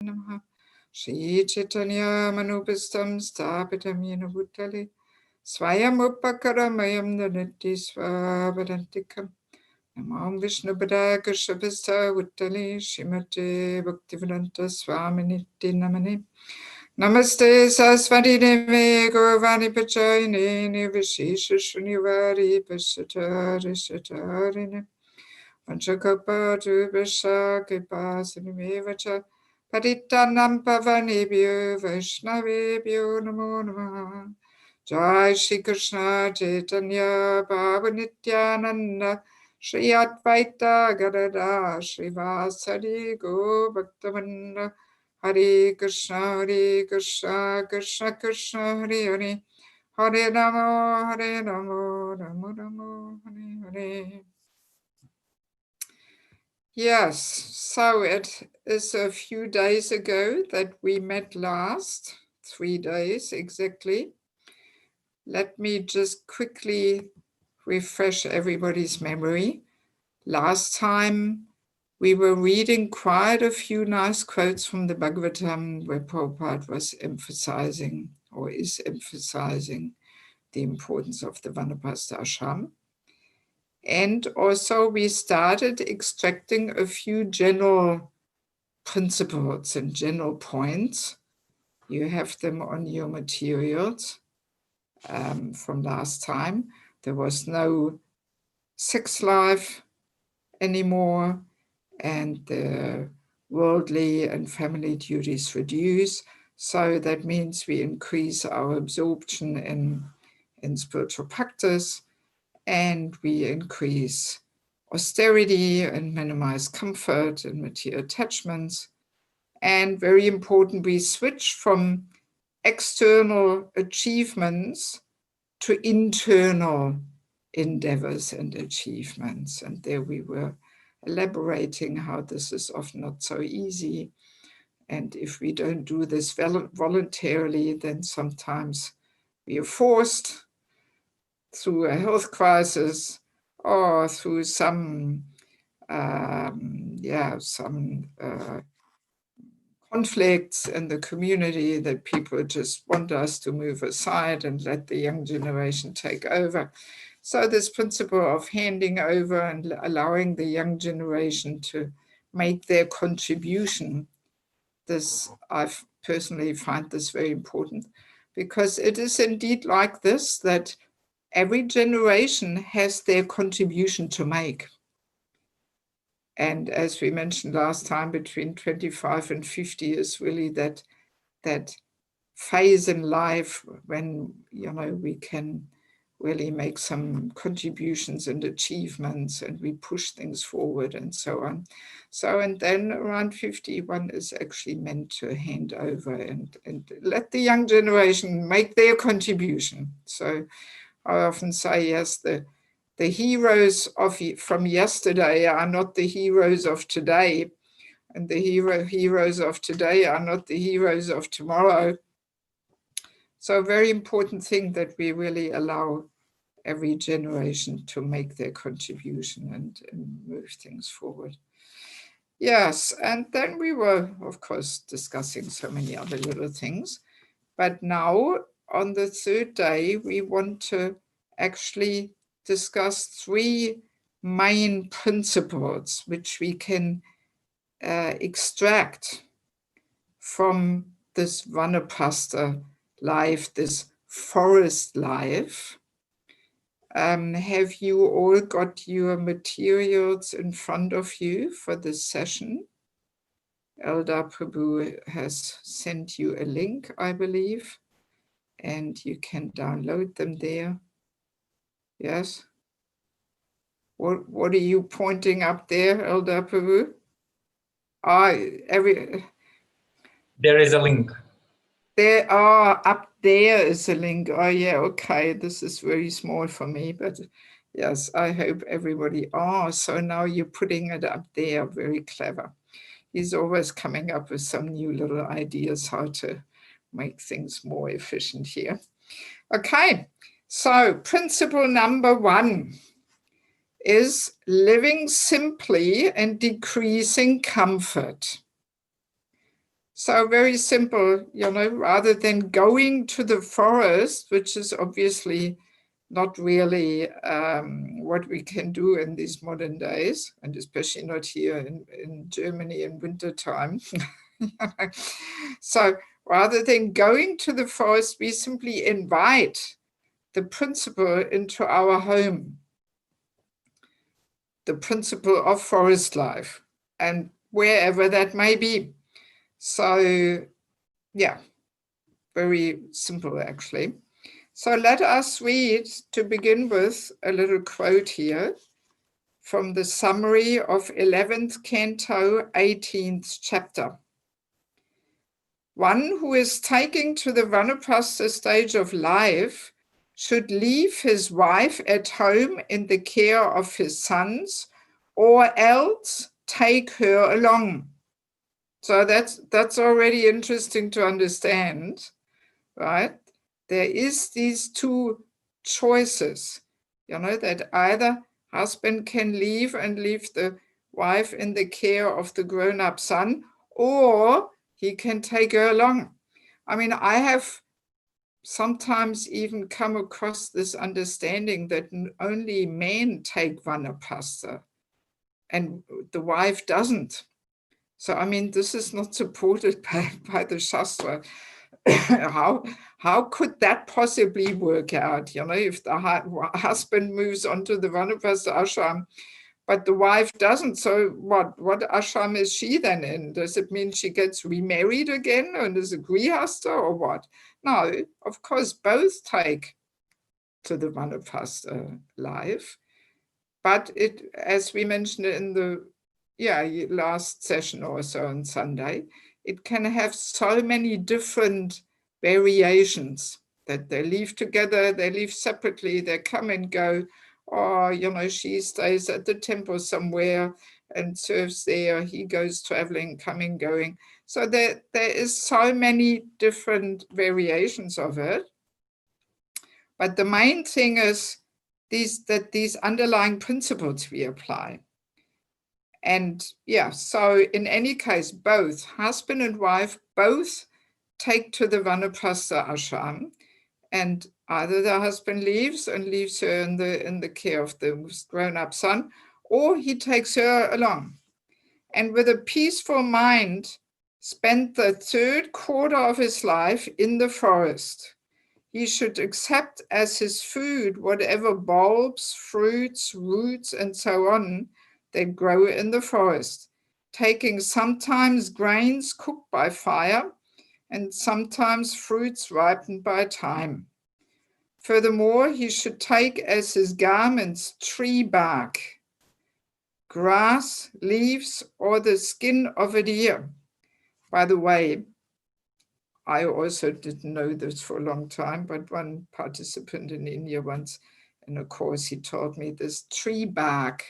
Namaha. Shri Chaitanya Manubhistam Sthapitam Yena Bhutale Swayam Upakaramayam Danati Swavadantikam Namam Vishnu Padaya Kashabhista Bhutale Shrimate Bhaktivedanta Swaminiti Namane Namaste Saraswati Deve Govani Pachayine Nivishesha Shunivari Pashatari Shatarine Panchakapatu Vishaka Pasanimevacha Patitanam Pavanebhyo Vaishnavebhyo Namo Namaha. Jai Shri Krishna Chaitanya Bhava Nityananda Shri Advaita Gadada Shri Vasari Go Bhaktavinda Hare Krishna Krishna Krishna Hare Hare Hare Ramo Ramo Ramo Hare Hare. Yes, so it is a few days ago that we met last, 3 days exactly. Let me just quickly refresh everybody's memory. Last time we were reading quite a few nice quotes from the Bhagavatam where Prabhupada was emphasizing or is emphasizing the importance of the Vanaprastha Ashram. And also we started extracting a few general principles and general points. You have them on your materials from last time. There was no sex life anymore, and the worldly and family duties reduce. So that means we increase our absorption in spiritual practice, and we increase austerity and minimize comfort and material attachments. And very important, we switch from external achievements to internal endeavors and achievements. And there we were elaborating how this is often not so easy. And if we don't do this voluntarily, then sometimes we are forced through a health crisis or through some conflicts in the community that people just want us to move aside and let the young generation take over. So this principle of handing over and allowing the young generation to make their contribution, this I personally find this very important, because it is indeed like this, that every generation has their contribution to make. And as we mentioned last time, between 25 and 50 is really that phase in life when, we can really make some contributions and achievements, and we push things forward and so on. So, and then around 51 is actually meant to hand over and let the young generation make their contribution. So I often say, yes, the heroes from yesterday are not the heroes of today, and the heroes of today are not the heroes of tomorrow. So a very important thing that we really allow every generation to make their contribution and move things forward. Yes, and then we were, of course, discussing so many other little things. But now, on the third day, we want to actually discuss 3 main principles which we can extract from this Vanaprastha life, this forest life. Have you all got your materials in front of you for this session? Elder Prabhu has sent you a link, I believe, and you can download them there. Yes? What are you pointing up there, Elder Prabhu? There is a link. There are, up there is a link. Oh yeah, okay, this is very small for me, but yes, I hope everybody, so now you're putting it up there, very clever. He's always coming up with some new little ideas how to make things more efficient here. Okay, so principle number 1 is living simply and decreasing comfort. So very simple, rather than going to the forest, which is obviously not really what we can do in these modern days, and especially not here in Germany in wintertime. So rather than going to the forest, we simply invite the principle into our home, the principle of forest life, and wherever that may be. So, yeah, very simple, actually. So let us read, to begin with, a little quote here from the summary of 11th Canto, 18th chapter. One who is taking to the Vanaprastha stage of life should leave his wife at home in the care of his sons, or else take her along. So that's already interesting to understand, right? There is these two choices, that either husband can leave and leave the wife in the care of the grown-up son, or he can take her along. I mean, I have sometimes even come across this understanding that only men take Vanaprastha and the wife doesn't. So, I mean, this is not supported by the Shastra. How could that possibly work out, if the husband moves on to the Vanaprastha Ashram, but the wife doesn't? So what ashram is she then in? Does it mean she gets remarried again and is a grihastha or what? No, of course, both take to the Vanaprastha life. But it, as we mentioned in the last session or so on Sunday, it can have so many different variations that they leave together, they leave separately, they come and go, or, she stays at the temple somewhere and serves there, he goes traveling, coming, going. So there is so many different variations of it. But the main thing is these underlying principles we apply. And so in any case, both husband and wife both take to the Vanaprastha Ashram, and either the husband leaves her in the care of the grown-up son, or he takes her along. And with a peaceful mind, spend the third quarter of his life in the forest. He should accept as his food whatever bulbs, fruits, roots, and so on that grow in the forest, taking sometimes grains cooked by fire and sometimes fruits ripened by time. Furthermore, he should take as his garments tree bark, grass, leaves, or the skin of a deer. By the way, I also didn't know this for a long time, but one participant in India once in a course, he taught me this tree bark.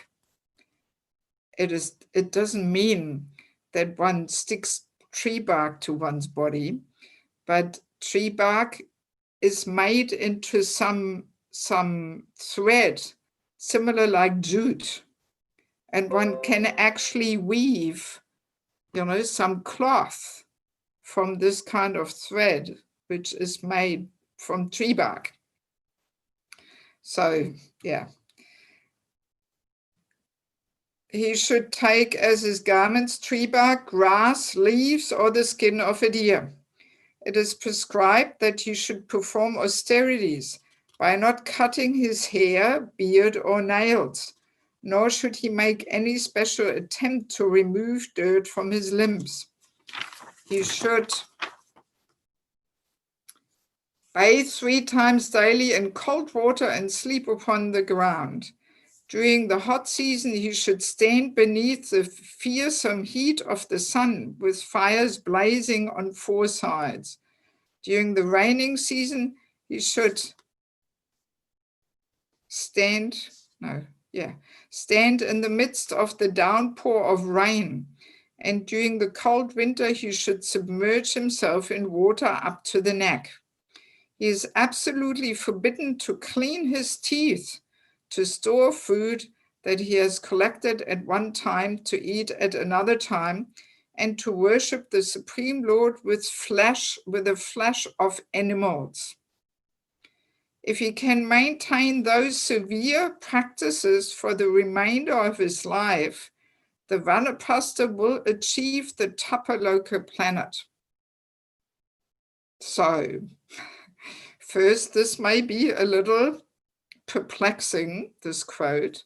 It doesn't mean that one sticks tree bark to one's body, but tree bark is made into some thread, similar like jute. And one can actually weave, some cloth from this kind of thread, which is made from tree bark. So, he should take as his garments tree bark, grass, leaves, or the skin of a deer. It is prescribed that he should perform austerities by not cutting his hair, beard, or nails, nor should he make any special attempt to remove dirt from his limbs. He should bathe 3 times daily in cold water and sleep upon the ground. During the hot season, he should stand beneath the fearsome heat of the sun with fires blazing on 4 sides. During the raining season, he should stand in the midst of the downpour of rain. And during the cold winter, he should submerge himself in water up to the neck. He is absolutely forbidden to clean his teeth, to store food that he has collected at one time to eat at another time, and to worship the Supreme Lord with the flesh of animals. If he can maintain those severe practices for the remainder of his life, the Vanaprastha will achieve the Tapaloka planet. So, first, this may be a little perplexing, this quote.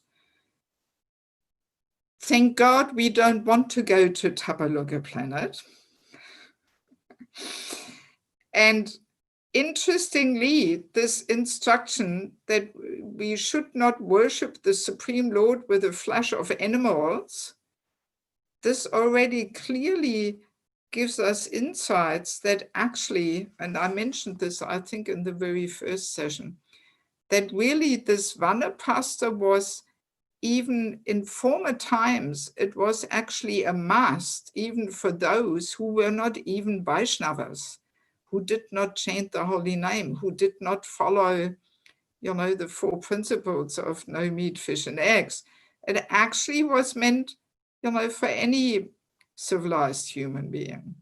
Thank God we don't want to go to Tapaloka planet. And interestingly, this instruction that we should not worship the Supreme Lord with the flesh of animals, this already clearly gives us insights that actually, and I mentioned this, I think, in the very first session, that really this Vanaprastha was, even in former times, it was actually a must, even for those who were not even Vaishnavas, who did not chant the holy name, who did not follow, the 4 principles of no meat, fish, and eggs. It actually was meant, for any civilized human being,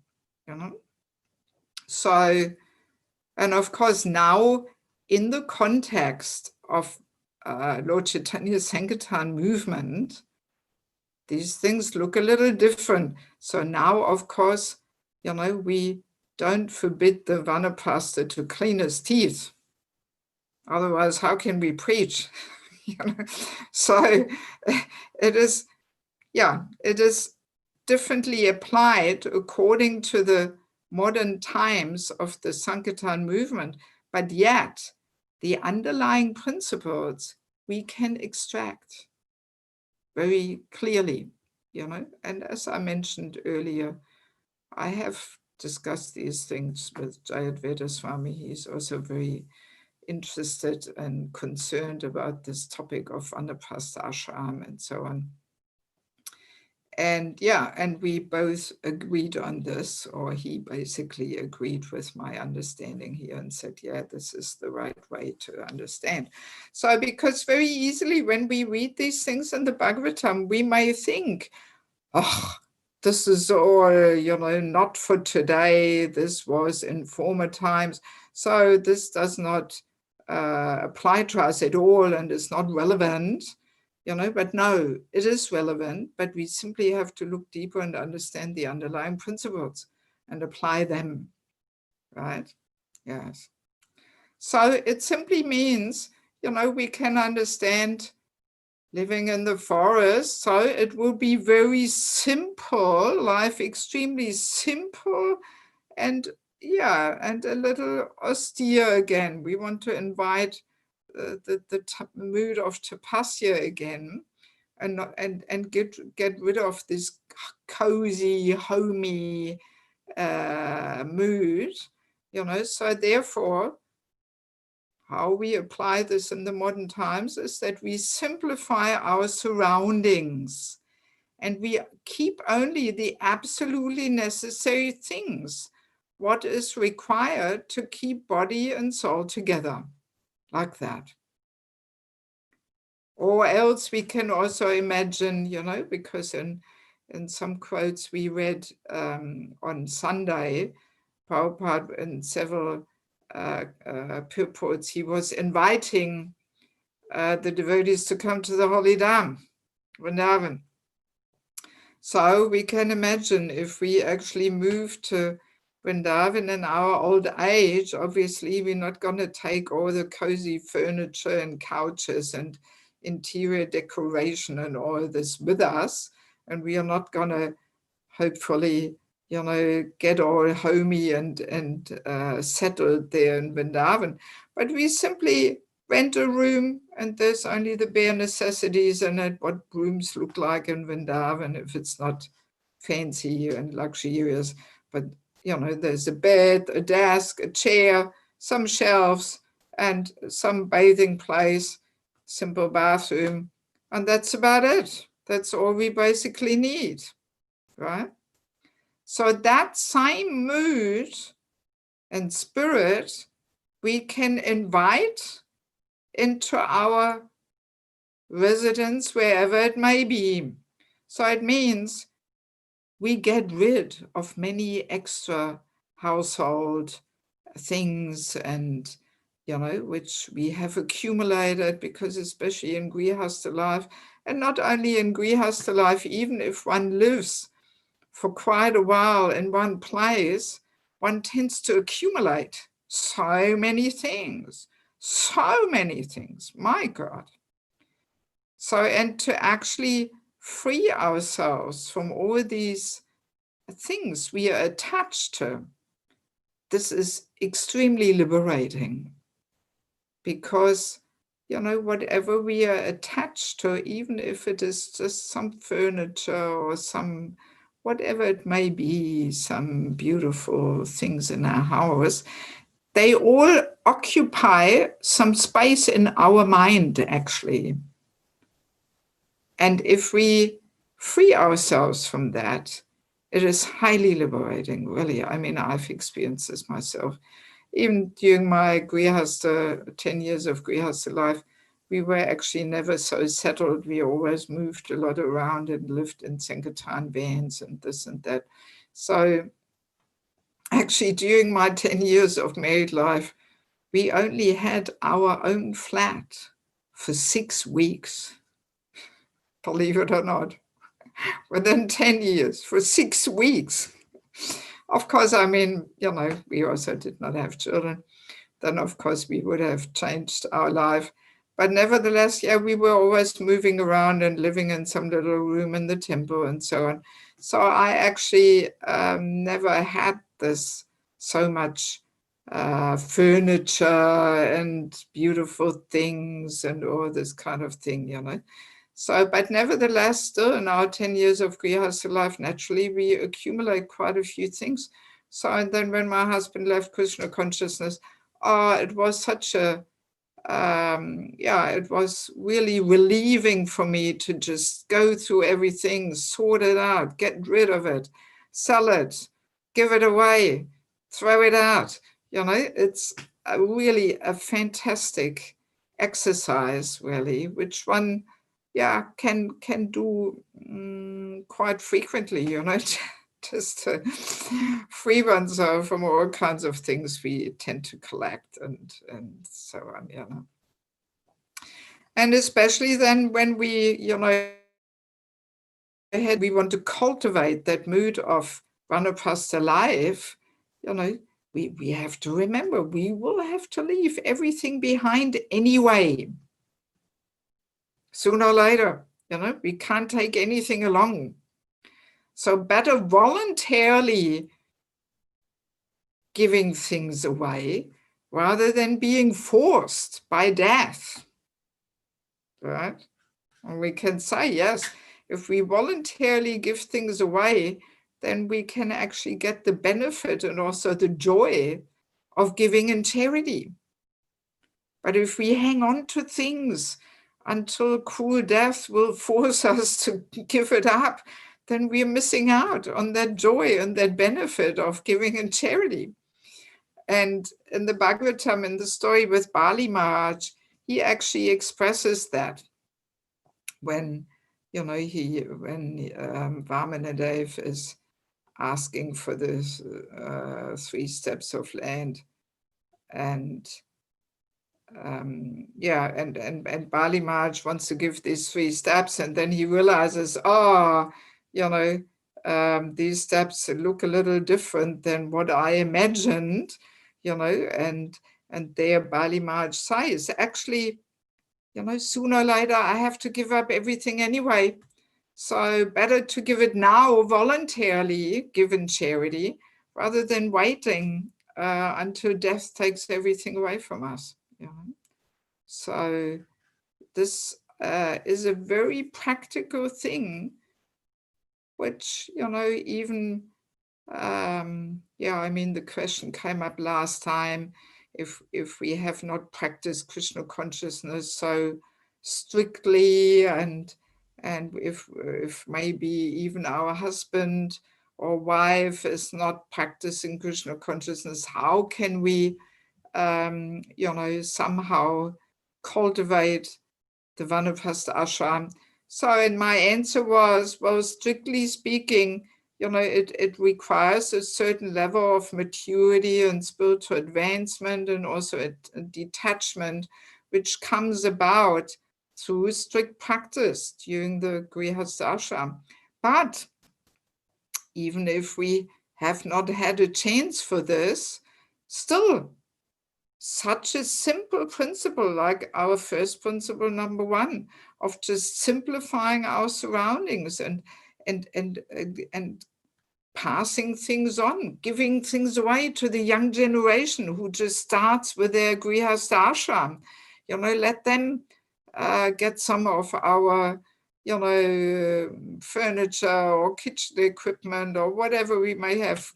So, and of course now, in the context of Lord Chaitanya's Sankirtan movement, these things look a little different. So now, of course, we don't forbid the Vanaprastha to clean his teeth. Otherwise, how can we preach? So it is differently applied according to the modern times of the Sankirtan movement, but yet the underlying principles we can extract very clearly, and as I mentioned earlier, I have discussed these things with Jayadvaita Swami. He's also very interested and concerned about this topic of Vanaprastha Ashram and so on. And and we both agreed on this, or he basically agreed with my understanding here and said, yeah, this is the right way to understand. So because very easily when we read these things in the Bhagavatam, we may think, oh, this is all, not for today. This was in former times. So this does not apply to us at all and is not relevant. But no, it is relevant, but we simply have to look deeper and understand the underlying principles and apply them, right? Yes. So it simply means, we can understand living in the forest, so it will be very simple, life extremely simple, and and a little austere again. We want to invite the mood of tapasya again, and get rid of this cozy, homey mood, So therefore, how we apply this in the modern times is that we simplify our surroundings and we keep only the absolutely necessary things, what is required to keep body and soul together, like that. Or else we can also imagine, because in some quotes we read on Sunday, Prabhupada in several purports, he was inviting the devotees to come to the Holy Dham, Vrindavan. So we can imagine if we actually move to Vrindavan in our old age, obviously we're not going to take all the cozy furniture and couches and interior decoration and all this with us. And we are not going to hopefully, get all homey and settled there in Vrindavan. But we simply rent a room and there's only the bare necessities in it, what rooms look like in Vrindavan if it's not fancy and luxurious. But, there's a bed, a desk, a chair, some shelves, and some bathing place, simple bathroom, and that's about it. That's all we basically need, right? So that same mood and spirit we can invite into our residence wherever it may be. So it means we get rid of many extra household things and, which we have accumulated, because especially in Grihastha life, and not only in Grihastha life, even if one lives for quite a while in one place, one tends to accumulate so many things, my God. So, and to actually free ourselves from all these things we are attached to, this is extremely liberating, because, whatever we are attached to, even if it is just some furniture or some, whatever it may be, some beautiful things in our house, they all occupy some space in our mind, actually. And if we free ourselves from that, it is highly liberating, really. I mean, I've experienced this myself. Even during my Grihastha, 10 years of Grihastha life, we were actually never so settled. We always moved a lot around and lived in Sankirtan vans and this and that. So actually, during my 10 years of married life, we only had our own flat for 6 weeks, believe it or not. Within 10 years, for 6 weeks. Of course, I mean, we also did not have children. Then, of course, we would have changed our life. But nevertheless, yeah, we were always moving around and living in some little room in the temple and so on. So I actually never had this so much furniture and beautiful things and all this kind of thing, So, but nevertheless, still in our 10 years of Grihastha life, naturally, we accumulate quite a few things. So, and then when my husband left Krishna consciousness, it was such a, it was really relieving for me to just go through everything, sort it out, get rid of it, sell it, give it away, throw it out. It's really a fantastic exercise, really, which one, can do quite frequently, just to free oneself from all kinds of things we tend to collect and so on, And especially then when we, we want to cultivate that mood of Vanaprastha life, we have to remember we will have to leave everything behind anyway. Sooner or later, we can't take anything along. So better voluntarily giving things away rather than being forced by death, right? And we can say, yes, if we voluntarily give things away, then we can actually get the benefit and also the joy of giving in charity. But if we hang on to things until cruel death will force us to give it up, then we're missing out on that joy and that benefit of giving in charity. And in the Bhagavatam, in the story with Bali Maharaj, he actually expresses that when, when Vamanadev is asking for the 3 steps of land, and and Bali Maharaj wants to give these 3 steps, and then he realizes, these steps look a little different than what I imagined, and there Bali Maharaj says, actually, sooner or later I have to give up everything anyway. So better to give it now voluntarily, give in charity, rather than waiting until death takes everything away from us. So this is a very practical thing, which, even, I mean, the question came up last time, if we have not practiced Krishna consciousness so strictly, and if maybe even our husband or wife is not practicing Krishna consciousness, how can we, somehow cultivate the Vanaprastha Ashram? So, and my answer was, well, strictly speaking, it requires a certain level of maturity and spiritual advancement, and also a detachment, which comes about through strict practice during the Grihastha Ashram. But even if we have not had a chance for this, still, such a simple principle, like our first principle, number one, of just simplifying our surroundings and passing things on, giving things away to the young generation who just starts with their Grihastha Ashram. Let them get some of our, furniture or kitchen equipment or whatever we may have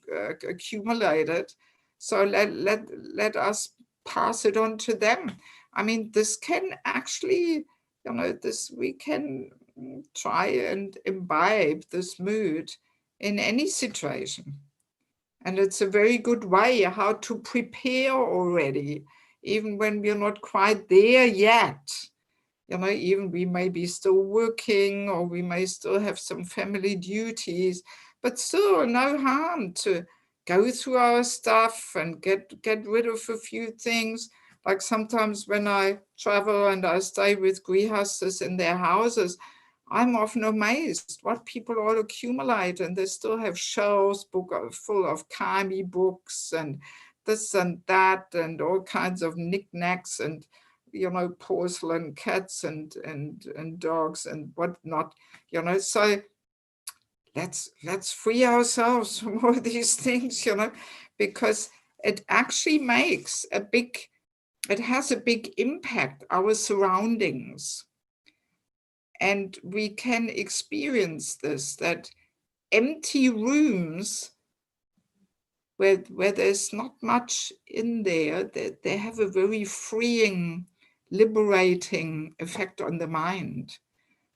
accumulated. So let us pass it on to them. I mean, this can actually, we can try and imbibe this mood in any situation. And it's a very good way how to prepare already, even when we're not quite there yet. Even we may be still working, or we may still have some family duties, but still no harm to go through our stuff and get rid of a few things. Like sometimes when I travel and I stay with grihasthas in their houses, I'm often amazed what people all accumulate, and they still have shelves full of kami books and this and that and all kinds of knickknacks and porcelain cats and dogs and whatnot. So let's free ourselves from all these things, because it actually makes it has a big impact, our surroundings. And we can experience this, that empty rooms where there's not much in there, that they have a very freeing, liberating effect on the mind.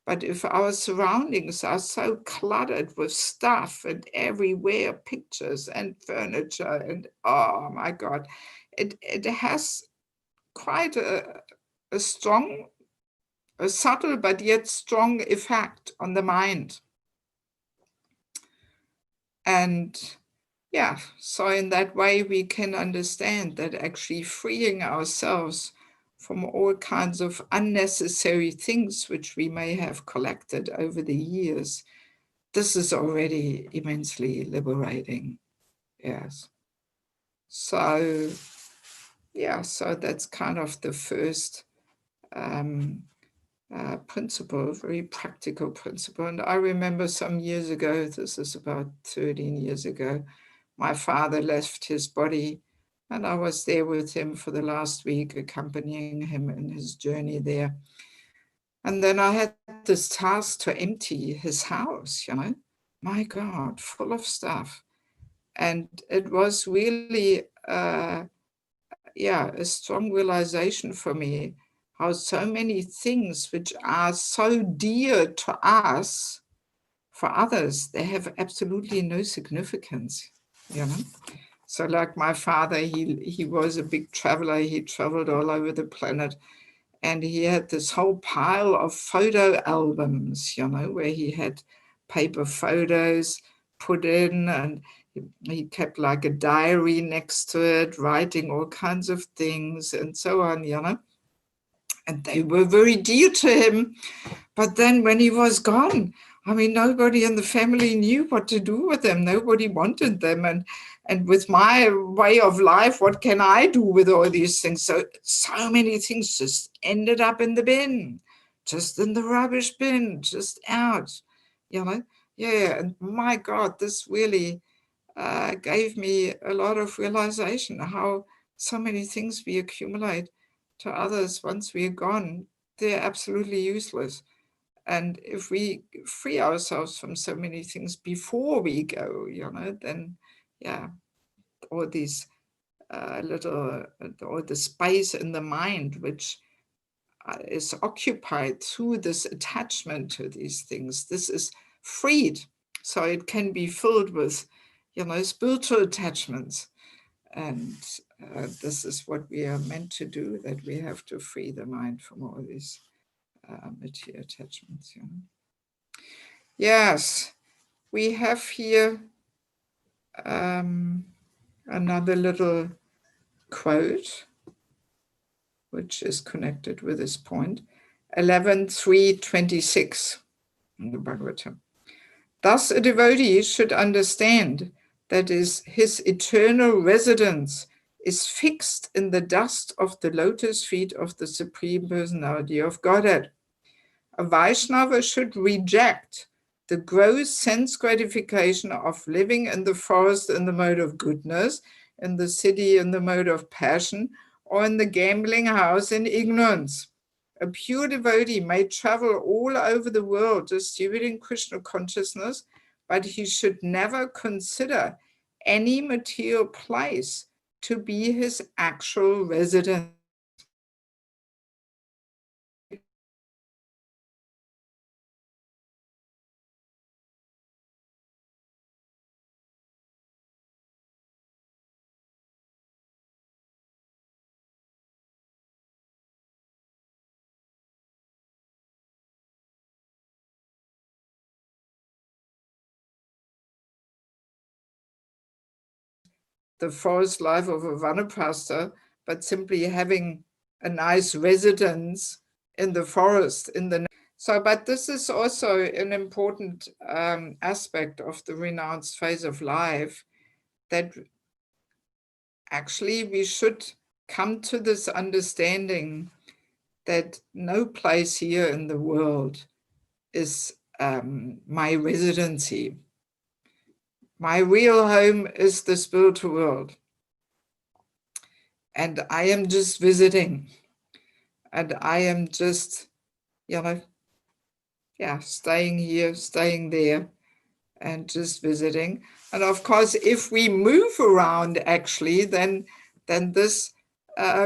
But if our surroundings are so cluttered with stuff and everywhere, pictures and furniture, and oh my God, it has quite a strong, a subtle but yet strong effect on the mind. And yeah, so in that way we can understand that actually freeing ourselves from all kinds of unnecessary things which we may have collected over the years, this is already immensely liberating. Yes. So yeah, so that's kind of the first principle, very practical principle. And I remember some years ago, this is about 13 years ago, my father left his body, and I was there with him for the last week, accompanying him in his journey there. And then I had this task to empty his house, my God, full of stuff. And it was really, a strong realization for me how so many things which are so dear to us, for others, they have absolutely no significance, So like my father, he was a big traveler. He traveled all over the planet. And he had this whole pile of photo albums, where he had paper photos put in, and he kept like a diary next to it, writing all kinds of things and so on, And they were very dear to him. But then when he was gone, I mean, nobody in the family knew what to do with them. Nobody wanted them. And with my way of life, what can I do with all these things? So many things just ended up in the bin, just in the rubbish bin, just out, Yeah, and my God, this really gave me a lot of realization how so many things we accumulate to others once we're gone, they're absolutely useless. And if we free ourselves from so many things before we go, then all these all the space in the mind which is occupied through this attachment to these things, this is freed. So it can be filled with, spiritual attachments. And this is what we are meant to do, that we have to free the mind from all these material attachments. Yes. we have here another little quote, which is connected with this point. 11.3.26 in the Bhagavatam. Thus, a devotee should understand that his eternal residence is fixed in the dust of the lotus feet of the Supreme Personality of Godhead. A Vaishnava should reject the gross sense gratification of living in the forest in the mode of goodness, in the city in the mode of passion, or in the gambling house in ignorance. A pure devotee may travel all over the world distributing Krishna consciousness, but he should never consider any material place to be his actual residence. The forest life of a Vanaprastha, but simply having a nice residence in the forest. But this is also an important aspect of the renounced phase of life, that actually we should come to this understanding that no place here in the world is my residency. My real home is the spiritual world. And I am just visiting. And I am just, staying here, staying there, and just visiting. And of course, if we move around, actually, then this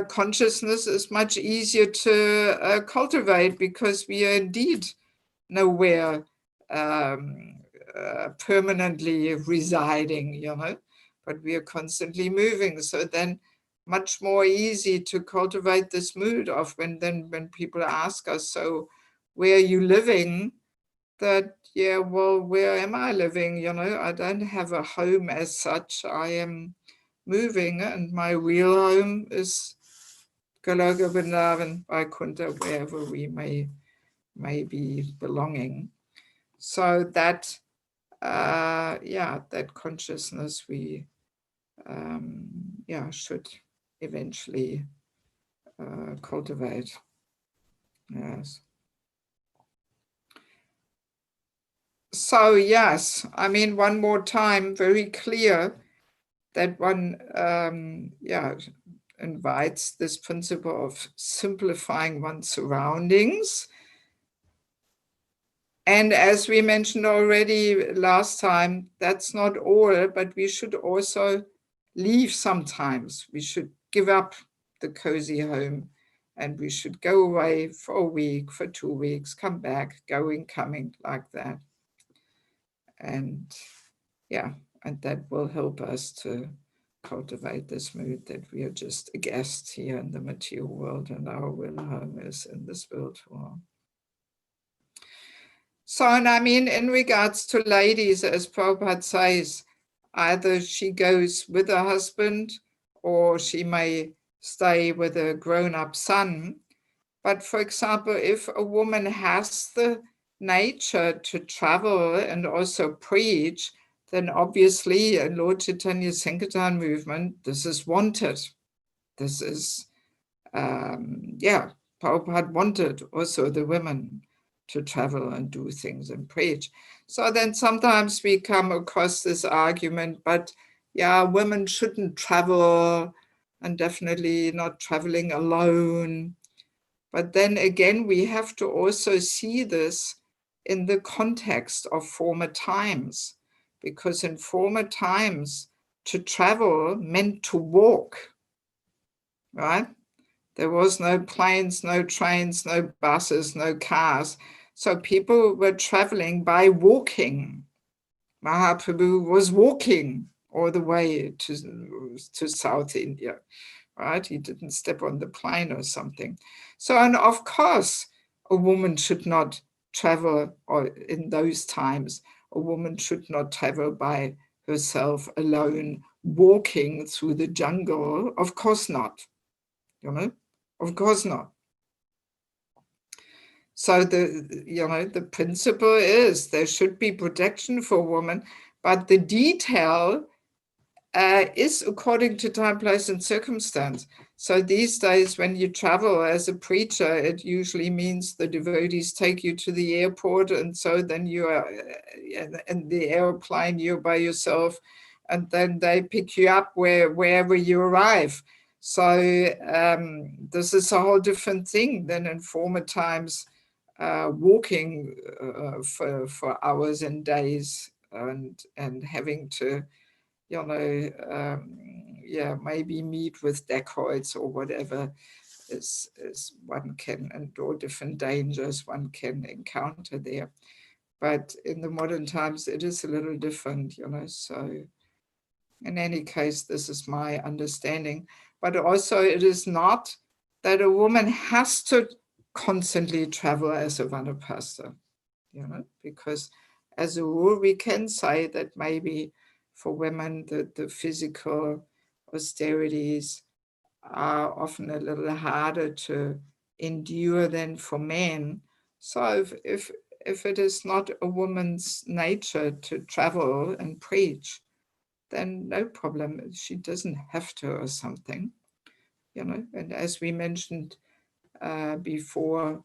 consciousness is much easier to cultivate, because we are indeed nowhere permanently residing, but we are constantly moving. So then much more easy to cultivate this mood of when people ask us, so where are you living? That, well, where am I living? I don't have a home as such. I am moving, and my real home is Goloka, Vrindavan, Vaikuntha, wherever we may be belonging. So that, that consciousness we, should eventually cultivate. Yes. So yes, one more time, very clear that one, invites this principle of simplifying one's surroundings. And as we mentioned already last time, that's not all, but we should also leave sometimes. We should give up the cozy home, and we should go away for a week, for 2 weeks, come back, going, coming, like that. And and that will help us to cultivate this mood that we are just a guest here in the material world, and our real home is in the spiritual world. So, and in regards to ladies, as Prabhupada says, either she goes with her husband or she may stay with a grown-up son. But for example, if a woman has the nature to travel and also preach, then obviously in Lord Chaitanya's Sankirtan movement, this is wanted. This is, Prabhupada wanted also the women to travel and do things and preach. So then sometimes we come across this argument, but women shouldn't travel, and definitely not traveling alone. But then again, we have to also see this in the context of former times, because in former times, to travel meant to walk, right? There was no planes, no trains, no buses, no cars. So people were traveling by walking. Mahaprabhu was walking all the way to South India, right? He didn't step on the plane or something. So, and of course, a woman should not travel in those times. a woman should not travel by herself alone, walking through the jungle. Of course not, of course not. So the principle is there should be protection for women, but the detail is according to time, place, and circumstance. So these days, when you travel as a preacher, it usually means the devotees take you to the airport, and so then you are in the airplane, you're by yourself, and then they pick you up wherever you arrive. So this is a whole different thing than in former times, walking for hours and days and having to, maybe meet with dacoits or whatever is one can, and or different dangers one can encounter there. But in the modern times, it is a little different, so in any case, this is my understanding. But also it is not that a woman has to constantly travel as a Vanaprastha, because as a rule, we can say that maybe for women, the physical austerities are often a little harder to endure than for men. So if it is not a woman's nature to travel and preach, then no problem. She doesn't have to or something, And as we mentioned before,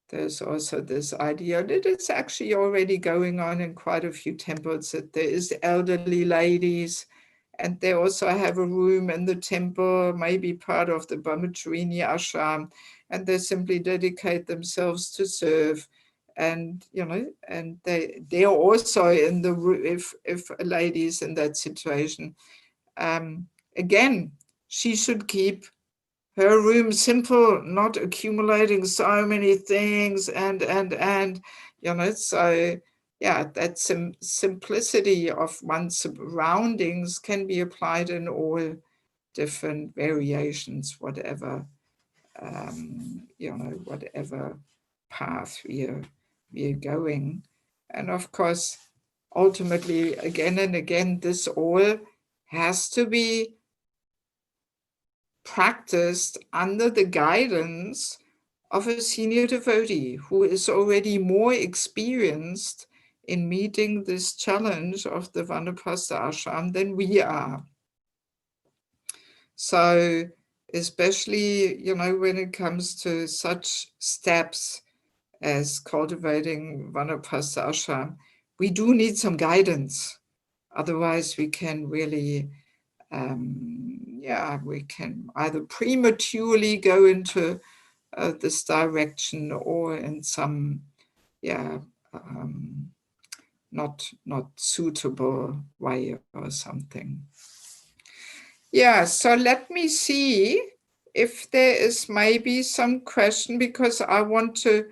there's also this idea that it's actually already going on in quite a few temples, that there is elderly ladies, and they also have a room in the temple, maybe part of the Vanaprastha Ashram, and they simply dedicate themselves to serve. And and they're also in the if a lady is in that situation, again, she should keep her room simple, not accumulating so many things and so yeah, that simplicity of one's surroundings can be applied in all different variations, whatever whatever path we are going. And of course, ultimately, again and again, this all has to be practiced under the guidance of a senior devotee who is already more experienced in meeting this challenge of the Vanaprastha Ashram than we are. So especially, when it comes to such steps as cultivating Vanaprastha Ashram, we do need some guidance. Otherwise, we can really we can either prematurely go into this direction or in some, not suitable way or something. Yeah, so let me see if there is maybe some question, because I want to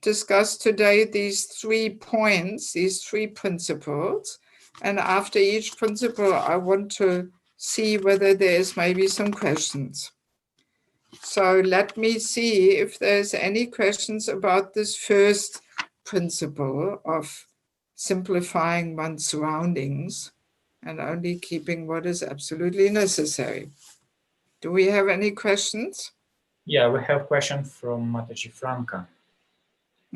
discuss today these 3 points, these 3 principles. And after each principle, I want to see whether there's maybe some questions. So let me see if there's any questions about this first principle of simplifying one's surroundings and only keeping what is absolutely necessary. Do we have any questions? Yeah, we have a question from Mataji Franca.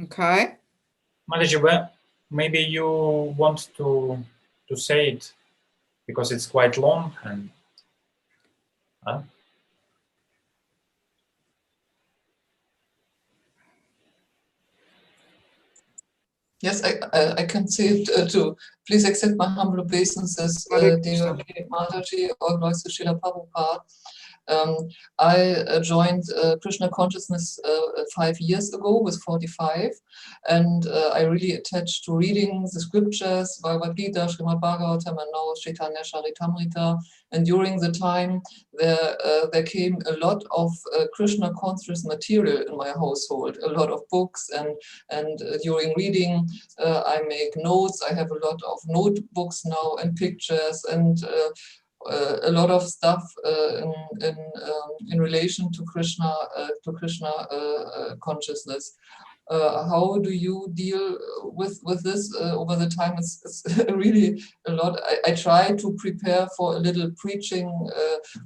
Okay. Mataji, well, maybe you want to say it because it's quite long and Yes, I can say it too. Please accept my humble obeisances, dear Mataji, all glories to Srila Prabhupada. I joined Krishna consciousness 5 years ago with 45, and I really attached to reading the scriptures, Bhagavad Gita, Srimad Bhagavatam, and now Chaitanya Charitamrita. And during the time, there came a lot of Krishna conscious material in my household, a lot of books, and during reading, I make notes. I have a lot of notebooks now and pictures and a lot of stuff in relation to Krishna consciousness. How do you deal with this over the time? It's really a lot. I try to prepare for a little preaching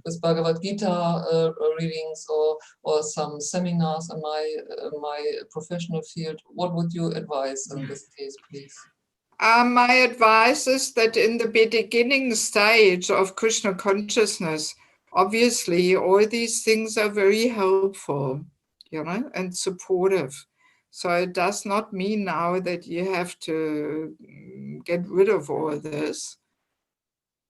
with Bhagavad Gita readings or some seminars in my professional field. What would you advise in this case, please? My advice is that in the beginning stage of Krishna consciousness, obviously all these things are very helpful, you know, and supportive. So it does not mean now that you have to get rid of all this.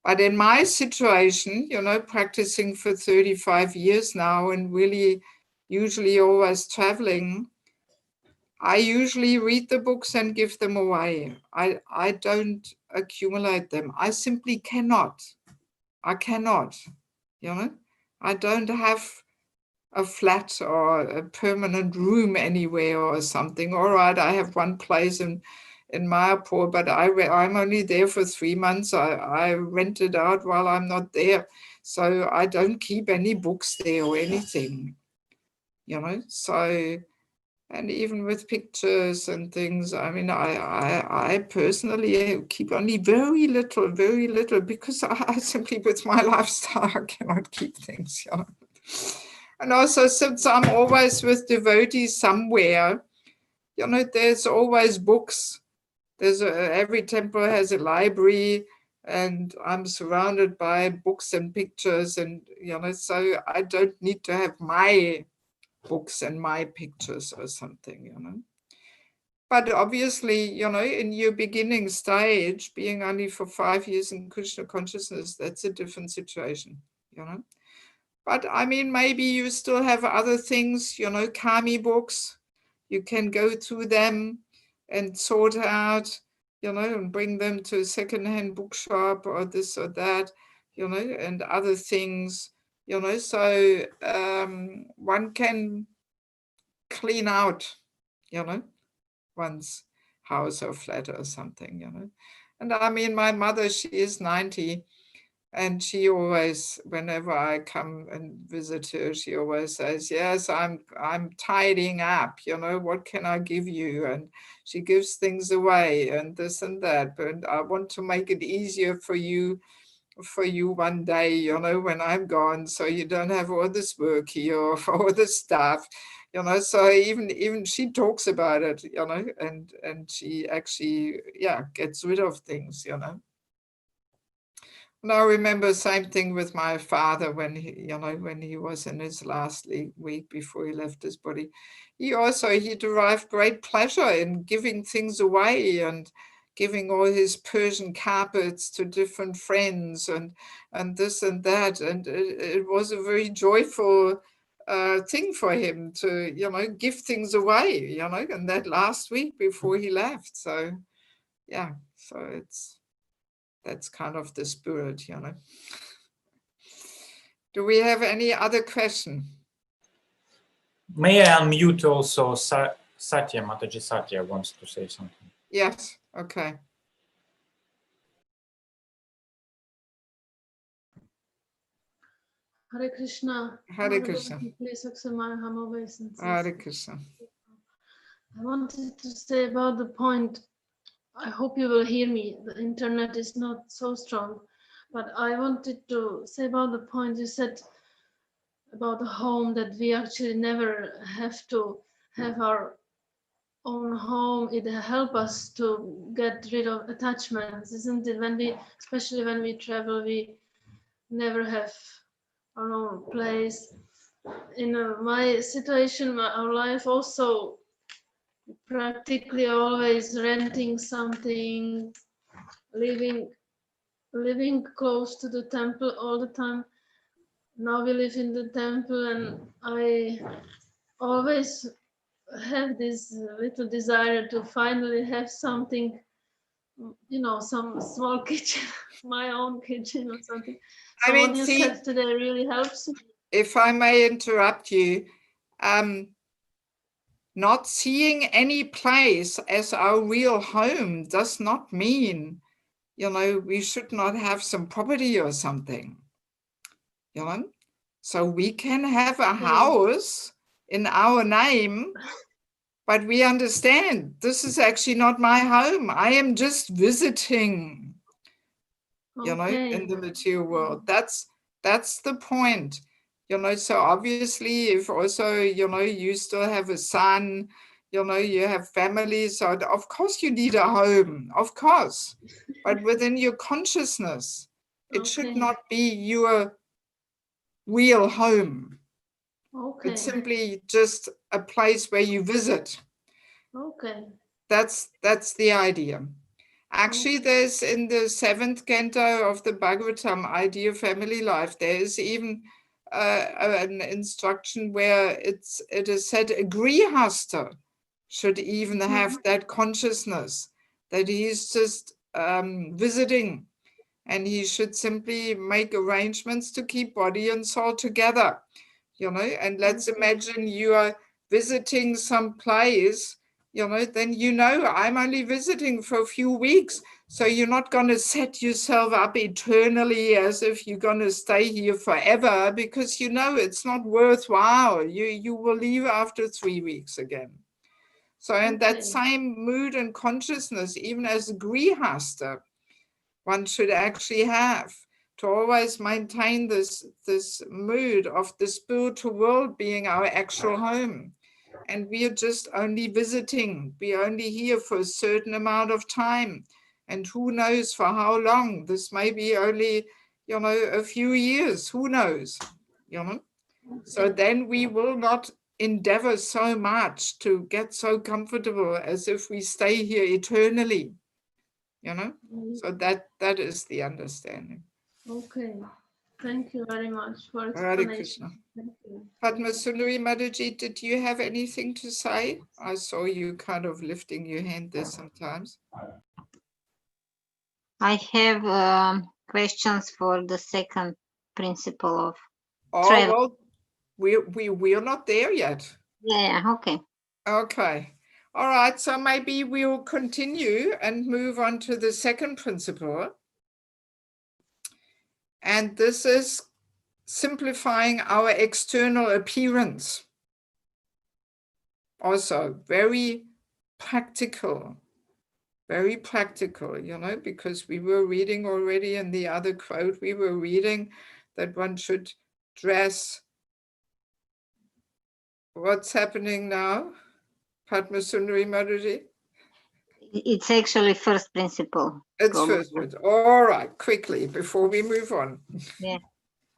But in my situation, you know, practicing for 35 years now and really usually always traveling, I usually read the books and give them away. I don't accumulate them. I simply cannot. I cannot, you know. I don't have a flat or a permanent room anywhere or something. All right, I have one place in Mayapur, but I'm only there for 3 months. I rent it out while I'm not there. So I don't keep any books there or anything, you know. So, and even with pictures and things, I mean, I personally keep only very little, because I simply, with my lifestyle, I cannot keep things, you know. And also, since I'm always with devotees somewhere, you know, there's always books. Every temple has a library, and I'm surrounded by books and pictures, and, you know, so I don't need to have my books and my pictures or something, you know. But obviously, you know, in your beginning stage, being only for 5 years in Krishna consciousness, that's a different situation, you know. But I mean, maybe you still have other things, you know, Kami books. You can go through them and sort out, you know, and bring them to a secondhand bookshop or this or that, you know, and other things, you know. So one can clean out, you know, one's house or flat or something, you know. And I mean, my mother, she is 90, and she always, whenever I come and visit her, she always says, yes, I'm tidying up, you know, what can I give you? And she gives things away and this and that, but I want to make it easier for you one day, you know, when I'm gone, so you don't have all this work here or all this stuff, you know. So even she talks about it, you know, and she actually, yeah, gets rid of things, you know. And I remember same thing with my father when he was in his last week before he left his body. He derived great pleasure in giving things away and giving all his Persian carpets to different friends and this and that. And it was a very joyful thing for him to, you know, give things away, you know, in that last week before he left. So, yeah, so that's kind of the spirit, you know. Do we have any other question? May I unmute also Satya, Mataji Satya wants to say something. Yes, okay. Hare Krishna. Hare Krishna. Please accept my humble obeisances. Hare Krishna. I wanted to say about the point, I hope you will hear me. The internet is not so strong, but I wanted to say about the point you said about the home, that we actually never have to have our own home. It helps us to get rid of attachments, isn't it? Especially when we travel, we never have our own place. In my situation, our life also practically always renting something, living close to the temple all the time. Now we live in the temple, and I always have this little desire to finally have something, you know, some small kitchen, my own kitchen or something. So what you said today really helps. If I may interrupt you, not seeing any place as our real home does not mean, you know, we should not have some property or something, you know. So we can have a house in our name, But we understand this is actually not my home. I am just visiting, you know, in the material world. That's the point, you know. So obviously, if also, you know, you still have a son, you know, you have family, so of course you need a home, of course. But within your consciousness, it should not be your real home. It's simply just a place where you visit. That's the idea. Actually, there's in the 7th canto of the Bhagavatam, Idea Family Life, there is even an instruction where it is said a grihasta should even have that consciousness that he is just visiting, and he should simply make arrangements to keep body and soul together, you know. And let's imagine you are visiting some place, you know, then you know I'm only visiting for a few weeks, so you're not going to set yourself up eternally as if you're going to stay here forever, because you know it's not worthwhile. You will leave after 3 weeks again. So in that same mood and consciousness, even as a grihasta, one should actually have to always maintain this mood of the spiritual world being our actual home. And we are just only visiting. We are only here for a certain amount of time. And who knows for how long? This may be only, you know, a few years. Who knows? You know? So then we will not endeavor so much to get so comfortable as if we stay here eternally. You know, so that is the understanding. Okay, thank you very much for Hare explanation. Krishna. Thank you. Padma Sundari Mataji, did you have anything to say? I saw you kind of lifting your hand there sometimes. I have questions for the second principle of travel. Well, we are not there yet. Yeah, okay. Okay. All right, so maybe we'll continue and move on to the second principle. And this is simplifying our external appearance. Also very practical, you know, because we were reading already in the other quote, we were reading that one should dress. What's happening now, Padma Sundari Mataji? It's actually first principle. It's probably. first principle. All right, quickly, before we move on. Yeah.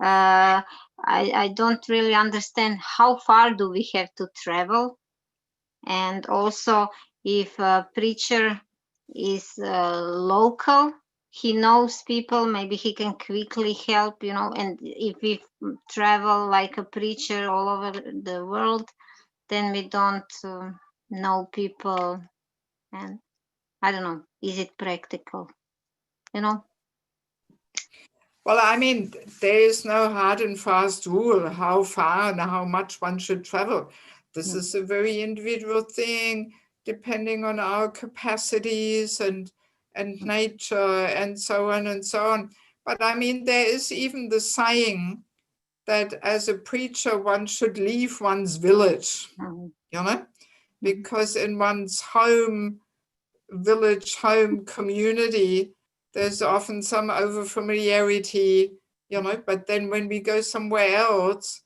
I don't really understand how far do we have to travel, and also if a preacher is local, he knows people, maybe he can quickly help, you know. And if we travel like a preacher all over the world, then we don't know people, and I don't know, is it practical, you know? Well, I mean, there is no hard and fast rule how far and how much one should travel. This is a very individual thing, depending on our capacities and nature and so on and so on. But I mean, there is even the saying that as a preacher, one should leave one's village, you know, because in one's home village, home community, there's often some over-familiarity, you know, but then when we go somewhere else,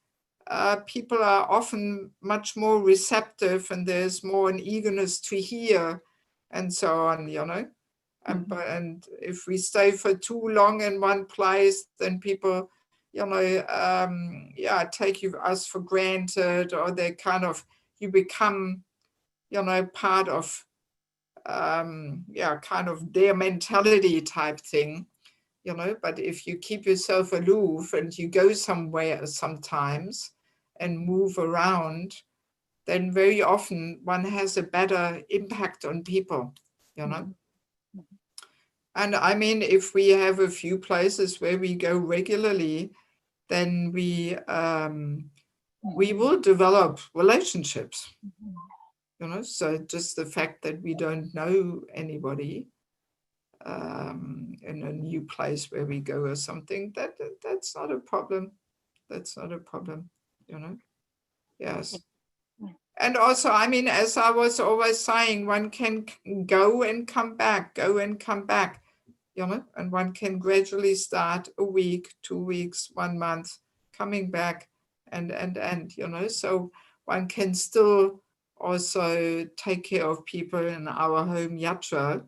people are often much more receptive and there's more an eagerness to hear and so on, you know. And if we stay for too long in one place, then people, you know, take us for granted, or they kind of, you become, you know, part of, kind of their mentality type thing, you know. But if you keep yourself aloof and you go somewhere sometimes and move around, then very often one has a better impact on people, you know. And I mean, if we have a few places where we go regularly, then we will develop relationships, you know. So just the fact that we don't know anybody in a new place where we go or something, that's not a problem. That's not a problem, you know. Yes. And also, I mean, as I was always saying, one can go and come back, you know, and one can gradually start a week, 2 weeks, 1 month, coming back and, you know, so one can still also take care of people in our home yatra.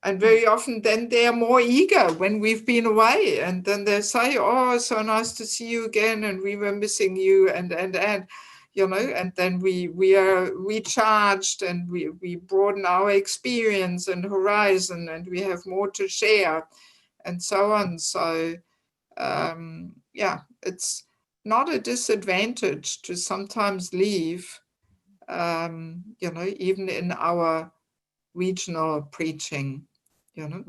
And very often then they are more eager when we've been away, and then they say, oh, so nice to see you again, and we were missing you, and you know, and then we are recharged, and we broaden our experience and horizon, and we have more to share, and so on. So yeah, it's not a disadvantage to sometimes leave, you know, even in our regional preaching, you know.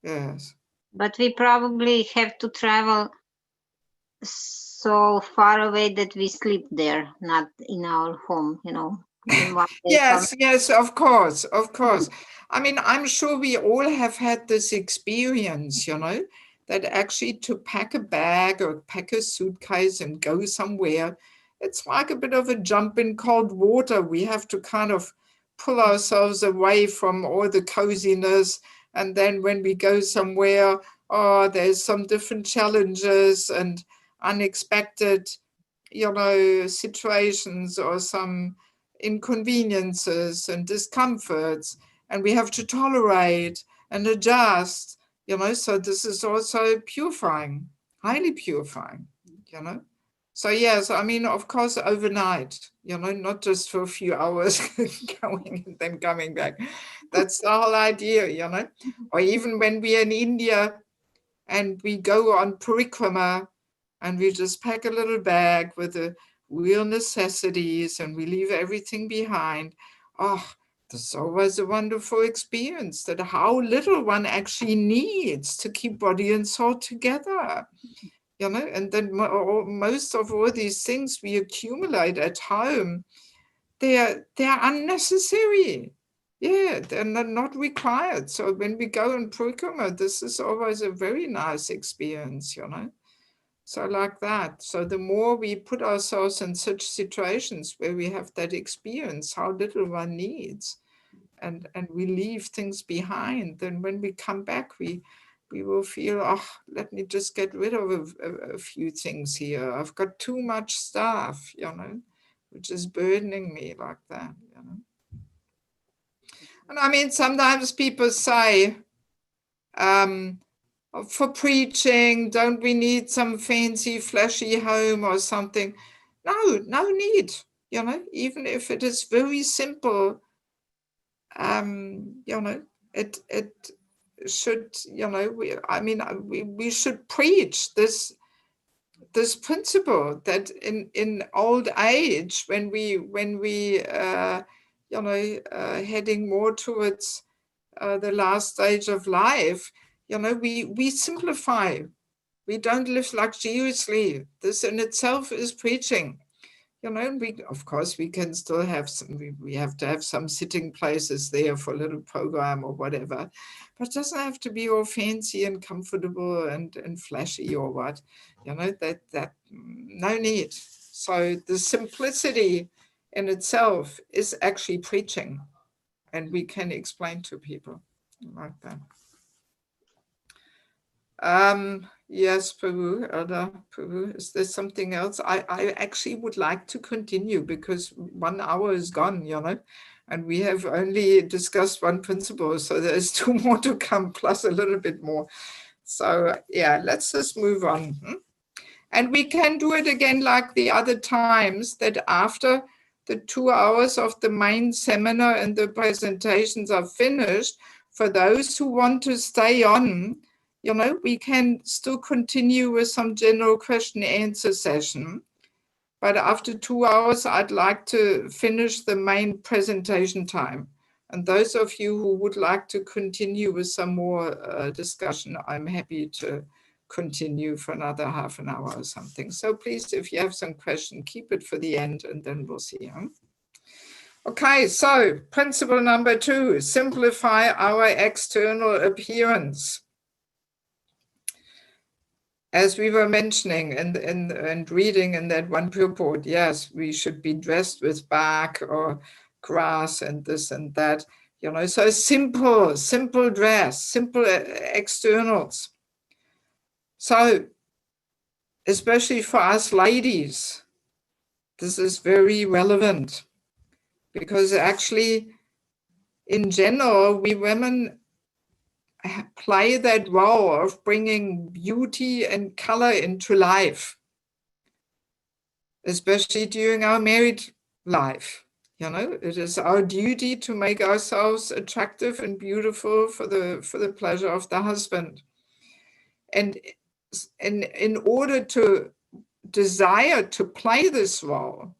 Yes. But we probably have to travel so far away that we sleep there, not in our home, you know. In one day Yes, yes, of course, of course. I mean, I'm sure we all have had this experience, you know, that actually to pack a bag or pack a suitcase and go somewhere, it's like a bit of a jump in cold water. We have to kind of pull ourselves away from all the coziness. And then when we go somewhere, oh, there's some different challenges and unexpected, you know, situations or some inconveniences and discomforts, and we have to tolerate and adjust, you know, so this is also purifying, highly purifying, you know. So yes, I mean, of course, overnight, you know, not just for a few hours going and then coming back. That's the whole idea, you know. Or even when we are in India and we go on parikrama, and we just pack a little bag with the real necessities and we leave everything behind. Oh, this is always a wonderful experience, that how little one actually needs to keep body and soul together. You know, and then most of all these things we accumulate at home, they're unnecessary. Yeah, they're not required. So when we go in parikrama, this is always a very nice experience, you know. So like that. So the more we put ourselves in such situations where we have that experience, how little one needs, and we leave things behind, then when we come back, we will feel, oh, let me just get rid of a few things here. I've got too much stuff, you know, which is burdening me like that, you know. And I mean, sometimes people say, for preaching, don't we need some fancy, flashy home or something? No need, you know, even if it is very simple, you know, it should, you know, we should preach this principle that in old age, when we you know, heading more towards the last stage of life, you know, we simplify. We don't live luxuriously. This in itself is preaching. You know, of course we can still have some, we have to have some sitting places there for a little program or whatever, but it doesn't have to be all fancy and comfortable and flashy or what, you know, that no need. So the simplicity in itself is actually preaching, and we can explain to people like that. Yes, Prabhu, Elder Prabhu, is there something else? I actually would like to continue because 1 hour is gone, you know, and we have only discussed one principle, so there's 2 more to come, plus a little bit more. So yeah, let's just move on. And we can do it again like the other times, that after the 2 hours of the main seminar and the presentations are finished, for those who want to stay on, you know, we can still continue with some general question answer session. But after 2 hours, I'd like to finish the main presentation time. And those of you who would like to continue with some more discussion, I'm happy to continue for another half an hour or something. So please, if you have some question, keep it for the end and then we'll see. Huh? Okay, so principle number 2, simplify our external appearance. as we were mentioning and reading in that one purport, yes, we should be dressed with bark or grass and this and that, you know, so simple dress, simple externals. So, especially for us ladies, this is very relevant because actually, in general, we women play that role of bringing beauty and color into life, especially during our married life. You know, it is our duty to make ourselves attractive and beautiful for the pleasure of the husband. And in order to desire to play this role,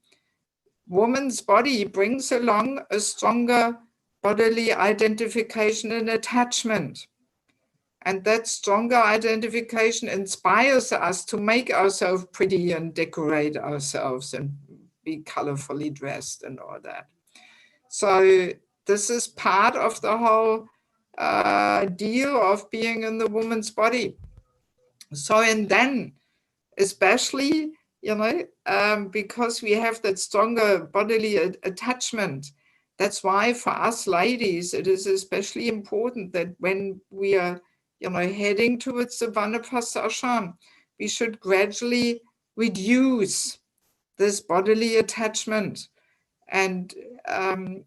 woman's body brings along a stronger bodily identification and attachment. And that stronger identification inspires us to make ourselves pretty and decorate ourselves and be colorfully dressed and all that. So this is part of the whole deal of being in the woman's body. So, and then especially, you know, because we have that stronger bodily attachment, that's why for us ladies, it is especially important that when we are, you know, heading towards the Vanaprastha Ashram, we should gradually reduce this bodily attachment and,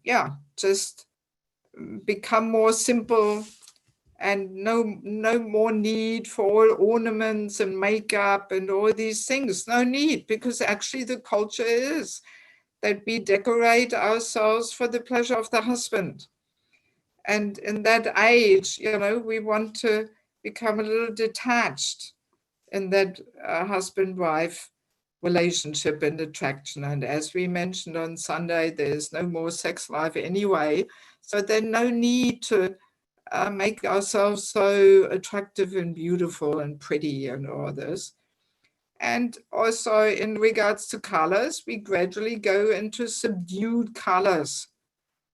yeah, just become more simple and no more need for all ornaments and makeup and all these things. No need, because actually the culture is that we decorate ourselves for the pleasure of the husband. And in that age, you know, we want to become a little detached in that husband-wife relationship and attraction. And as we mentioned on Sunday, there's no more sex life anyway. So there's no need to make ourselves so attractive and beautiful and pretty and all this. And also in regards to colors, we gradually go into subdued colors,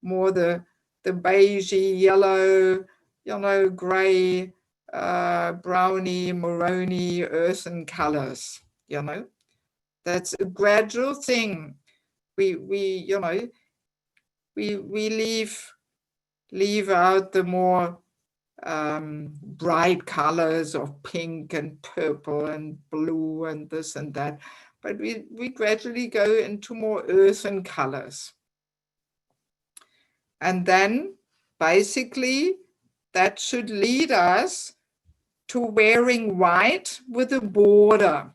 more the beigey, yellow, you know, gray, browny, maroni, earthen colors, you know. That's a gradual thing. We you know, we leave out the more bright colors of pink and purple and blue and this and that. But we gradually go into more earthen colors. And then basically that should lead us to wearing white with a border.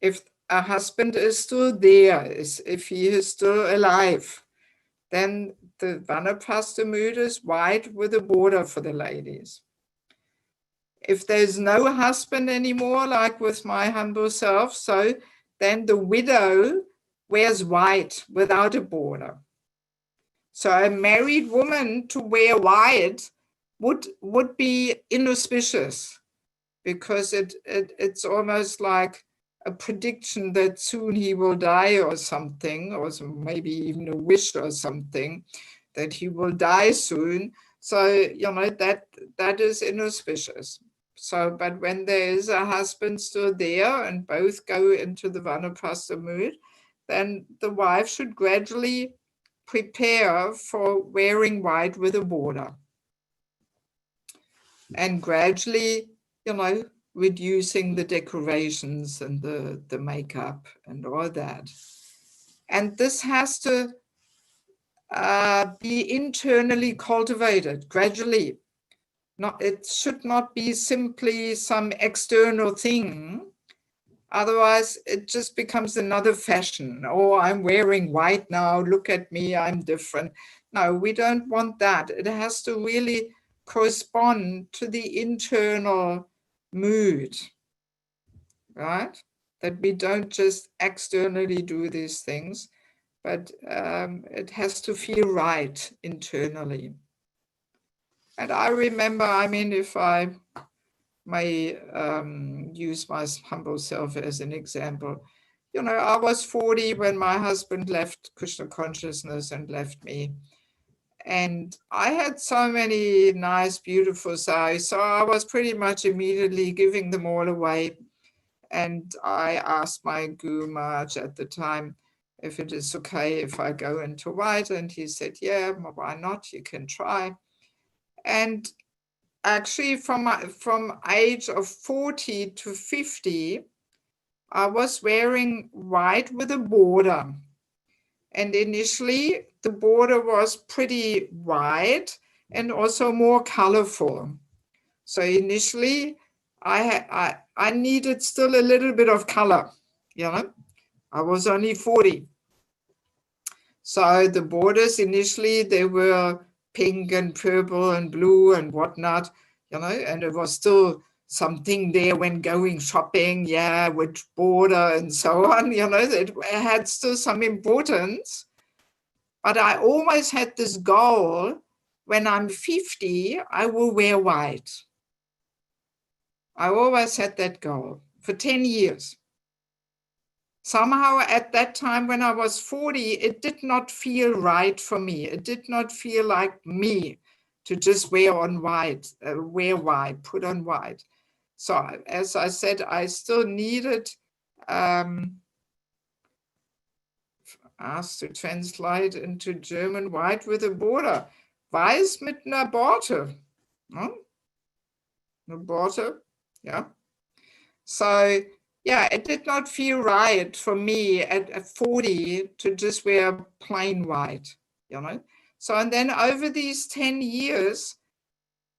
If a husband is still there, if he is still alive, then the Vanaprastha mood is white with a border for the ladies. If there's no husband anymore, like with my humble self, so then the widow wears white without a border. So a married woman to wear white would be inauspicious, because it's almost like a prediction that soon he will die or something, or maybe even a wish or something that he will die soon. So, you know, that is inauspicious. So, but when there is a husband still there and both go into the Vanaprastha mood, then the wife should gradually prepare for wearing white with a border. And gradually, you know, reducing the decorations and the makeup and all that. And this has to be internally cultivated gradually. It should not be simply some external thing. Otherwise, it just becomes another fashion. Oh, I'm wearing white now. Look at me, I'm different. No, we don't want that. It has to really correspond to the internal mood, right? That we don't just externally do these things, but it has to feel right internally. And I remember, I mean, if I may use my humble self as an example, you know, I was 40 when my husband left Krishna consciousness and left me. And I had so many nice, beautiful saris, so I was pretty much immediately giving them all away. And I asked my Guru Maharaj at the time if it is okay if I go into white, and he said, yeah, why not, you can try. And actually from age of 40 to 50, I was wearing white with a border. And initially the border was pretty wide and also more colorful. So initially I needed still a little bit of color, you know. I was only 40. So the borders initially, they were pink and purple and blue and whatnot, you know, and it was still something there when going shopping, yeah, with border and so on, you know, it had still some importance. But I always had this goal, when I'm 50, I will wear white. I always had that goal for 10 years. Somehow at that time when I was 40, it did not feel right for me. It did not feel like me to just wear white, put on white. So as I said, I still needed, asked to translate into German, white with a border. Weiß mit einer Borte. No? Eine Borte, yeah. So yeah, it did not feel right for me at 40 to just wear plain white, you know. So, and then over these 10 years,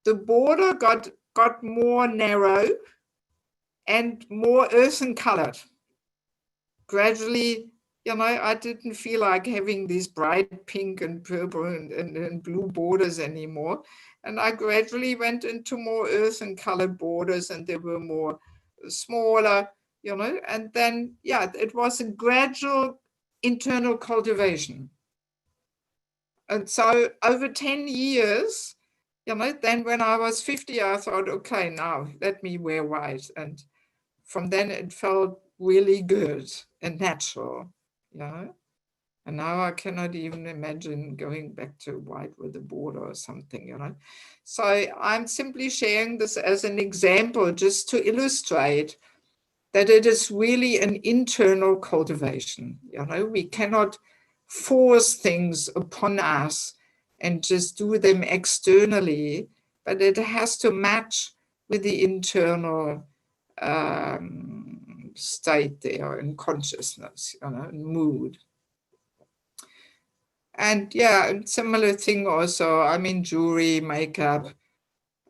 the border got more narrow and more earthen colored. Gradually, you know, I didn't feel like having these bright pink and purple and blue borders anymore. And I gradually went into more earthen colored borders, and they were more smaller, you know, and then, yeah, it was a gradual internal cultivation. And so over 10 years, you know, then when I was 50, I thought, okay, now let me wear white. And from then it felt really good and natural, you know. And now I cannot even imagine going back to white with a border or something, you know. So I'm simply sharing this as an example, just to illustrate that it is really an internal cultivation. You know, we cannot force things upon us and just do them externally, but it has to match with the internal state there in consciousness, you know, and mood. And yeah, similar thing also, I mean, jewelry, makeup.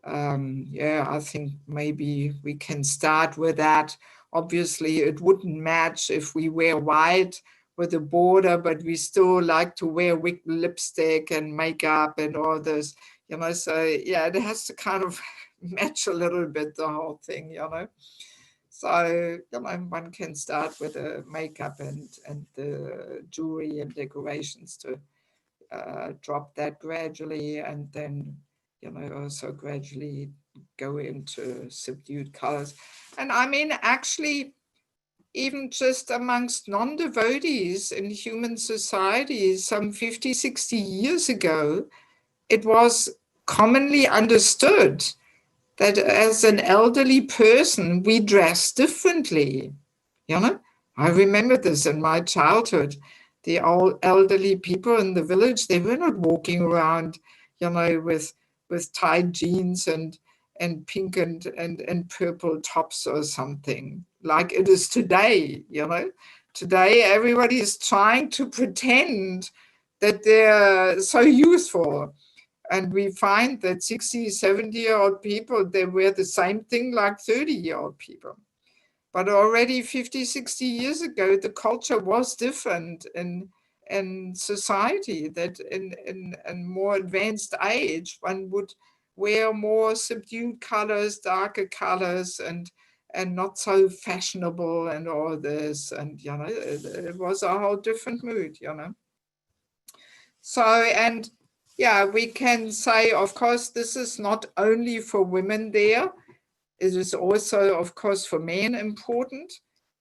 Yeah, I think maybe we can start with that. Obviously, it wouldn't match if we wear white with a border, but we still like to wear lipstick and makeup and all this, you know. So yeah, it has to kind of match a little bit, the whole thing, you know. So, you know, one can start with the makeup and the jewelry and decorations to drop that gradually, and then, you know, also gradually go into subdued colors. And I mean, actually, even just amongst non-devotees in human society, some 50, 60 years ago, it was commonly understood that as an elderly person, we dress differently. You know, I remember this in my childhood. The old elderly people in the village, they were not walking around, you know, with tight jeans and pink and purple tops or something like it is today, you know. Today, everybody is trying to pretend that they're so youthful. And we find that 60, 70-year-old people, they wear the same thing like 30-year-old people. But already 50, 60 years ago, the culture was different in society, that in more advanced age, one would wear more subdued colors, darker colors, and not so fashionable and all this. And, you know, it was a whole different mood, you know. So, and yeah, we can say, of course, this is not only for women there. It is also, of course, for men important,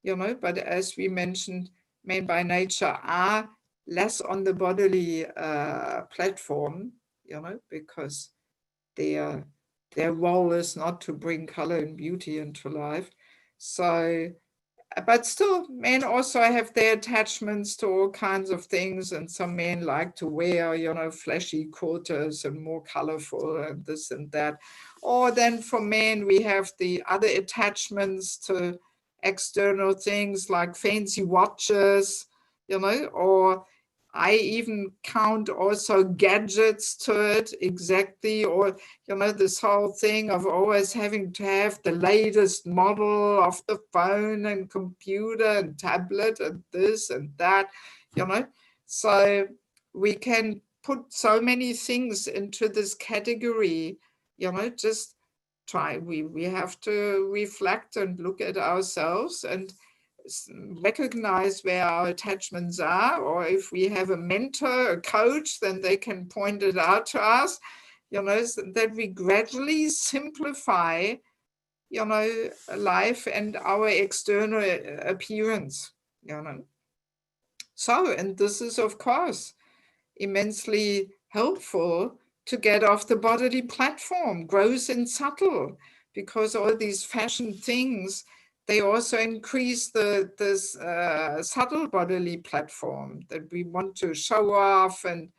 you know, but as we mentioned, men by nature are less on the bodily platform. you know, because their role is not to bring color and beauty into life. So, but still, men also have their attachments to all kinds of things, and some men like to wear, you know, flashy quarters and more colorful and this and that. Or then for men, we have the other attachments to external things like fancy watches, you know, or I even count also gadgets to it exactly, or, you know, this whole thing of always having to have the latest model of the phone and computer and tablet and this and that, you know. So we can put so many things into this category, you know, just we have to reflect and look at ourselves and recognize where our attachments are, or if we have a mentor, a coach, then they can point it out to us, you know, so that we gradually simplify, you know, life and our external appearance, you know. So, and this is of course immensely helpful to get off the bodily platform, gross and subtle, because all these fashion things, they also increase this subtle bodily platform that we want to show off and,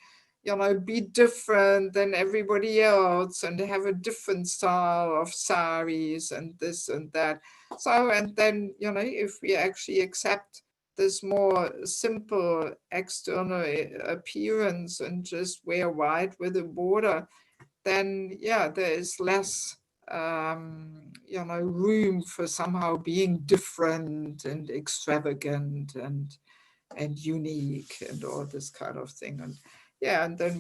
you know, be different than everybody else and have a different style of saris and this and that. So, and then, you know, if we actually accept this more simple external appearance and just wear white with a border, then yeah, there is less you know, room for somehow being different and extravagant and unique and all this kind of thing. And yeah, and then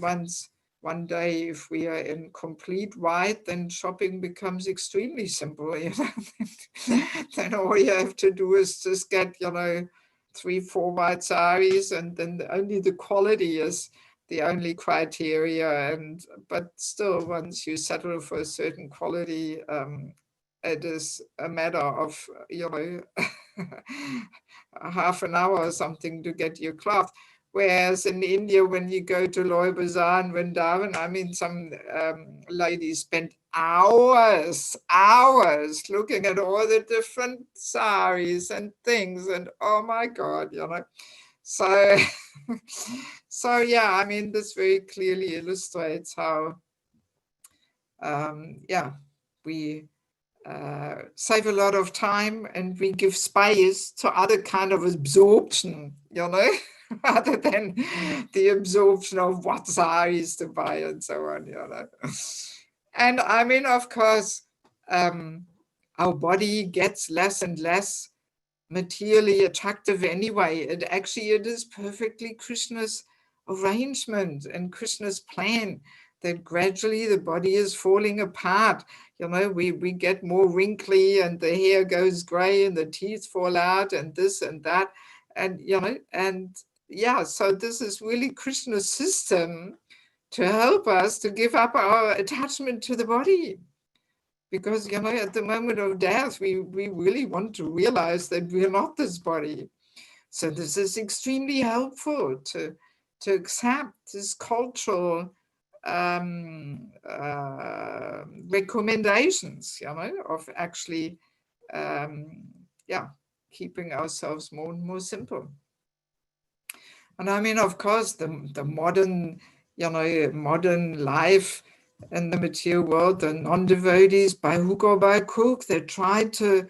one day, if we are in complete white, then shopping becomes extremely simple, you know. Then all you have to do is just get, you know, 3-4 white saris, and then only the quality is the only criteria. And but still, once you settle for a certain quality, it is a matter of, you know, half an hour or something to get your cloth. Whereas in India, when you go to Loy Bazaar and Vrindavan, I mean, some ladies spend hours looking at all the different saris and things, and oh my God, you know. So, so yeah, I mean, this very clearly illustrates how, yeah, we save a lot of time and we give space to other kind of absorption, you know, rather than the absorption of what saris to buy and so on, you know. And I mean, of course, our body gets less and less materially attractive anyway. It is perfectly Krishna's arrangement and Krishna's plan that gradually the body is falling apart. You know, we get more wrinkly and the hair goes gray and the teeth fall out and this and that. And, you know, and yeah, so this is really Krishna's system to help us to give up our attachment to the body. Because, you know, at the moment of death, we really want to realize that we're not this body. So this is extremely helpful to accept this cultural recommendations, you know, of actually, yeah, keeping ourselves more and more simple. And I mean, of course, the modern, you know, modern life in the material world, the non-devotees, by hook or by crook, they try to,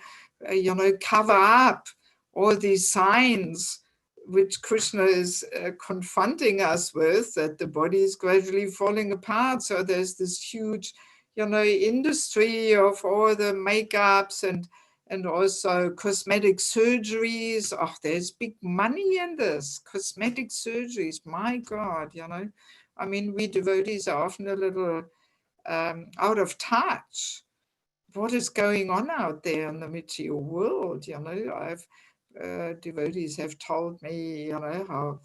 you know, cover up all these signs which Krishna is confronting us with, that the body is gradually falling apart. So there's this huge, you know, industry of all the makeups and also cosmetic surgeries. Oh, there's big money in this, cosmetic surgeries, my God, you know. I mean, we devotees are often a little out of touch. What is going on out there in the material world, you know? I've devotees have told me, you know, how,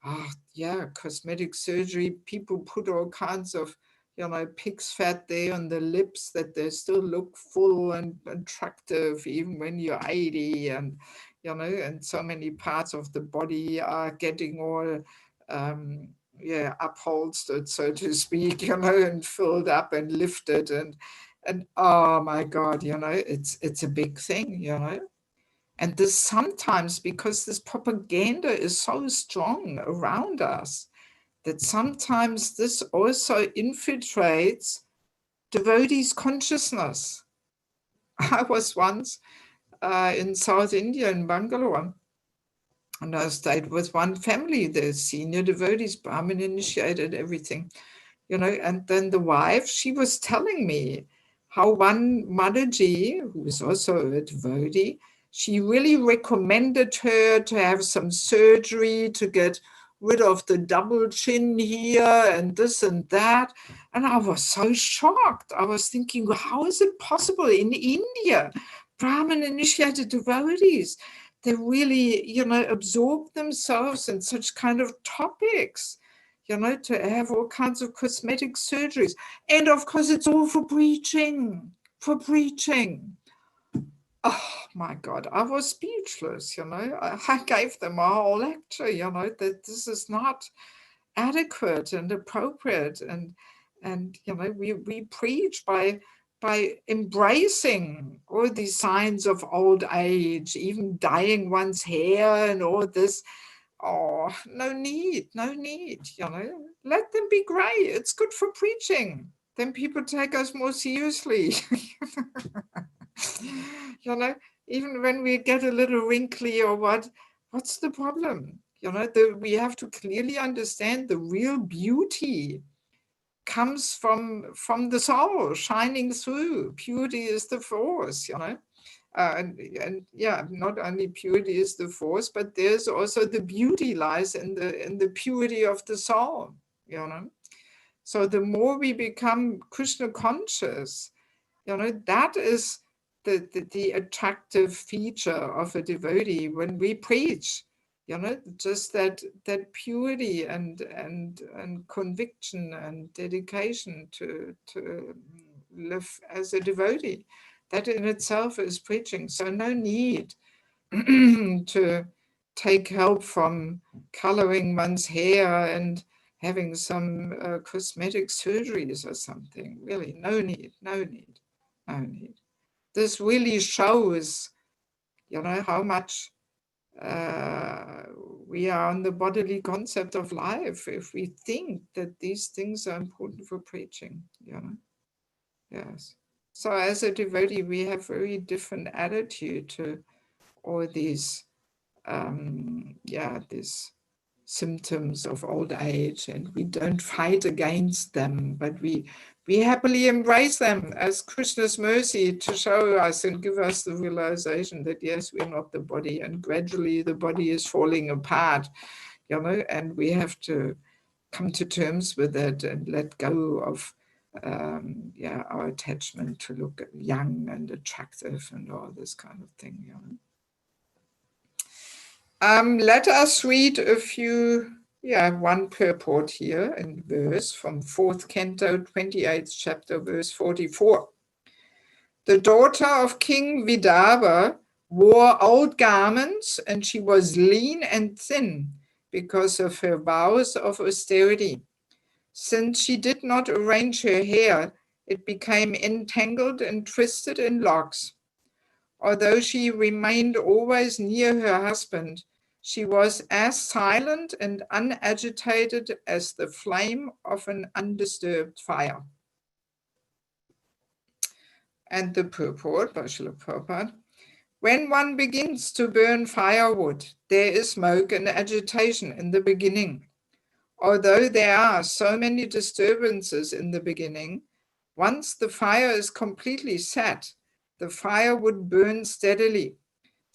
oh, yeah, cosmetic surgery, people put all kinds of, you know, pig's fat there on the lips that they still look full and attractive even when you're 80, and, you know, and so many parts of the body are getting all upholstered, so to speak, and filled up and lifted, and oh my God, it's a big thing, And this sometimes, because this propaganda is so strong around us, that sometimes this also infiltrates devotees' consciousness. I was once in South India, in Bangalore, and I stayed with one family, the senior devotees, Brahmin initiated, everything, and then the wife, she was telling me how one Mataji, who is also a devotee, she really recommended her to have some surgery to get rid of the double chin here and this and that. And I was so shocked. I was thinking, how is it possible in India, Brahmin initiated devotees, they really, absorb themselves in such kind of topics, to have all kinds of cosmetic surgeries. And of course, it's all for preaching, Oh my God, I was speechless, I gave them a whole lecture, that this is not adequate and appropriate. And we preach by embracing all these signs of old age, even dyeing one's hair and all this. Oh, no need, let them be gray. It's good for preaching. Then people take us more seriously. Even when we get a little wrinkly or what's the problem? We have to clearly understand the real beauty comes from the soul shining through. Purity is the force, and not only purity is the force, but there's also the beauty lies in the purity of the soul, So the more we become Krishna conscious, that is the attractive feature of a devotee when we preach, just that purity and conviction and dedication to live as a devotee. That in itself is preaching. So no need to take help from coloring one's hair and having some cosmetic surgeries or something. Really, no need. This really shows, how much we are on the bodily concept of life if we think that these things are important for preaching, Yes. So as a devotee, we have very different attitude to all these, these symptoms of old age, and we don't fight against them, but we happily embrace them as Krishna's mercy to show us and give us the realization that yes, we're not the body, and gradually the body is falling apart, and we have to come to terms with it and let go of our attachment to look young and attractive and all this kind of thing. Let us read a few, one purport here in verse from 4th Canto, 28th chapter, verse 44. The daughter of King Vidarbha wore old garments, and she was lean and thin because of her vows of austerity. Since she did not arrange her hair, it became entangled and twisted in locks. Although she remained always near her husband, she was as silent and unagitated as the flame of an undisturbed fire. And the purport by Srila Prabhupada. When one begins to burn firewood, there is smoke and agitation in the beginning. Although there are so many disturbances in the beginning, once the fire is completely set, the fire would burn steadily.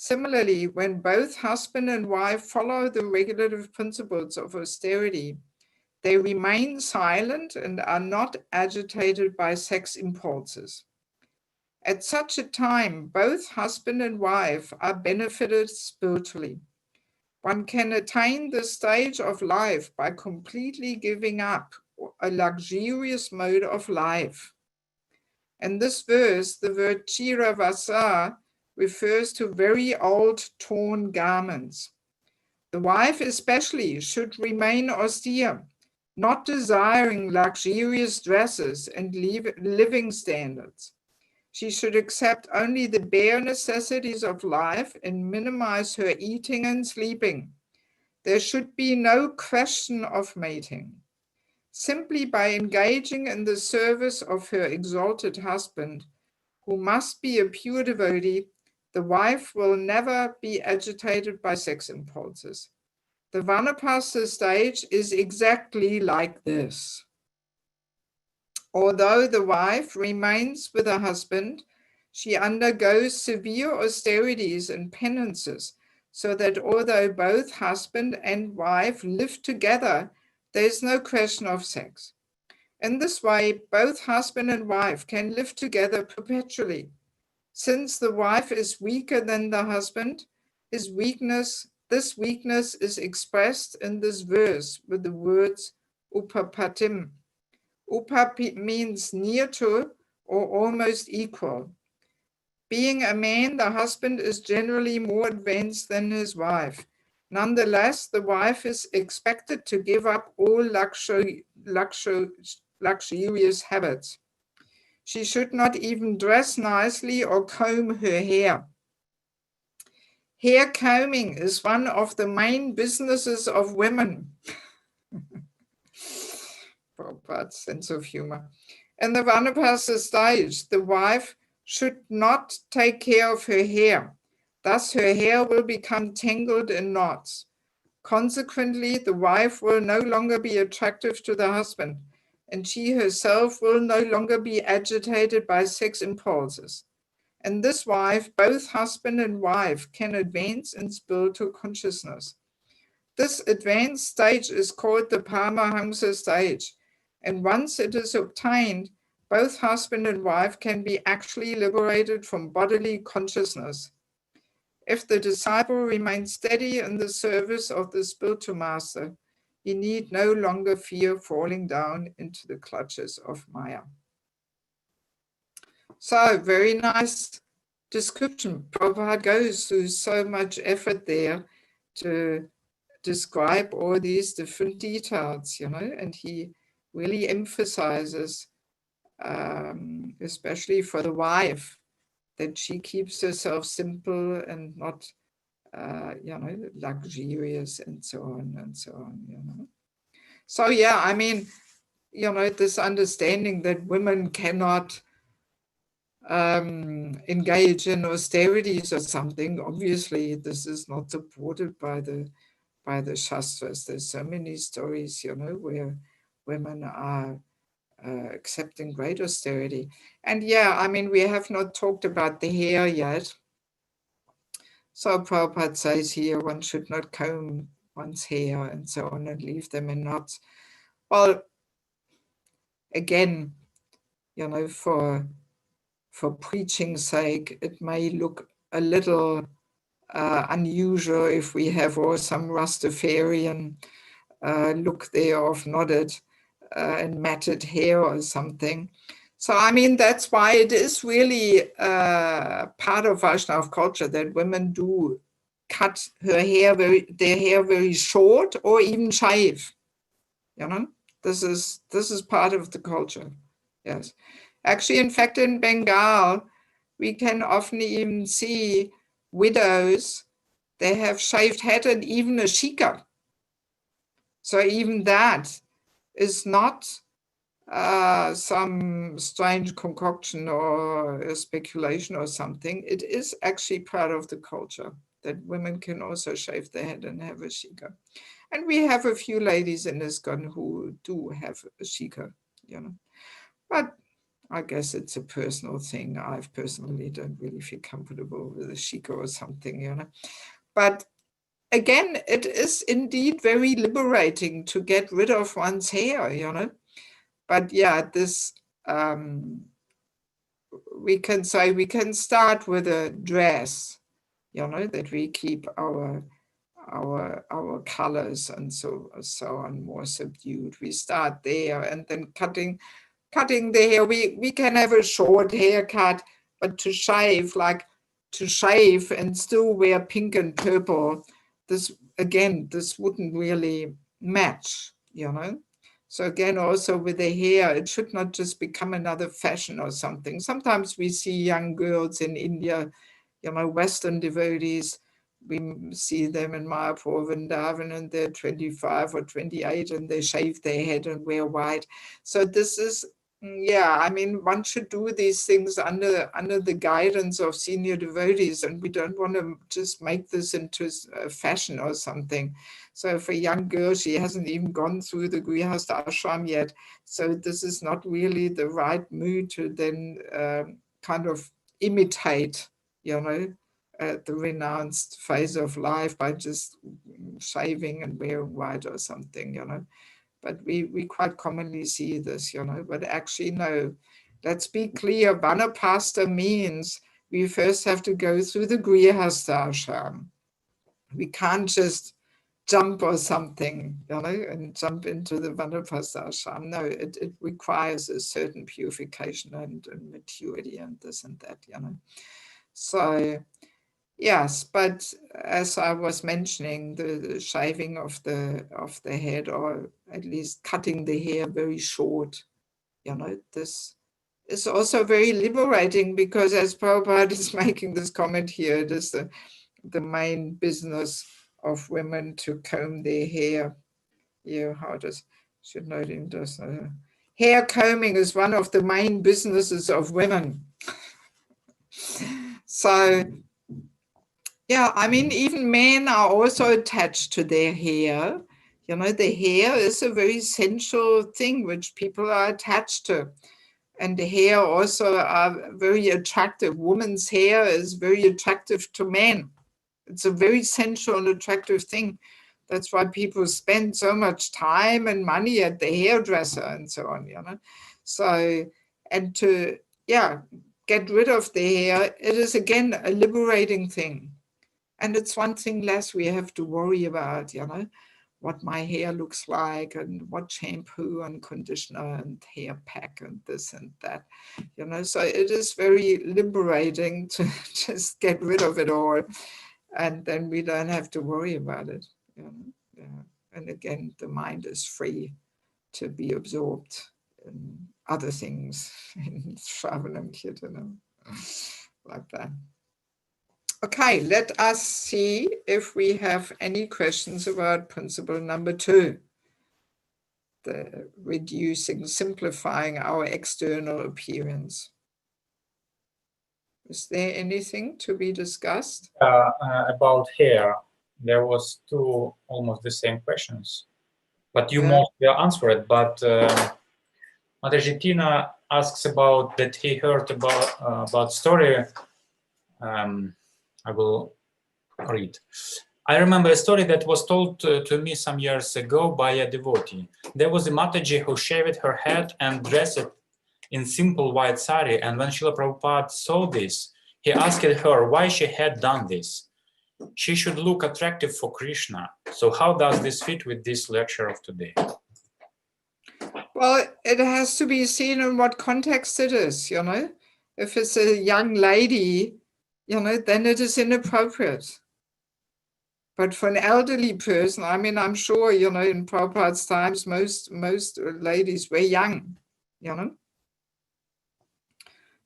Similarly, when both husband and wife follow the regulative principles of austerity, they remain silent and are not agitated by sex impulses. At such a time, both husband and wife are benefited spiritually. One can attain this stage of life by completely giving up a luxurious mode of life. In this verse, the word chiravasa refers to very old torn garments. The wife especially should remain austere not desiring luxurious dresses and living standards. She should accept only the bare necessities of life and minimize her eating and sleeping. There should be no question of mating. Simply by engaging in the service of her exalted husband, who must be a pure devotee, the wife will never be agitated by sex impulses. The Vanaprastha stage is exactly like this. Although the wife remains with her husband, she undergoes severe austerities and penances, so that although both husband and wife live together, there is no question of sex. In this way, both husband and wife can live together perpetually. Since the wife is weaker than the husband, this weakness is expressed in this verse with the words upapatim. Upa means near to or almost equal. Being a man, the husband is generally more advanced than his wife. Nonetheless, the wife is expected to give up all luxurious habits. She should not even dress nicely or comb her hair. Hair combing is one of the main businesses of women. Prabhupada's sense of humor. In the Vanaprastha stage, the wife should not take care of her hair. Thus, her hair will become tangled in knots. Consequently, the wife will no longer be attractive to the husband, and she herself will no longer be agitated by sex impulses. In this wife, both husband and wife can advance in spiritual consciousness. This advanced stage is called the Paramahamsa stage, and once it is obtained, both husband and wife can be actually liberated from bodily consciousness. If the disciple remains steady in the service of the spiritual master, he need no longer fear falling down into the clutches of Maya. So, very nice description. Prabhupada goes through so much effort there to describe all these different details, and he really emphasizes, especially for the wife, that she keeps herself simple and not, luxurious and so on and so on, So, yeah, I mean, this understanding that women cannot engage in austerities or something, obviously this is not supported by the Shastras. There's so many stories, where women are accepting great austerity. And yeah, I mean, we have not talked about the hair yet. So Prabhupada says here, one should not comb one's hair and so on and leave them in knots. Well, again, for preaching's sake, it may look a little unusual if we have all some Rastafarian look there of knotted and matted hair or something. So, I mean, that's why it is really part of Vaishnava culture that women do cut their hair very short or even shave. This is part of the culture. Yes. Actually, in fact, in Bengal, we can often even see widows, they have shaved head and even a shika. So even that is not some strange concoction or a speculation or something. It is actually part of the culture that women can also shave their head and have a shika. And we have a few ladies in ISKCON who do have a shika, But I guess it's a personal thing. I personally don't really feel comfortable with a shika or something, But again, it is indeed very liberating to get rid of one's hair, But yeah, this, we can say we can start with a dress, that we keep our colors and so on more subdued. We start there, and then cutting the hair. We can have a short haircut, but to shave and still wear pink and purple, this wouldn't really match, So again, also with the hair, it should not just become another fashion or something. Sometimes we see young girls in India, you know, Western devotees, we see them in Mayapur, Vrindavan, and they're 25 or 28 and they shave their head and wear white. So this is, yeah, I mean, one should do these things under the guidance of senior devotees, and we don't want to just make this into a fashion or something. So if a young girl, she hasn't even gone through the Grihastha Ashram yet, so this is not really the right mood to then kind of imitate, you know, the renounced phase of life by just shaving and wearing white or something, you know. But we quite commonly see this, you know, but actually, no, let's be clear. Vanaprastha means we first have to go through the Grihastha Ashram. We can't just jump or something, you know, and jump into the Vanaprastha Ashram. No, it requires a certain purification and maturity and this and that, you know. So, yes, but as I was mentioning, the shaving of the head, or at least cutting the hair very short, you know, this is also very liberating, because as Prabhupada is making this comment here, it is the main business of women to comb their hair. Yeah, should note in this. Hair combing is one of the main businesses of women. So, yeah, I mean, even men are also attached to their hair. You know, the hair is a very sensual thing which people are attached to. And the hair also are very attractive. Women's hair is very attractive to men. It's a very sensual and attractive thing. That's why people spend so much time and money at the hairdresser and so on, you know. So, and to, yeah, get rid of the hair, it is again a liberating thing. And it's one thing less we have to worry about, you know, what my hair looks like and what shampoo and conditioner and hair pack and this and that, you know. So it is very liberating to just get rid of it all. And then we don't have to worry about it, you know. Yeah. And again, the mind is free to be absorbed in other things, in Shravanam Kirtanam, like that. Okay, let us see if we have any questions about principle number 2, the reducing, simplifying our external appearance. Is there anything to be discussed? About hair, there was 2 almost the same questions, but you mostly answered. But Mataji Tina asks about that he heard about story. I will read. I remember a story that was told to me some years ago by a devotee. There was a Mataji who shaved her head and dressed in simple white sari, and when Srila Prabhupada saw this, he asked her why she had done this. She should look attractive for Krishna. So how does this fit with this lecture of today? Well, it has to be seen in what context it is, you know. If it's a young lady, you know, then it is inappropriate. But for an elderly person, I mean, I'm sure, you know, in Prabhupada's times, most ladies were young, you know.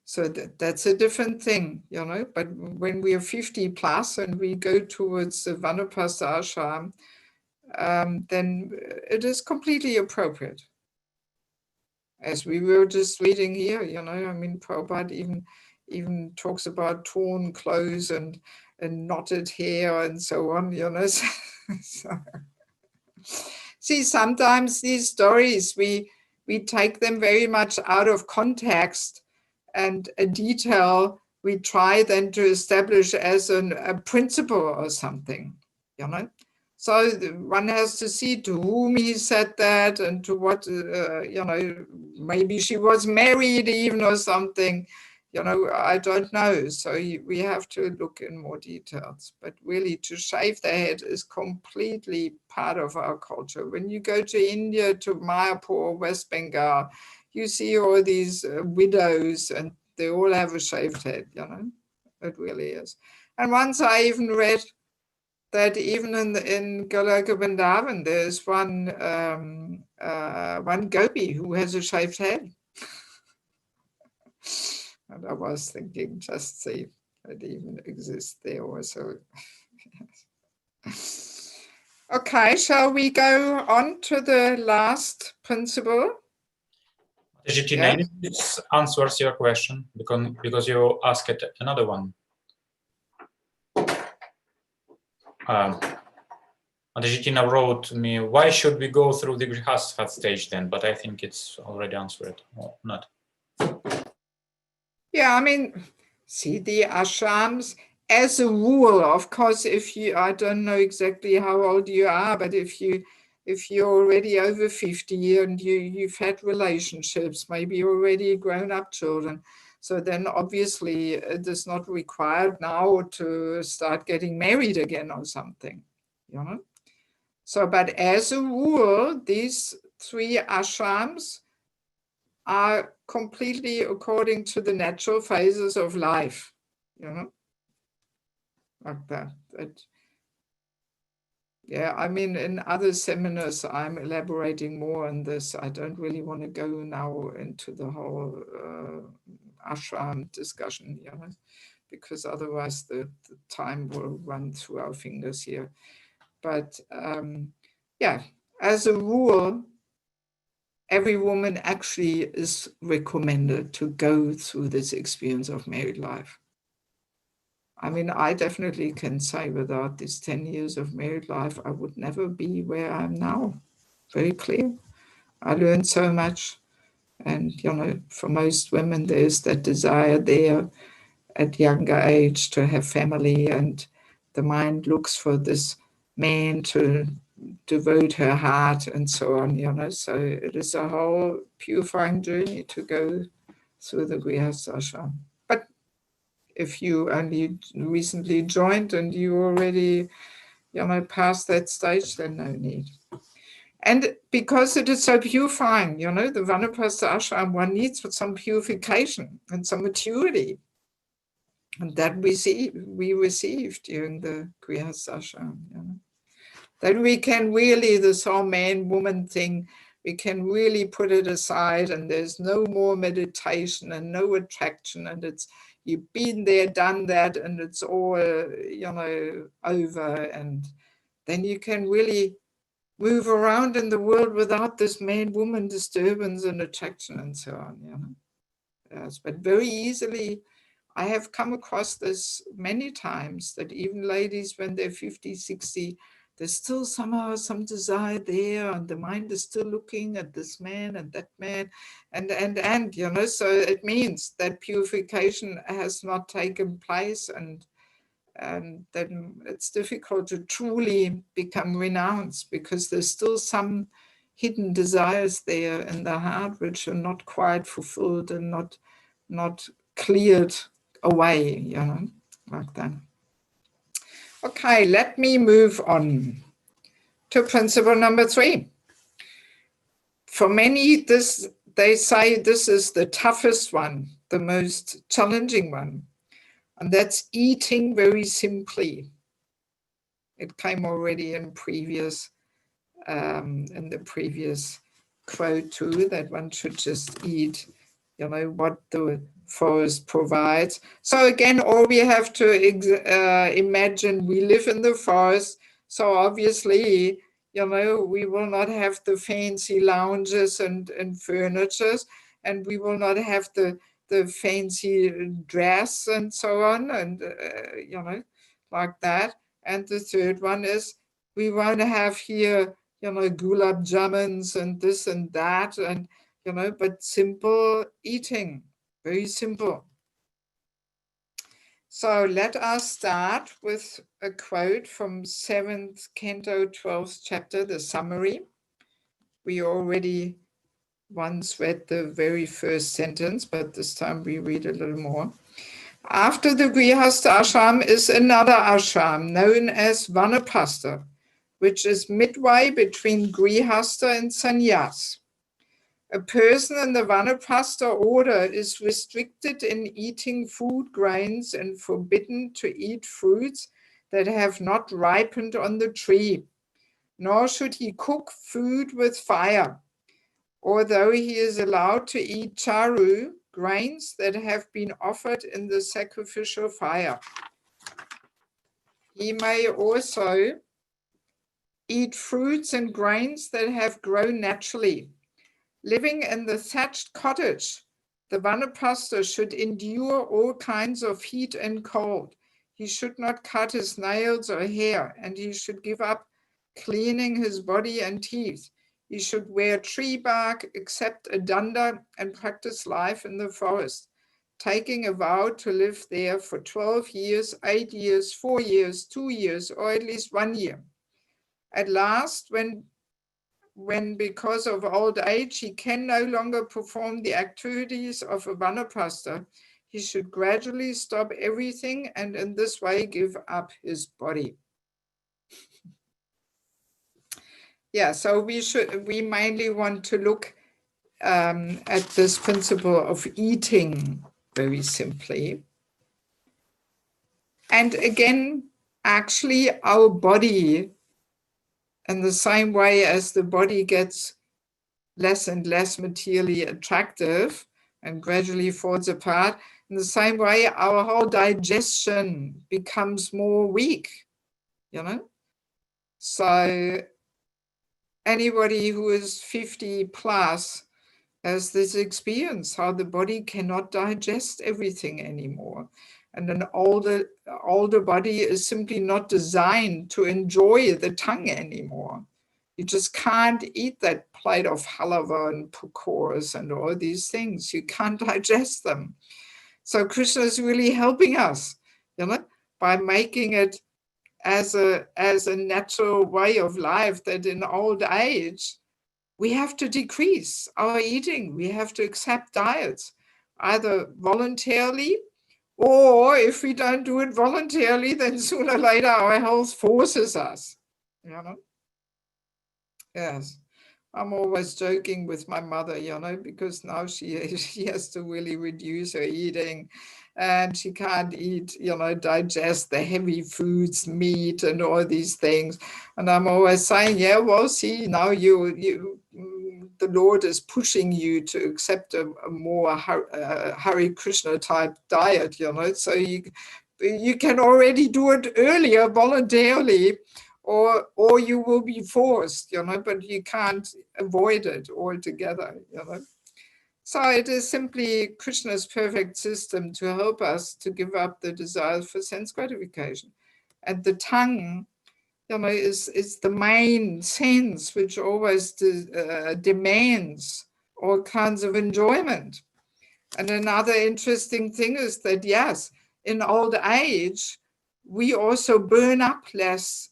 So that's a different thing, you know. But when we are 50 plus and we go towards the Vanaprastha Ashram, then it is completely appropriate. As we were just reading here, you know, I mean, Prabhupada even talks about torn clothes and knotted hair and so on, you know. So, see, sometimes these stories, we take them very much out of context, and a detail we try then to establish as a principle or something, you know. So one has to see to whom he said that and to what, you know, maybe she was married even or something, you know, I don't know. So we have to look in more details. But really, to shave the head is completely part of our culture. When you go to India, to Mayapur, West Bengal, you see all these widows and they all have a shaved head, you know. It really is. And once I even read that even in Goloka Vrindavan, there's one gopi who has a shaved head. And I was thinking, just see, it even exists there also. Okay, shall we go on to the last principle? Jitina, this answers your question because you asked another one. Jitina wrote to me, why should we go through the Grihastha stage then? But I think it's already answered, or not. Yeah, I mean, see, the ashrams, as a rule, of course, if you, I don't know exactly how old you are, but if you're already over 50 and you've had relationships, maybe already grown-up children, so then obviously it is not required now to start getting married again or something, you know. So, but as a rule, these 3 ashrams are completely according to the natural phases of life, you know, like that. Yeah, I mean, in other seminars, I'm elaborating more on this. I don't really want to go now into the whole ashram discussion, you know, because otherwise the time will run through our fingers here. But yeah, as a rule, every woman actually is recommended to go through this experience of married life. I mean, I definitely can say without these 10 years of married life, I would never be where I am now. Very clear. I learned so much. And, you know, for most women, there's that desire there at younger age to have family, and the mind looks for this man to devote her heart and so on, you know. So it is a whole purifying journey to go through the Grihastha Ashram. But if you only recently joined and you already, you know, past that stage, then no need. And because it is so purifying, you know, the Vanaprastha Ashram, one needs some purification and some maturity. And that we receive during the Grihastha Ashram, you know. That we can really, this whole man-woman thing, we can really put it aside, and there's no more meditation and no attraction, and it's, you've been there, done that, and it's all, you know, over, and then you can really move around in the world without this man-woman disturbance and attraction and so on, you know. Yes, but very easily, I have come across this many times, that even ladies, when they're 50, 60, there's still somehow some desire there, and the mind is still looking at this man and that man, and you know, so it means that purification has not taken place, and then it's difficult to truly become renounced, because there's still some hidden desires there in the heart which are not quite fulfilled and not cleared away, you know, like that. Okay, let me move on to principle number 3. For many, they say this is the toughest one, the most challenging one, and that's eating very simply. It came already in the previous quote too, that one should just eat, you know, what the forest provides. So again, all we have to imagine, we live in the forest, so obviously, you know, we will not have the fancy lounges and furnitures, and we will not have the fancy dress and so on, and you know, like that. And the third one is, we won't have here, you know, gulab jamuns and this and that, and, you know, but simple eating, very simple. So let us start with a quote from 7th Canto, 12th chapter, the summary. We already once read the very first sentence, but this time we read a little more. After the Grihastha Ashram is another ashram known as Vanaprastha, which is midway between Grihastha and Sannyas. A person in the Vanaprastha order is restricted in eating food grains and forbidden to eat fruits that have not ripened on the tree, nor should he cook food with fire, although he is allowed to eat charu, grains that have been offered in the sacrificial fire. He may also eat fruits and grains that have grown naturally. Living in the thatched cottage, the Vanaprastha should endure all kinds of heat and cold. He should not cut his nails or hair, and he should give up cleaning his body and teeth. He should wear tree bark, accept a danda, and practice life in the forest, taking a vow to live there for 12 years, 8 years, 4 years, 2 years, or at least 1 year. At last, when because of old age, he can no longer perform the activities of a Vanaprastha, he should gradually stop everything and in this way give up his body. Yeah, so we mainly want to look at this principle of eating very simply. And again, actually our body, in the same way as the body gets less and less materially attractive and gradually falls apart, in the same way our whole digestion becomes more weak, you know? So anybody who is 50 plus has this experience how the body cannot digest everything anymore. And an older body is simply not designed to enjoy the tongue anymore. You just can't eat that plate of halava and pakors and all these things. You can't digest them. So Krishna is really helping us, you know, by making it as a natural way of life that in old age, we have to decrease our eating. We have to accept diets, either voluntarily, or if we don't do it voluntarily, then sooner or later our health forces us, you know. Yes, I'm always joking with my mother, you know, because now she has to really reduce her eating and she can't eat, you know, digest the heavy foods, meat and all these things. And I'm always saying, yeah, well, see, now the Lord is pushing you to accept a more Hare Krishna type diet, you know, so you can already do it earlier voluntarily, or you will be forced, you know, but you can't avoid it altogether, you know. So it is simply Krishna's perfect system to help us to give up the desire for sense gratification. And the tongue, you know, is the main sense which always demands all kinds of enjoyment. And another interesting thing is that, yes, in old age, we also burn up less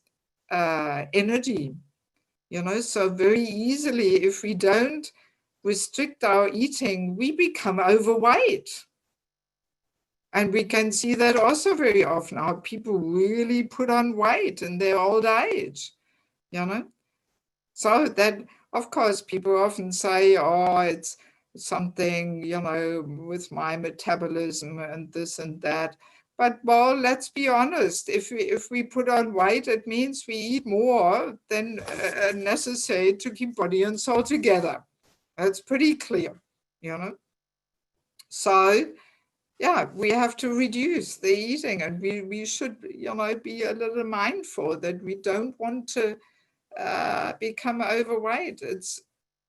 energy, you know, so very easily, if we don't restrict our eating, we become overweight. And we can see that also very often, how people really put on weight in their old age, you know. So that, of course, people often say, oh, it's something, you know, with my metabolism and this and that. But, well, let's be honest, if we put on weight, it means we eat more than necessary to keep body and soul together. That's pretty clear, you know. So, yeah, we have to reduce the eating, and we should, you know, be a little mindful that we don't want to become overweight. It's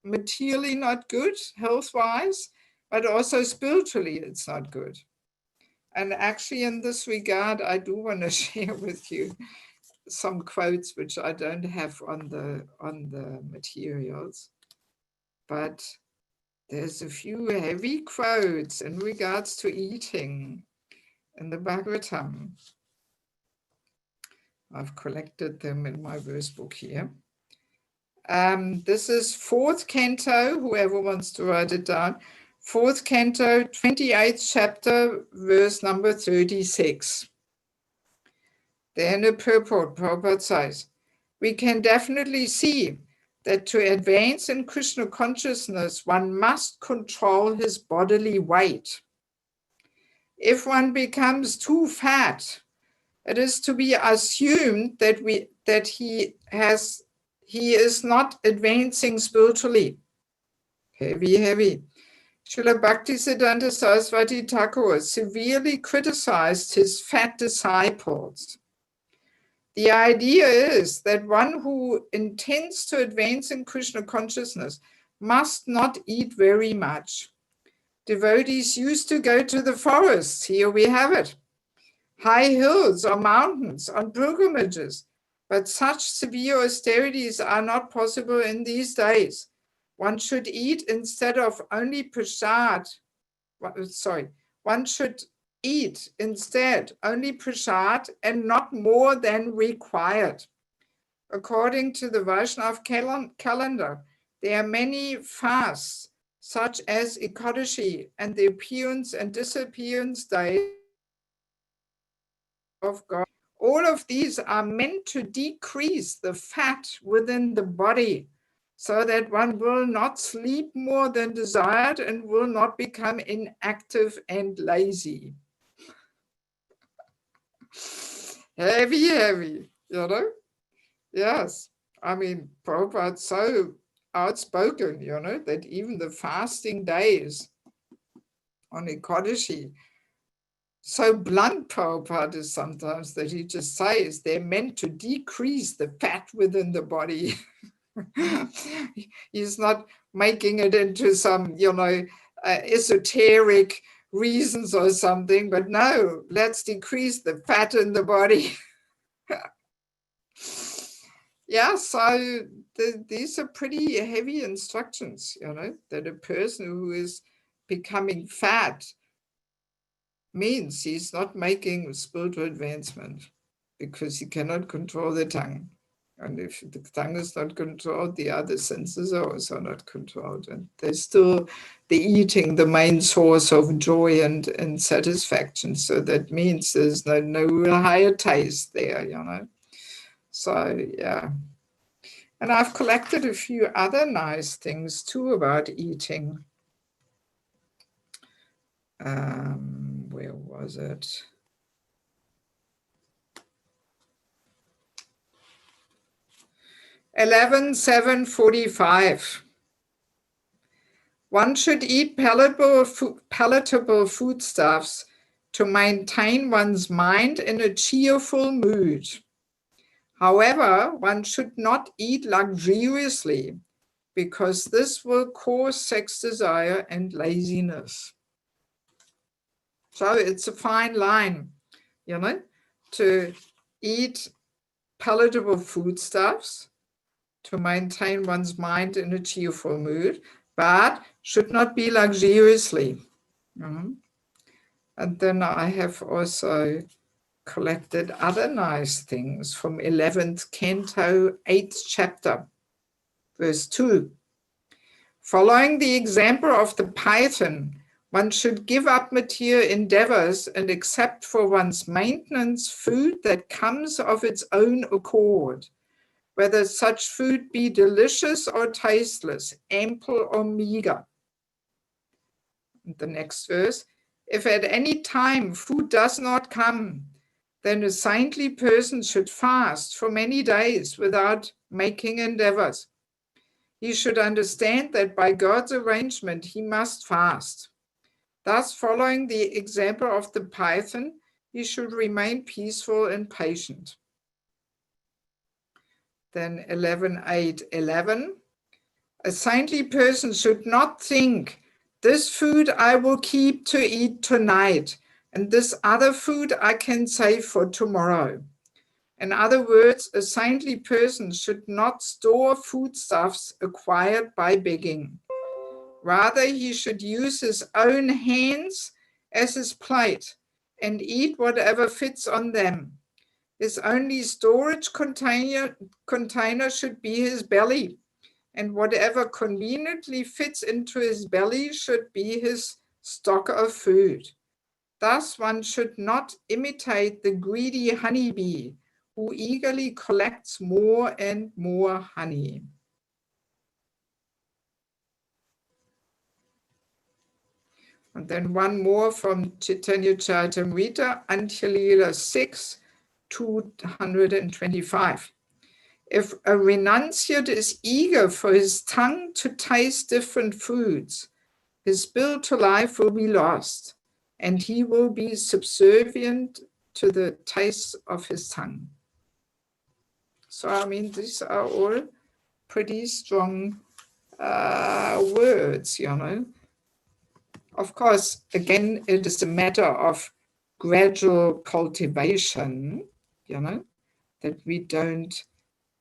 materially not good, health-wise, but also spiritually it's not good. And actually in this regard, I do want to share with you some quotes which I don't have on the materials, but there's a few heavy quotes in regards to eating in the Bhagavatam. I've collected them in my verse book here. This is 4th canto, whoever wants to write it down. 4th canto, 28th chapter, verse number 36. Then the purport, Prabhupada says, we can definitely see that to advance in Krishna consciousness, one must control his bodily weight. If one becomes too fat, It is to be assumed that he is not advancing spiritually. Heavy, heavy. Srila Bhaktisiddhanta Saraswati Thakur severely criticized his fat disciples. The idea is that one who intends to advance in Krishna consciousness must not eat very much. Devotees used to go to the forests, here we have it, high hills or mountains on pilgrimages, but such severe austerities are not possible in these days. One should eat instead of only prasad, one should eat instead only prasad and not more than required. According to the Vaishnav calendar, there are many fasts, such as Ekadashi and the appearance and disappearance days of God. All of these are meant to decrease the fat within the body, so that one will not sleep more than desired and will not become inactive and lazy. Heavy, heavy, you know? Yes, I mean, Prabhupada's so outspoken, you know, that even the fasting days on Ekadashi, so blunt Prabhupada is sometimes that he just says they're meant to decrease the fat within the body. He's not making it into some, you know, esoteric reasons or something, but no, let's decrease the fat in the body. Yeah, so these are pretty heavy instructions, you know, that a person who is becoming fat means he's not making spiritual advancement because he cannot control the tongue. And if the tongue is not controlled, the other senses are also not controlled. And there's still the eating, the main source of joy and satisfaction. So that means there's no real higher taste there, you know. So, yeah. And I've collected a few other nice things too about eating. Where was it? (11.745). One should eat palatable foodstuffs to maintain one's mind in a cheerful mood. However, one should not eat luxuriously because this will cause sex desire and laziness. So it's a fine line, you know, to eat palatable foodstuffs to maintain one's mind in a cheerful mood, but should not be luxuriously. And then I have also collected other nice things from 11th Canto, 8th chapter, verse 2. Following the example of the python, one should give up material endeavors and accept for one's maintenance food that comes of its own accord, whether such food be delicious or tasteless, ample or meager. The next verse, if at any time food does not come, then a saintly person should fast for many days without making endeavors. He should understand that by God's arrangement, he must fast. Thus, following the example of the python, he should remain peaceful and patient. Then 11.8.11. A saintly person should not think, this food I will keep to eat tonight, and this other food I can save for tomorrow. In other words, a saintly person should not store foodstuffs acquired by begging. Rather, he should use his own hands as his plate and eat whatever fits on them. His only storage container should be his belly, and whatever conveniently fits into his belly should be his stock of food. Thus, one should not imitate the greedy honeybee who eagerly collects more and more honey. And then one more from Chaitanya Charitamrita, Antya-lila 6, 225. If a renunciate is eager for his tongue to taste different foods, his will to life will be lost, and he will be subservient to the taste of his tongue. So, I mean, these are all pretty strong words, you know. Of course, again, it is a matter of gradual cultivation, you know, that we don't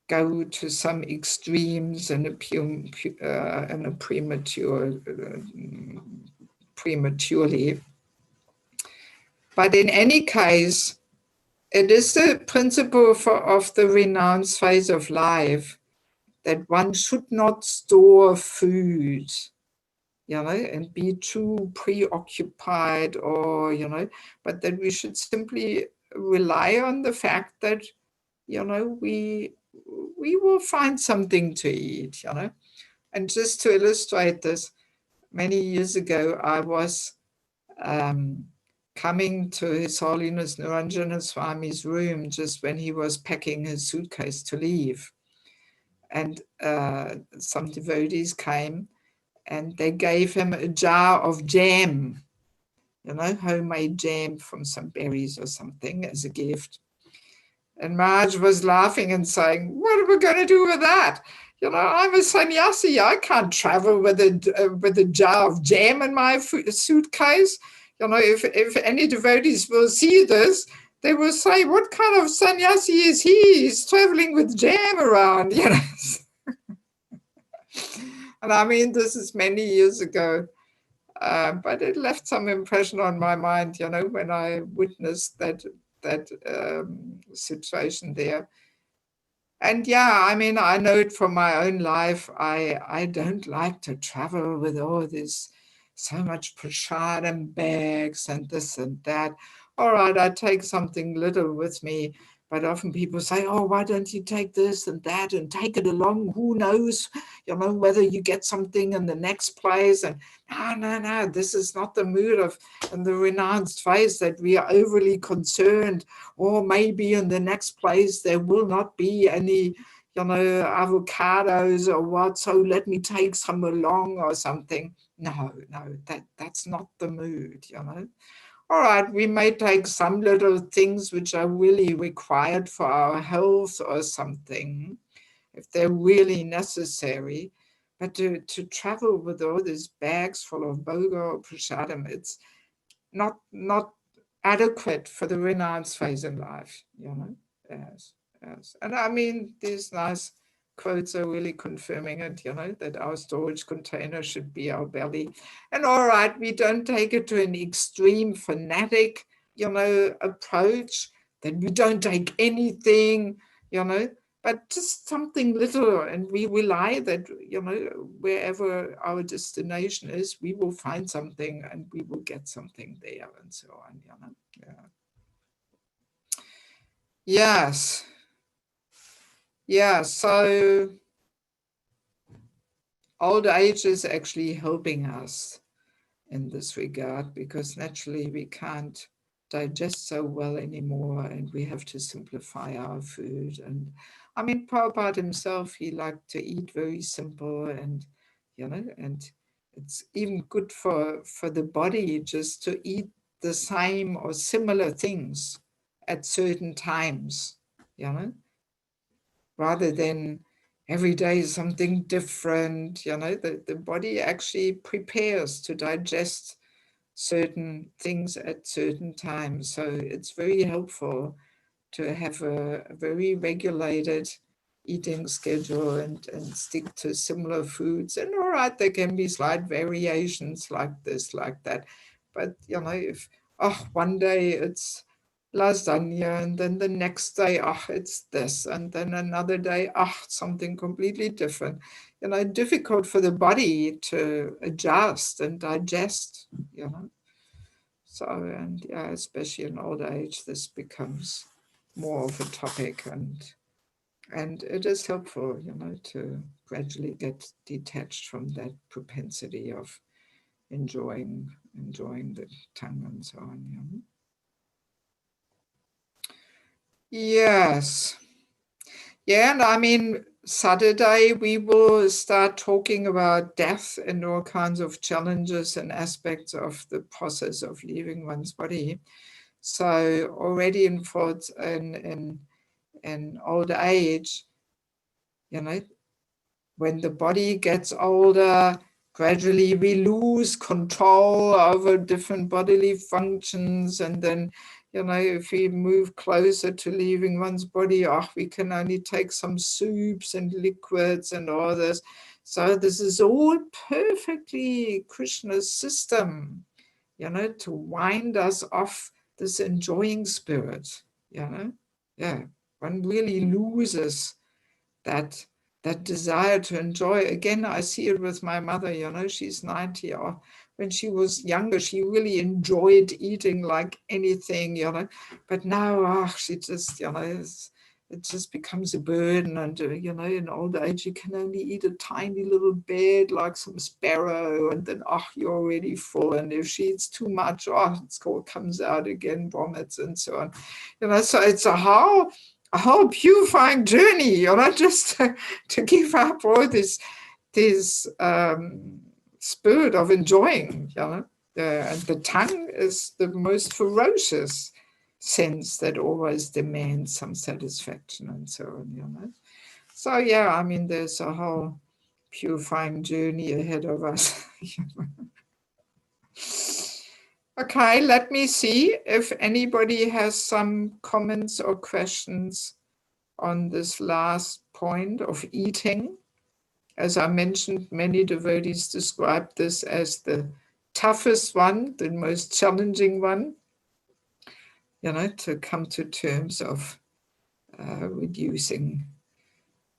go to some extremes in a prematurely. But in any case, it is the principle of the renounced phase of life that one should not store food, you know, and be too preoccupied, or, you know, but that we should simply rely on the fact that, you know, we will find something to eat, you know. And just to illustrate this, many years ago, I was coming to His Holiness Niranjana Swami's room just when he was packing his suitcase to leave. And some devotees came and they gave him a jar of jam, you know, homemade jam from some berries or something as a gift. And Maharaj was laughing and saying, what are we going to do with that? You know, I'm a sannyasi. I can't travel with a jar of jam in my suitcase. You know, if any devotees will see this, they will say, what kind of sannyasi is he? He's traveling with jam around, you know. And I mean, this is many years ago, but it left some impression on my mind, you know, when I witnessed that situation there. And yeah, I mean, I know it from my own life. I don't like to travel with all this, so much prasadam bags and this and that. All right, I take something little with me, but often people say, oh, why don't you take this and that and take it along? Who knows, you know, whether you get something in the next place. And no, this is not the mood of in the renounced phase, that we are overly concerned, or maybe in the next place there will not be any, you know, avocados or what, so let me take some along or something. No, that's not the mood, you know. All right, we may take some little things which are really required for our health or something, if they're really necessary. But to travel with all these bags full of boga or prasadam, it's not adequate for the renounced phase in life, you know. Yes. And I mean, these nice quotes are really confirming it, you know, that our storage container should be our belly. And all right, we don't take it to an extreme fanatic, you know, approach, that we don't take anything, you know, but just something little, and we rely that, you know, wherever our destination is, we will find something and we will get something there and so on, you know. Yeah. Yes. Yeah, so old age is actually helping us in this regard, because naturally we can't digest so well anymore, and we have to simplify our food. And I mean, Prabhupada himself, he liked to eat very simple, and, you know, and it's even good for the body just to eat the same or similar things at certain times, you know, rather than every day something different. You know, the body actually prepares to digest certain things at certain times. So it's very helpful to have a very regulated eating schedule and stick to similar foods. And all right, there can be slight variations like this, like that. But, you know, if, oh, one day it's lasagna, and then the next day, oh, it's this, and then another day, oh, something completely different. You know, difficult for the body to adjust and digest, you know. So, and yeah, especially in old age, this becomes more of a topic, and it is helpful, you know, to gradually get detached from that propensity of enjoying the tongue and so on, you know. Yes. Yeah, and I mean, Saturday we will start talking about death and all kinds of challenges and aspects of the process of leaving one's body. So already in old age, you know, when the body gets older, gradually we lose control over different bodily functions. And then, you know, if we move closer to leaving one's body, we can only take some soups and liquids and all this. So this is all perfectly Krishna's system, you know, to wind us off this enjoying spirit, you know. Yeah, one really loses that desire to enjoy. Again, I see it with my mother, you know, she's 90. Or when she was younger, she really enjoyed eating like anything, you know, but now, she just, you know, it just becomes a burden. And, you know, in old age, you can only eat a tiny little bit, like some sparrow, and then, you're already full. And if she eats too much, it all comes out again, vomits and so on. You know, so it's a whole purifying journey, you know, just to give up all this spirit of enjoying, you know. And the tongue is the most ferocious sense that always demands some satisfaction and so on, you know. So yeah, I mean, there's a whole purifying journey ahead of us. Okay, let me see if anybody has some comments or questions on this last point of eating. As I mentioned, many devotees describe this as the toughest one, the most challenging one, you know, to come to terms of reducing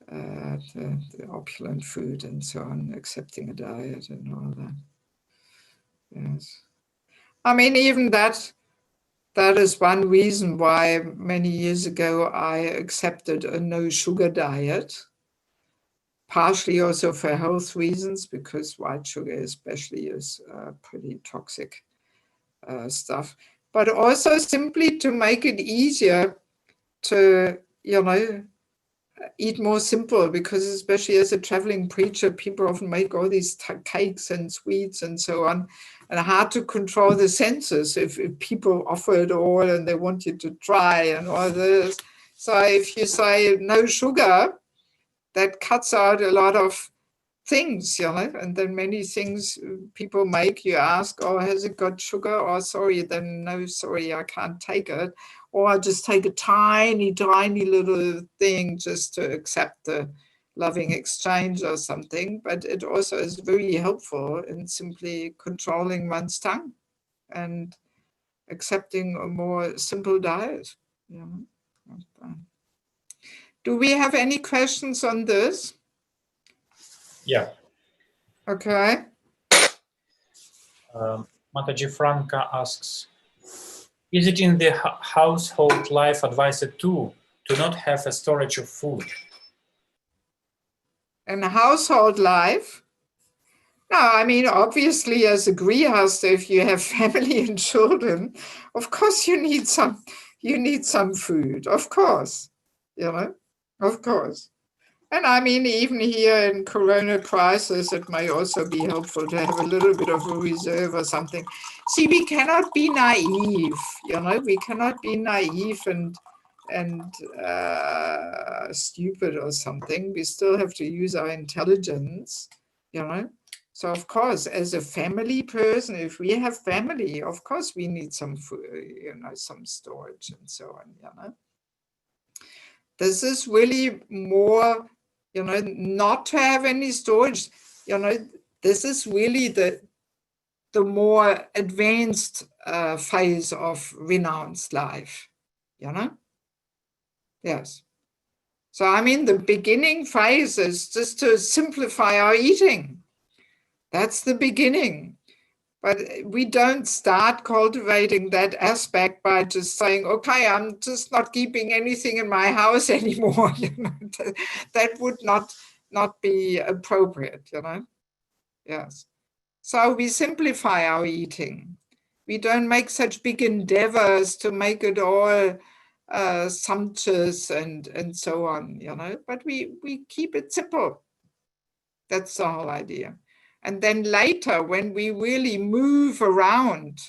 the opulent food and so on, accepting a diet and all that. Yes. I mean, even that is one reason why many years ago I accepted a no sugar diet. Partially also for health reasons, because white sugar especially is pretty toxic stuff, but also simply to make it easier to, you know, eat more simple, because especially as a traveling preacher, people often make all these cakes and sweets and so on, and hard to control the senses if people offer it all and they want you to try and all this. So if you say no sugar, that cuts out a lot of things, you know, and then many things people make, you ask, has it got sugar? Or sorry, then no, sorry, I can't take it. Or I just take a tiny little thing just to accept the loving exchange or something. But it also is very helpful in simply controlling one's tongue and accepting a more simple diet, you know. Do we have any questions on this? Yeah. Okay. Mataji Franca asks, is it in the household life advised too to not have a storage of food? In household life? No, I mean, obviously as a grihasta, if you have family and children, of course you need some food, of course, you know, of course. And I mean, even here in Corona crisis, it may also be helpful to have a little bit of a reserve or something. See, we cannot be naive, you know, we cannot be naive and stupid or something. We still have to use our intelligence, you know. So of course, as a family person, if we have family, of course we need some food, you know, some storage and so on, you know. This is really more, you know, not to have any storage, you know, this is really the more advanced phase of renounced life, you know? Yes. So, I mean, the beginning phase is just to simplify our eating. That's the beginning. But we don't start cultivating that aspect by just saying, okay, I'm just not keeping anything in my house anymore. You know? That would not be appropriate, you know? Yes. So we simplify our eating. We don't make such big endeavors to make it all sumptuous and so on, but we keep it simple. That's the whole idea. And then later, when we really move around,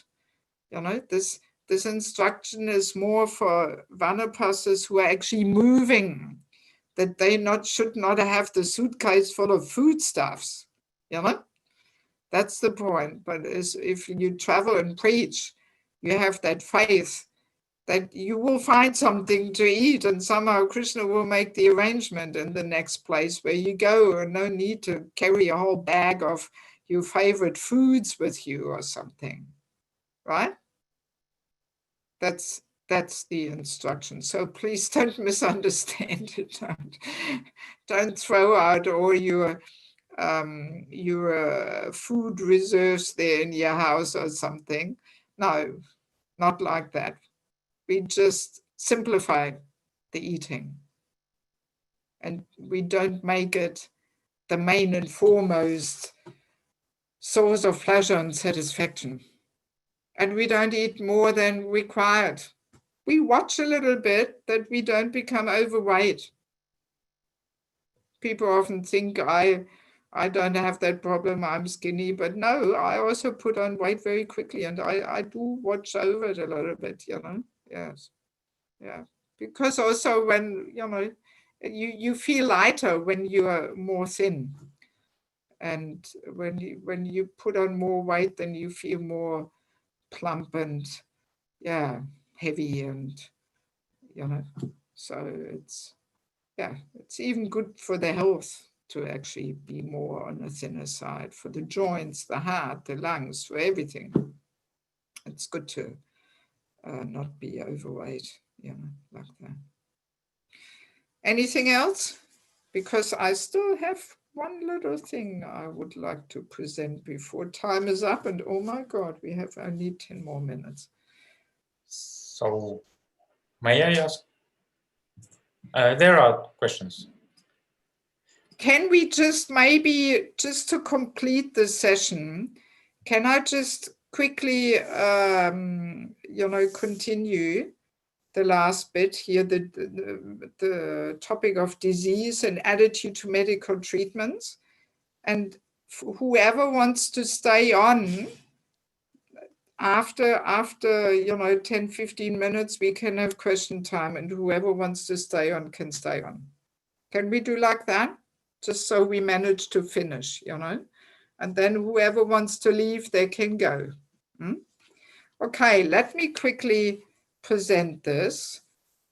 this instruction is more for Vanaprasthas who are actually moving, that they should not have the suitcase full of foodstuffs, That's the point. But if you travel and preach, you have that faith that you will find something to eat, and somehow Krishna will make the arrangement in the next place where you go, and no need to carry a whole bag of your favorite foods with you or something, right? That's the instruction. So please don't misunderstand it. Don't throw out all your food reserves there in your house or something. No, not like that. We just simplify the eating, and we don't make it the main and foremost source of pleasure and satisfaction. And we don't eat more than required. We watch a little bit that we don't become overweight. People often think I don't have that problem, I'm skinny, but no, I also put on weight very quickly, and I do watch over it a little bit, yes. Yeah, because also when, you feel lighter when you are more thin. And when you put on more weight, then you feel more plump and, heavy and, so it's even good for the health to actually be more on the thinner side, for the joints, the heart, the lungs, for everything. It's good to not be overweight, like that. Anything else? Because I still have one little thing I would like to present before time is up, and oh my God, we have only 10 more minutes. So, may I ask? There are questions. Can we just maybe, just to complete the session, can I just quickly, continue the last bit here, the topic of disease and attitude to medical treatments. And whoever wants to stay on after 10, 15 minutes, we can have question time, and whoever wants to stay on can stay on. Can we do like that? Just so we manage to finish, and then whoever wants to leave, they can go. Okay, let me quickly present this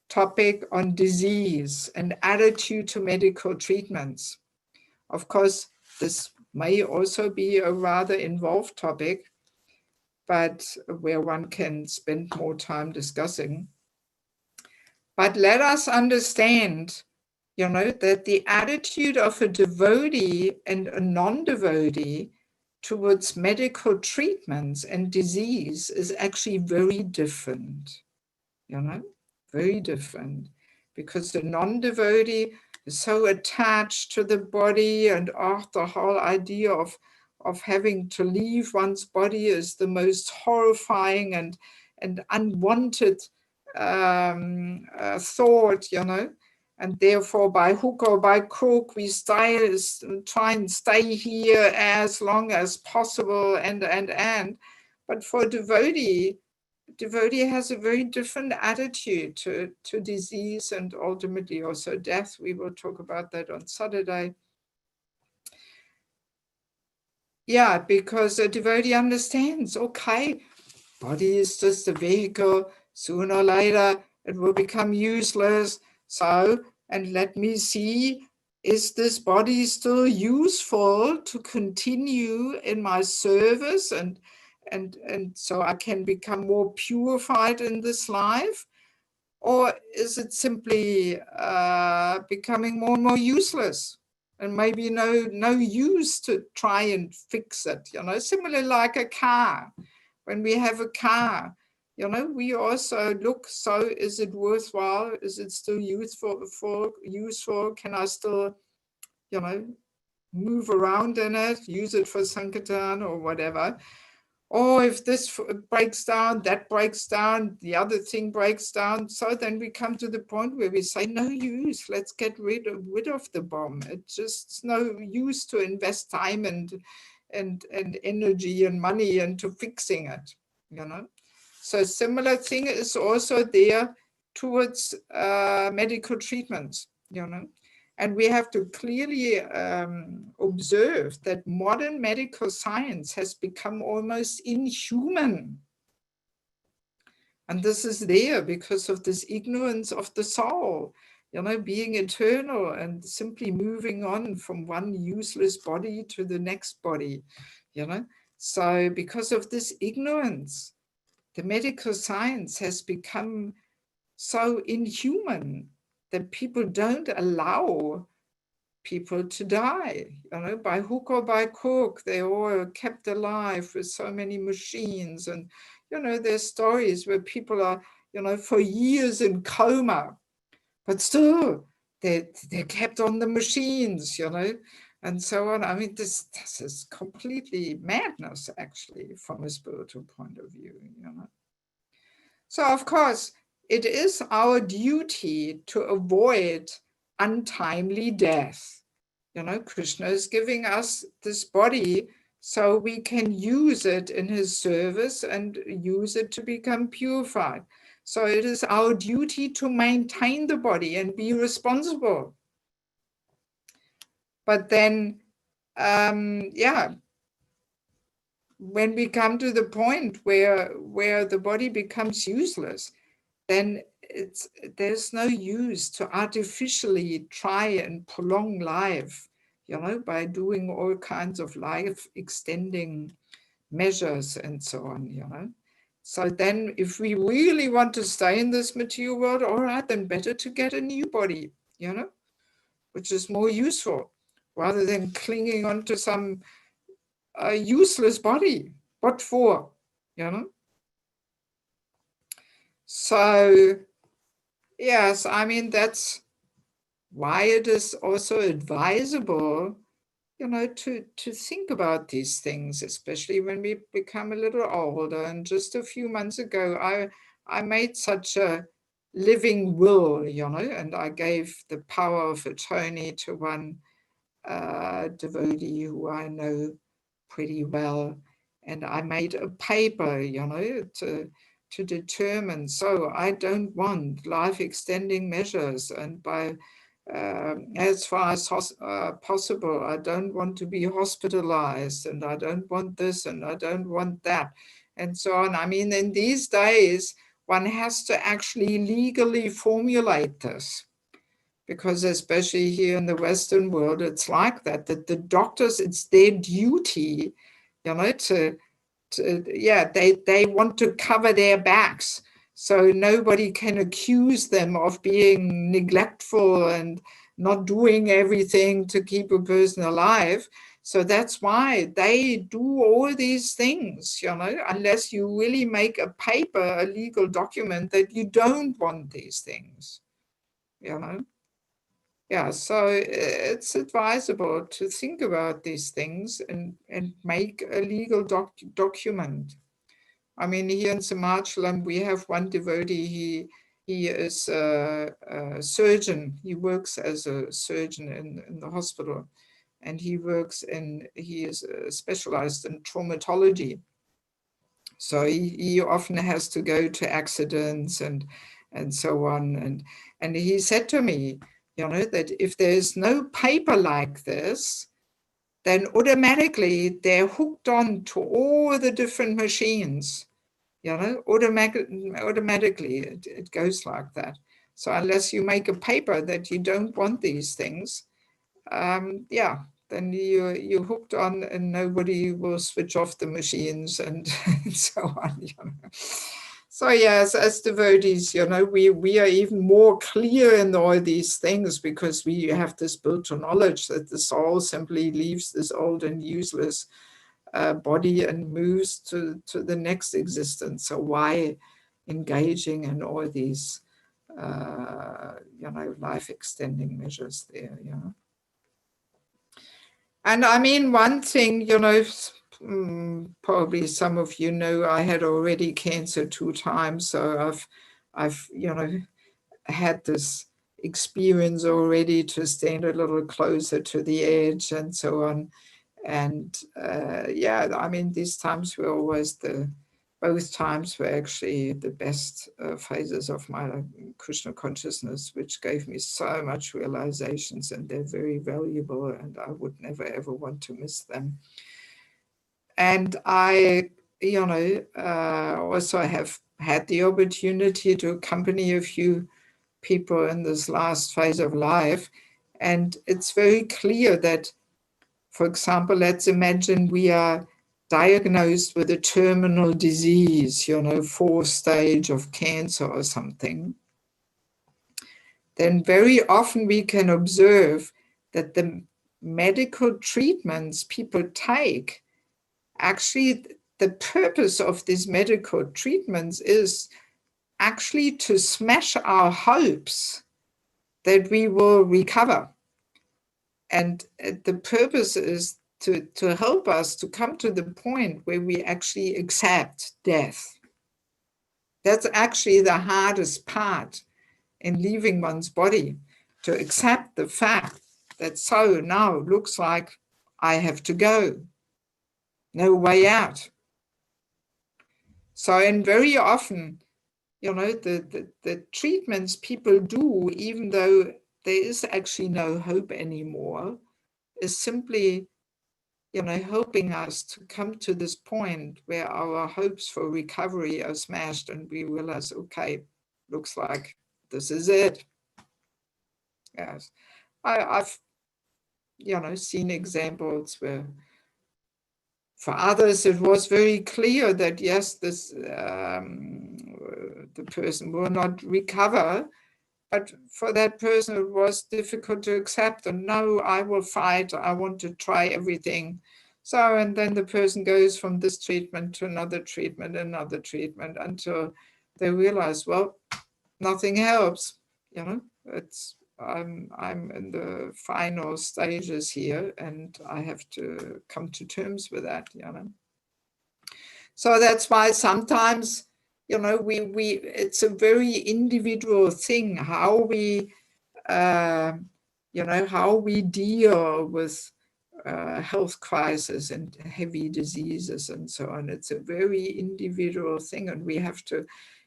topic on disease and attitude to medical treatments. Of course, this may also be a rather involved topic, but where one can spend more time discussing. But let us understand, that the attitude of a devotee and a non-devotee towards medical treatments and disease is actually very different, very different, because the non-devotee is so attached to the body, and the whole idea of having to leave one's body is the most horrifying and unwanted thought, and therefore by hook or by crook we try and stay here as long as possible, but for a devotee has a very different attitude to disease and ultimately also death. We will talk about that on Saturday. Yeah, because a devotee understands, okay, body is just a vehicle, sooner or later it will become useless. So, and let me see, is this body still useful to continue in my service and so I can become more purified in this life? Or is it simply becoming more and more useless? And maybe no use to try and fix it, similarly like a car. When we have a car, we also look, so is it worthwhile? Is it still useful? Can I still, move around in it, use it for Sankirtan or whatever? oh, if this breaks down, that breaks down, the other thing breaks down. So then we come to the point where we say, no use, let's get rid of the bomb. It's just no use to invest time and energy and money into fixing it, you know. So similar thing is also there towards medical treatments, you know. And we have to clearly observe that modern medical science has become almost inhuman. And this is there because of this ignorance of the soul, you know, being eternal and simply moving on from one useless body to the next body, you know. So because of this ignorance, the medical science has become so inhuman that people don't allow people to die, you know, by hook or by crook. They all kept alive with so many machines. And, you know, there's stories where people are, you know, for years in coma, but still they're kept on the machines, you know, and so on. I mean, this is completely madness, actually, from a spiritual point of view, you know. So, of course, it is our duty to avoid untimely death. You know, Krishna is giving us this body so we can use it in his service and use it to become purified. So it is our duty to maintain the body and be responsible. But then, yeah, when we come to the point where the body becomes useless, then there's no use to artificially try and prolong life, you know, by doing all kinds of life extending measures and so on, you know. So then if we really want to stay in this material world, all right, then better to get a new body, you know, which is more useful rather than clinging onto some useless body. What for, you know? So yes, I mean, that's why it is also advisable, you know, to think about these things, especially when we become a little older. And just a few months ago, I made such a living will, you know, and I gave the power of attorney to one devotee who I know pretty well. And I made a paper, you know, to determine, so I don't want life extending measures, and by as far as possible, I don't want to be hospitalized, and I don't want this, and I don't want that, and so on. I mean, in these days, one has to actually legally formulate this, because especially here in the Western world, it's like that the doctors, it's their duty, you know, yeah, they want to cover their backs, so nobody can accuse them of being neglectful and not doing everything to keep a person alive. So that's why they do all these things, you know, unless you really make a paper, a legal document that you don't want these things, you know. Yeah, so it's advisable to think about these things and make a legal document. I mean, here in Samachalam, we have one devotee, he is a surgeon. He works as a surgeon in the hospital, and he is specialized in traumatology. So he often has to go to accidents and so on. And he said to me, you know, that if there's no paper like this, then automatically they're hooked on to all the different machines, you know, automatically it goes like that. So unless you make a paper that you don't want these things, yeah, then you're hooked on, and nobody will switch off the machines and so on, you know. So yes, as devotees, you know, we are even more clear in all these things because we have this spiritual knowledge that the soul simply leaves this old and useless body and moves to the next existence. So why engaging in all these, you know, life extending measures there, you know? And I mean, one thing, you know, probably some of you know, I had already cancer 2 times, so I've had this experience already to stand a little closer to the edge and so on. And yeah, I mean, these times were always both times were actually the best phases of my Krishna consciousness, which gave me so much realizations, and they're very valuable, and I would never ever want to miss them. And I, also have had the opportunity to accompany a few people in this last phase of life. And it's very clear that, for example, let's imagine we are diagnosed with a terminal disease, 4th stage of cancer or something. Then very often we can observe that the medical treatments people take, actually the purpose of these medical treatments is actually to smash our hopes that we will recover. And the purpose is to help us to come to the point where we actually accept death. That's actually the hardest part in leaving one's body, to accept the fact that so now it looks like I have to go. No way out. So, and very often, the treatments people do, even though there is actually no hope anymore, is simply, helping us to come to this point where our hopes for recovery are smashed and we realize, okay, looks like this is it. Yes, I've, seen examples where for others it was very clear that yes, this the person will not recover. But for that person, it was difficult to accept. And no, I will fight. I want to try everything. So, and then the person goes from this treatment to another treatment, until they realize, well, nothing helps. It's I'm in the final stages here, and I have to come to terms with that. So that's why sometimes, it's a very individual thing how we, how we deal with health crisis and heavy diseases and so on. It's a very individual thing, and we have to,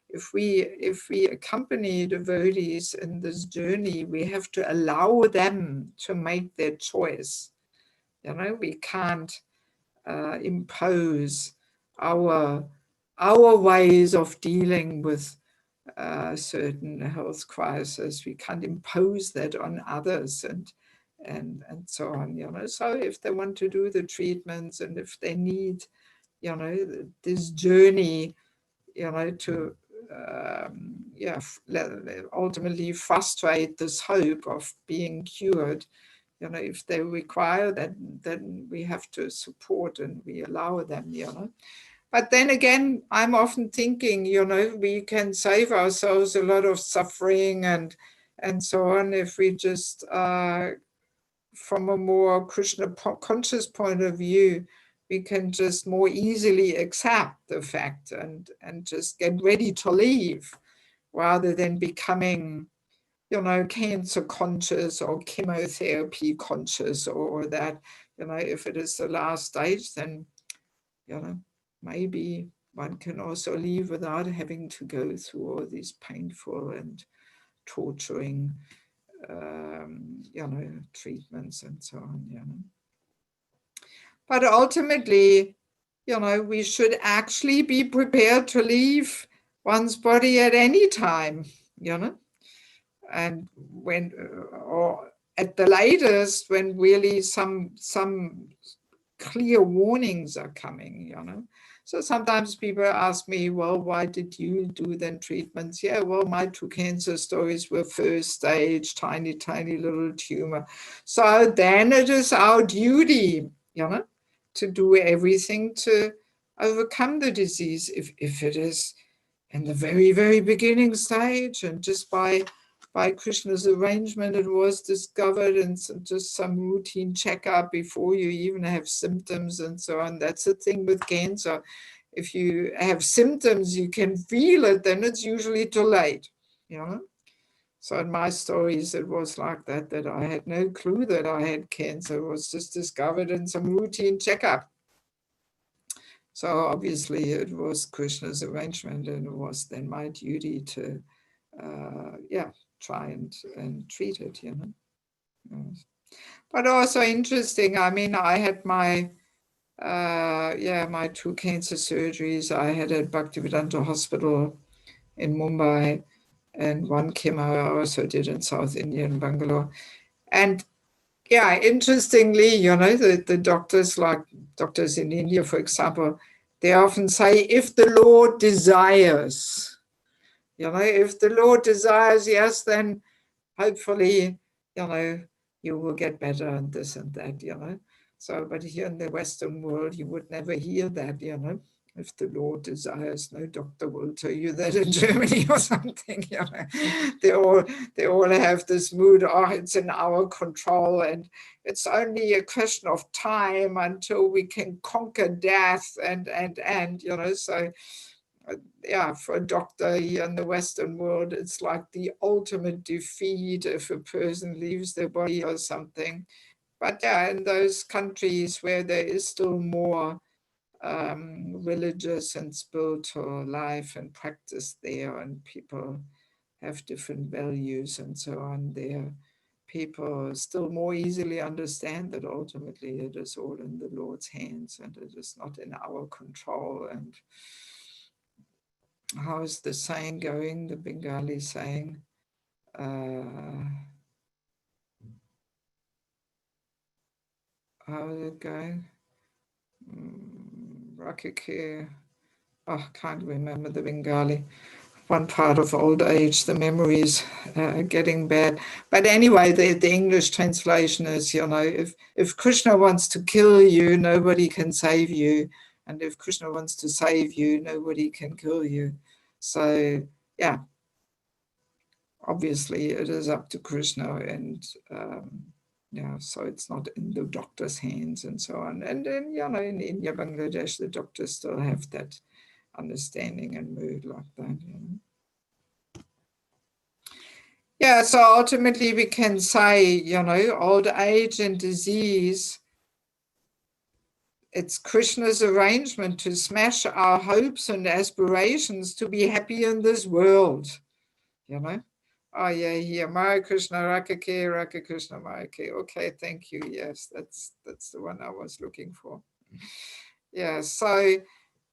if we accompany devotees in this journey, we have to allow them to make their choice. We can't impose our ways of dealing with certain health crisis. We can't impose that on others and so on. So if they want to do the treatments, and if they need, this journey, to ultimately frustrate this hope of being cured, if they require that, then we have to support and we allow them, But then again, I'm often thinking, we can save ourselves a lot of suffering and so on if we just, from a more Krishna conscious point of view, we can just more easily accept the fact and just get ready to leave, rather than becoming, cancer conscious or chemotherapy conscious, or that, if it is the last stage, then, maybe one can also leave without having to go through all these painful and torturing, treatments and so on, But ultimately, we should actually be prepared to leave one's body at any time, and when, or at the latest, when really some clear warnings are coming, So sometimes people ask me, well, why did you do then treatments? Yeah, well, my 2 cancer stories were 1st stage, tiny little tumor. So then it is our duty, to do everything to overcome the disease. If it is in the very, very beginning stage, and just by by Krishna's arrangement, it was discovered, and just some routine checkup before you even have symptoms and so on. That's the thing with cancer. If you have symptoms, you can feel it, then it's usually too late, you know. So in my stories, it was like that, that I had no clue that I had cancer. It was just discovered in some routine checkup. So obviously it was Krishna's arrangement, and it was then my duty to, try and treat it, you know. Yes. But also interesting, I mean, I had my, my 2 cancer surgeries I had at Bhaktivedanta Hospital in Mumbai, and 1 chemo I also did in South India in Bangalore. And yeah, interestingly, you know, the doctors, like doctors in India, for example, they often say, if the Lord desires, you know, if the Lord desires, yes, then hopefully, you know, you will get better and this and that, you know. So, but here in the Western world, you would never hear that, you know. If the Lord desires, no doctor will tell you that in Germany or something, you know. They all have this mood, oh, it's in our control, and it's only a question of time until we can conquer death and you know. So yeah, for a doctor here in the Western world, it's like the ultimate defeat if a person leaves their body or something. But yeah, in those countries where there is still more religious and spiritual life and practice there, and people have different values and so on there, people still more easily understand that ultimately it is all in the Lord's hands and it is not in our control. And how is the saying going, the Bengali saying? How is it going? Rakike. Oh, can't remember the Bengali. One part of old age, the memories are getting bad. But anyway, the English translation is, you know, if Krishna wants to kill you, nobody can save you. And if Krishna wants to save you, nobody can kill you. So, yeah, obviously it is up to Krishna, and yeah, so it's not in the doctor's hands and so on. And then, you know, in India, Bangladesh, the doctors still have that understanding and mood like that, you know. Yeah, so ultimately we can say, you know, old age and disease, it's Krishna's arrangement to smash our hopes and aspirations to be happy in this world, you know. Oh yeah, here, Mara Krishna, Rakake, Raka Krishna, Marake. Okay, thank you. Yes, that's the one I was looking for. Yeah, so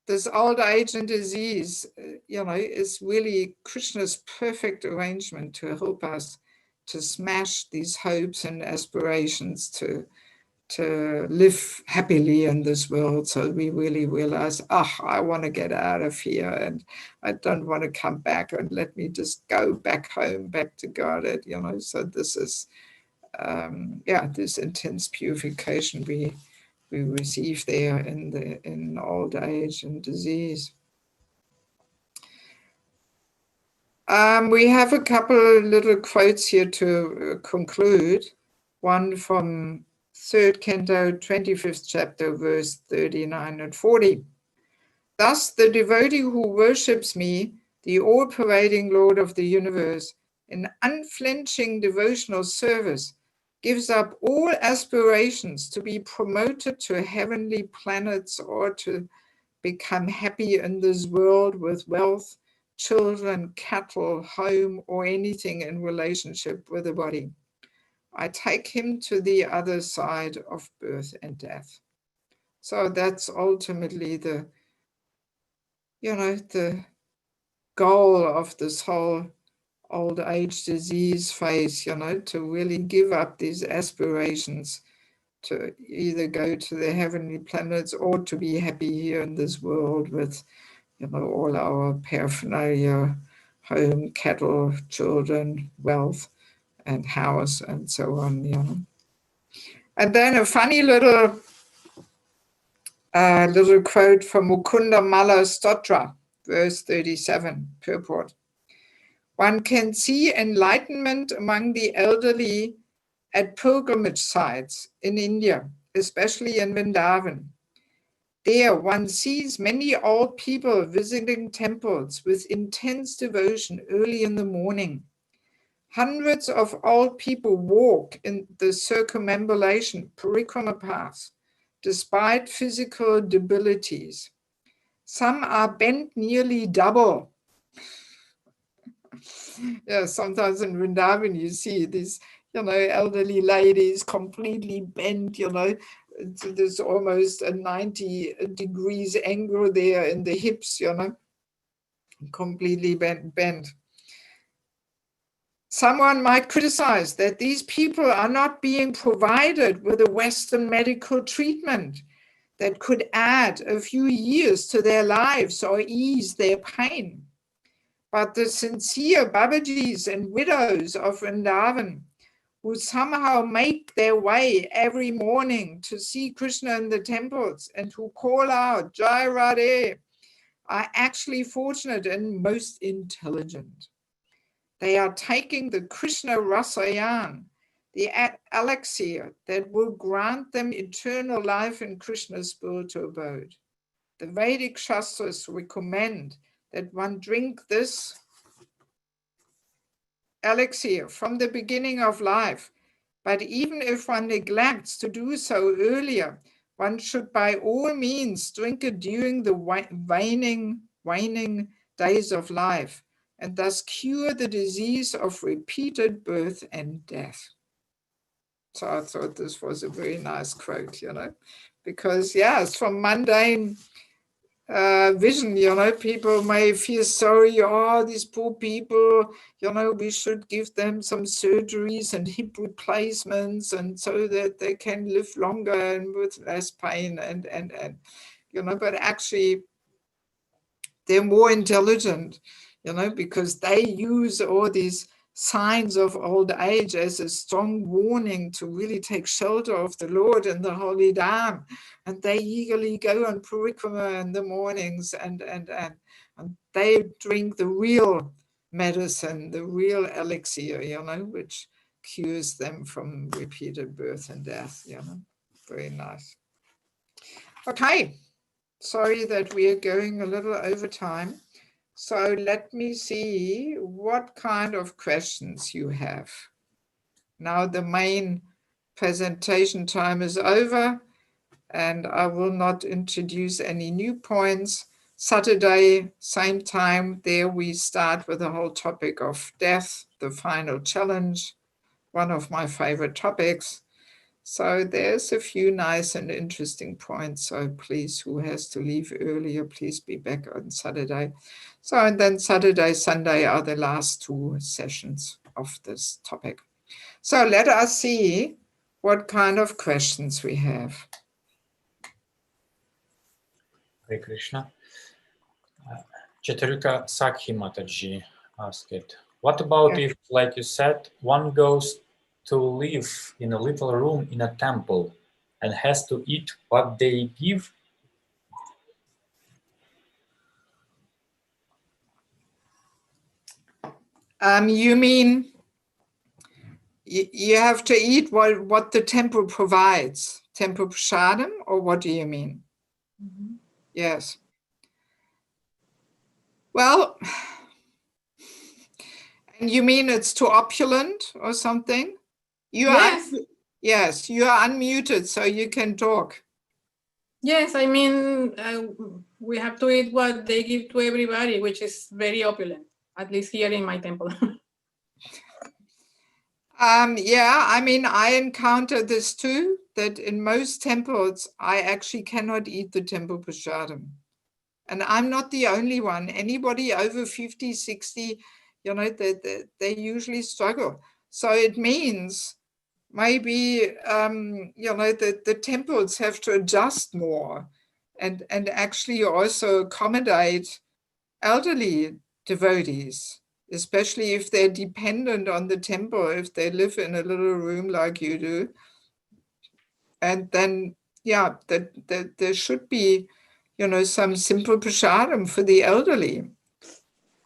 this old age and disease, you know, is really Krishna's perfect arrangement to help us to smash these hopes and aspirations to live happily in this world. So we really realize, I want to get out of here and I don't want to come back, and let me just go back home, back to Godhead, you know. So this is, this intense purification we receive there in old age and disease. We have a couple of little quotes here to conclude. One from 3rd Canto, 25th chapter, verse 39 and 40. Thus the devotee who worships me, the all-pervading Lord of the universe, in unflinching devotional service, gives up all aspirations to be promoted to heavenly planets or to become happy in this world with wealth, children, cattle, home, or anything in relationship with the body. I take him to the other side of birth and death. So that's ultimately the goal of this whole old age disease phase, you know, to really give up these aspirations to either go to the heavenly planets or to be happy here in this world with, you know, all our paraphernalia, home, cattle, children, wealth, and house, and so on, you know. And then a funny little quote from Mukunda Mala Stotra, verse 37, purport. One can see enlightenment among the elderly at pilgrimage sites in India, especially in Vrindavan. There one sees many old people visiting temples with intense devotion early in the morning. Hundreds of old people walk in the circumambulation parikrama path, despite physical debilities. Some are bent nearly double. Yeah, sometimes in Vrindavan you see these, elderly ladies completely bent, there's almost a 90 degrees angle there in the hips, completely bent. Someone might criticize that these people are not being provided with a Western medical treatment that could add a few years to their lives or ease their pain. But the sincere Babajis and widows of Vrindavan, who somehow make their way every morning to see Krishna in the temples and who call out Jai Radhe, are actually fortunate and most intelligent. They are taking the Krishna Rasayan, the elixir that will grant them eternal life in Krishna's spiritual abode. The Vedic Shastras recommend that one drink this elixir from the beginning of life, but even if one neglects to do so earlier, one should by all means drink it during the waning days of life, and thus cure the disease of repeated birth and death. So I thought this was a very nice quote, because yes, from mundane vision, people may feel sorry, these poor people, we should give them some surgeries and hip replacements and so that they can live longer and with less pain and but actually they're more intelligent, because they use all these signs of old age as a strong warning to really take shelter of the Lord in the holy Dham. And they eagerly go on parikrama in the mornings and they drink the real medicine, the real elixir, which cures them from repeated birth and death, Very nice. Okay, sorry that we are going a little over time. So let me see what kind of questions you have. Now the main presentation time is over and I will not introduce any new points. Saturday, same time, there we start with the whole topic of death, the final challenge, one of my favorite topics. So there's a few nice and interesting points. So please, who has to leave earlier, please be back on Saturday. So, and then Saturday, Sunday are the last two sessions of this topic. So let us see what kind of questions we have. Hare Krishna. Chaturika Sakhi Mataji asked, what about if, like you said, one goes to live in a little room in a temple and has to eat what they give? You mean you have to eat what the temple provides, temple prasadam, or what do you mean? Mm-hmm. Yes. Well, and you mean it's too opulent or something? Yes. Yes, you are unmuted, so you can talk. Yes, I mean, we have to eat what they give to everybody, which is very opulent, at least here in my temple. Yeah, I mean, I encountered this too, that in most temples, I actually cannot eat the temple prasadam. And I'm not the only one. Anybody over 50, 60, they usually struggle. So it means maybe, the temples have to adjust more and actually also accommodate elderly devotees, especially if they're dependent on the temple, if they live in a little room like you do. And then, yeah, that there should be, some simple prasadam for the elderly.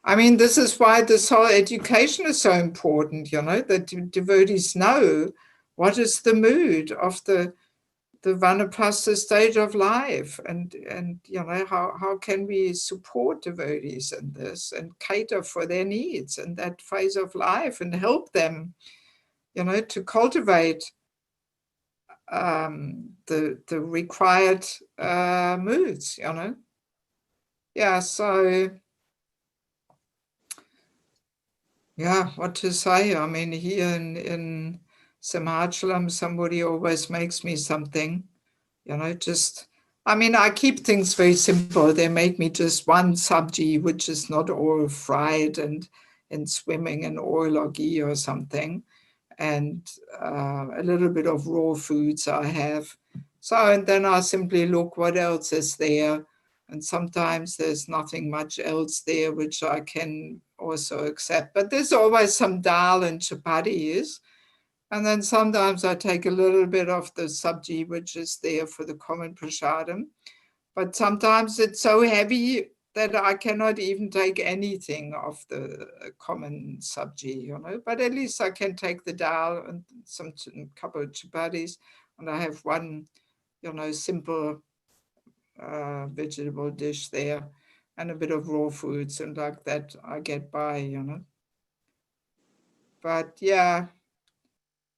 I mean, this is why this whole education is so important, you know, that devotees know what is the mood of the Vanaprastha stage of life, and you know, how can we support devotees in this and cater for their needs in that phase of life and help them, you know, to cultivate the required moods, you know. Yeah, so yeah, what to say? I mean, here in Simhachalam, somebody always makes me something, you know, just, I mean, I keep things very simple. They make me just one sabji, which is not all fried and swimming in oil or ghee or something, and a little bit of raw foods I have. So, and then I simply look what else is there. And sometimes there's nothing much else there, which I can also accept. But there's always some dal and chapatis. And then sometimes I take a little bit of the sabji, which is there for the common prasadam. But sometimes it's so heavy that I cannot even take anything of the common sabji, you know. But at least I can take the dal and some couple of chapatis, and I have one, you know, simple vegetable dish there, and a bit of raw foods, and like that I get by, you know. But yeah,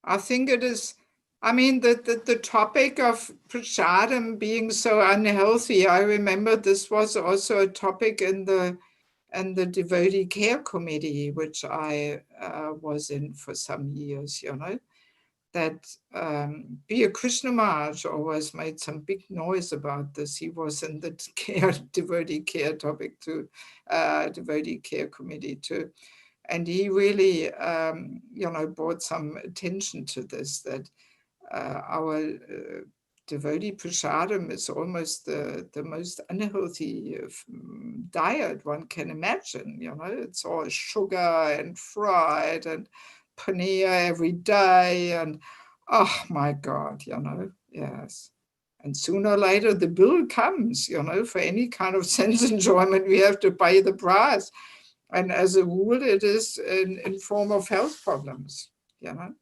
I think it is, I mean, the topic of prasadam being so unhealthy, I remember this was also a topic in the devotee care committee, which I was in for some years, you know, that Priya Krishna Maharaj always made some big noise about this. He was in the devotee care topic too, devotee care committee too. And he really, you know, brought some attention to this, that our devotee prasadam is almost the most unhealthy diet one can imagine. You know, it's all sugar and fried and paneer every day, and oh my God, you know, yes. And sooner or later the bill comes, you know, for any kind of sense enjoyment, we have to pay the price. And as a rule, it is in form of health problems, you know.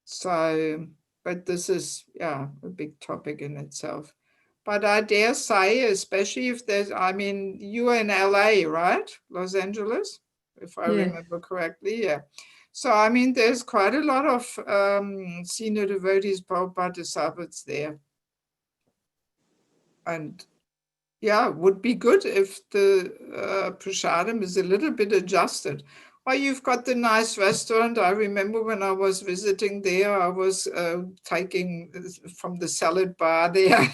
So, but this is, yeah, a big topic in itself. But I dare say, especially if there's, I mean, you are in LA, right? Los Angeles, if I remember correctly, yeah. So, I mean, there's quite a lot of senior devotees, Prabhupada disciples there. And yeah, would be good if the prasadam is a little bit adjusted. Well, you've got the nice restaurant. I remember when I was visiting there, I was taking from the salad bar there.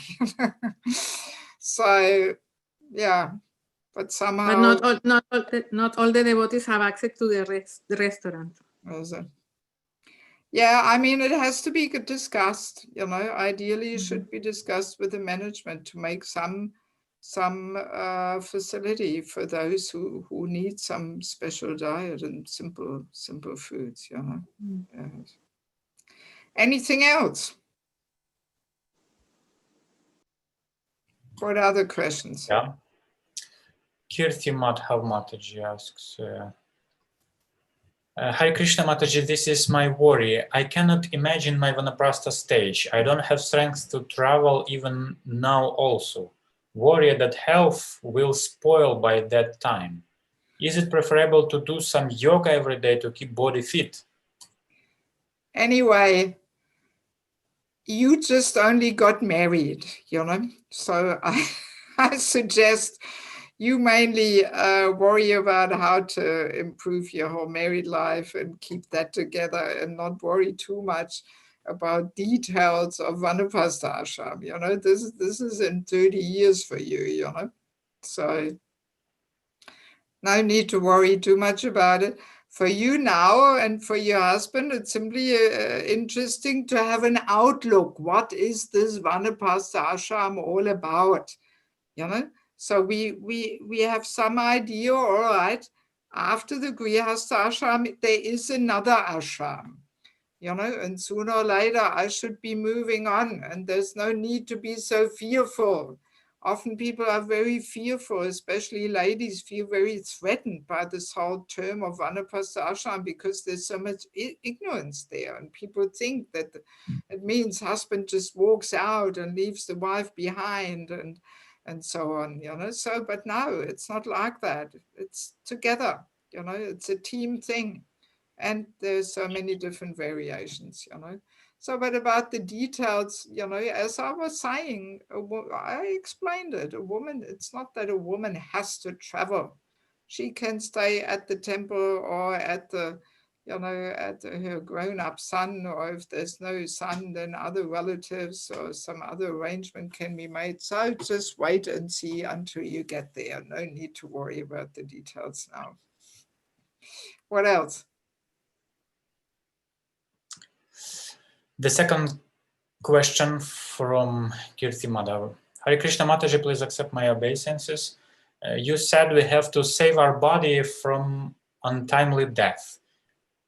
So, yeah, but somehow. But not all the devotees have access to the restaurant. Yeah, I mean, it has to be discussed, you know, ideally it should be discussed with the management to make some facility for those who need some special diet and simple foods, you know. Yes. Anything else? What other questions? Yeah. Kirti Madhav Mataji asks, Hare Krishna Mataji, this is my worry. I cannot imagine my Vanaprastha stage. I don't have strength to travel even now also. Worry that health will spoil by that time. Is it preferable to do some yoga every day to keep body fit? Anyway, you just only got married, you know, so I suggest you mainly worry about how to improve your whole married life and keep that together, and not worry too much about details of Vanaprastha Ashram. You know, this is in 30 years for you, you know. So no need to worry too much about it. For you now and for your husband, it's simply interesting to have an outlook. What is this Vanaprastha Ashram all about? You know? So we have some idea, all right, after the Grihastha Ashram, there is another ashram, you know, and sooner or later I should be moving on, and there's no need to be so fearful Often people are very fearful, especially ladies feel very threatened by this whole term of Vanaprastha Ashram because there's so much ignorance there. And people think that it means husband just walks out and leaves the wife behind and so on, you know. So, but no, it's not like that. It's together, you know, it's a team thing. And there's so many different variations, you know. So, but about the details, you know, as I was saying, I explained it. A woman, it's not that a woman has to travel. She can stay at the temple or at the, you know, at her grown-up son, or if there's no son, then other relatives or some other arrangement can be made. So just wait and see until you get there. No need to worry about the details now. What else? The second question from Kirti Madhav. Hare Krishna Mataji, please accept my obeisances. You said we have to save our body from untimely death.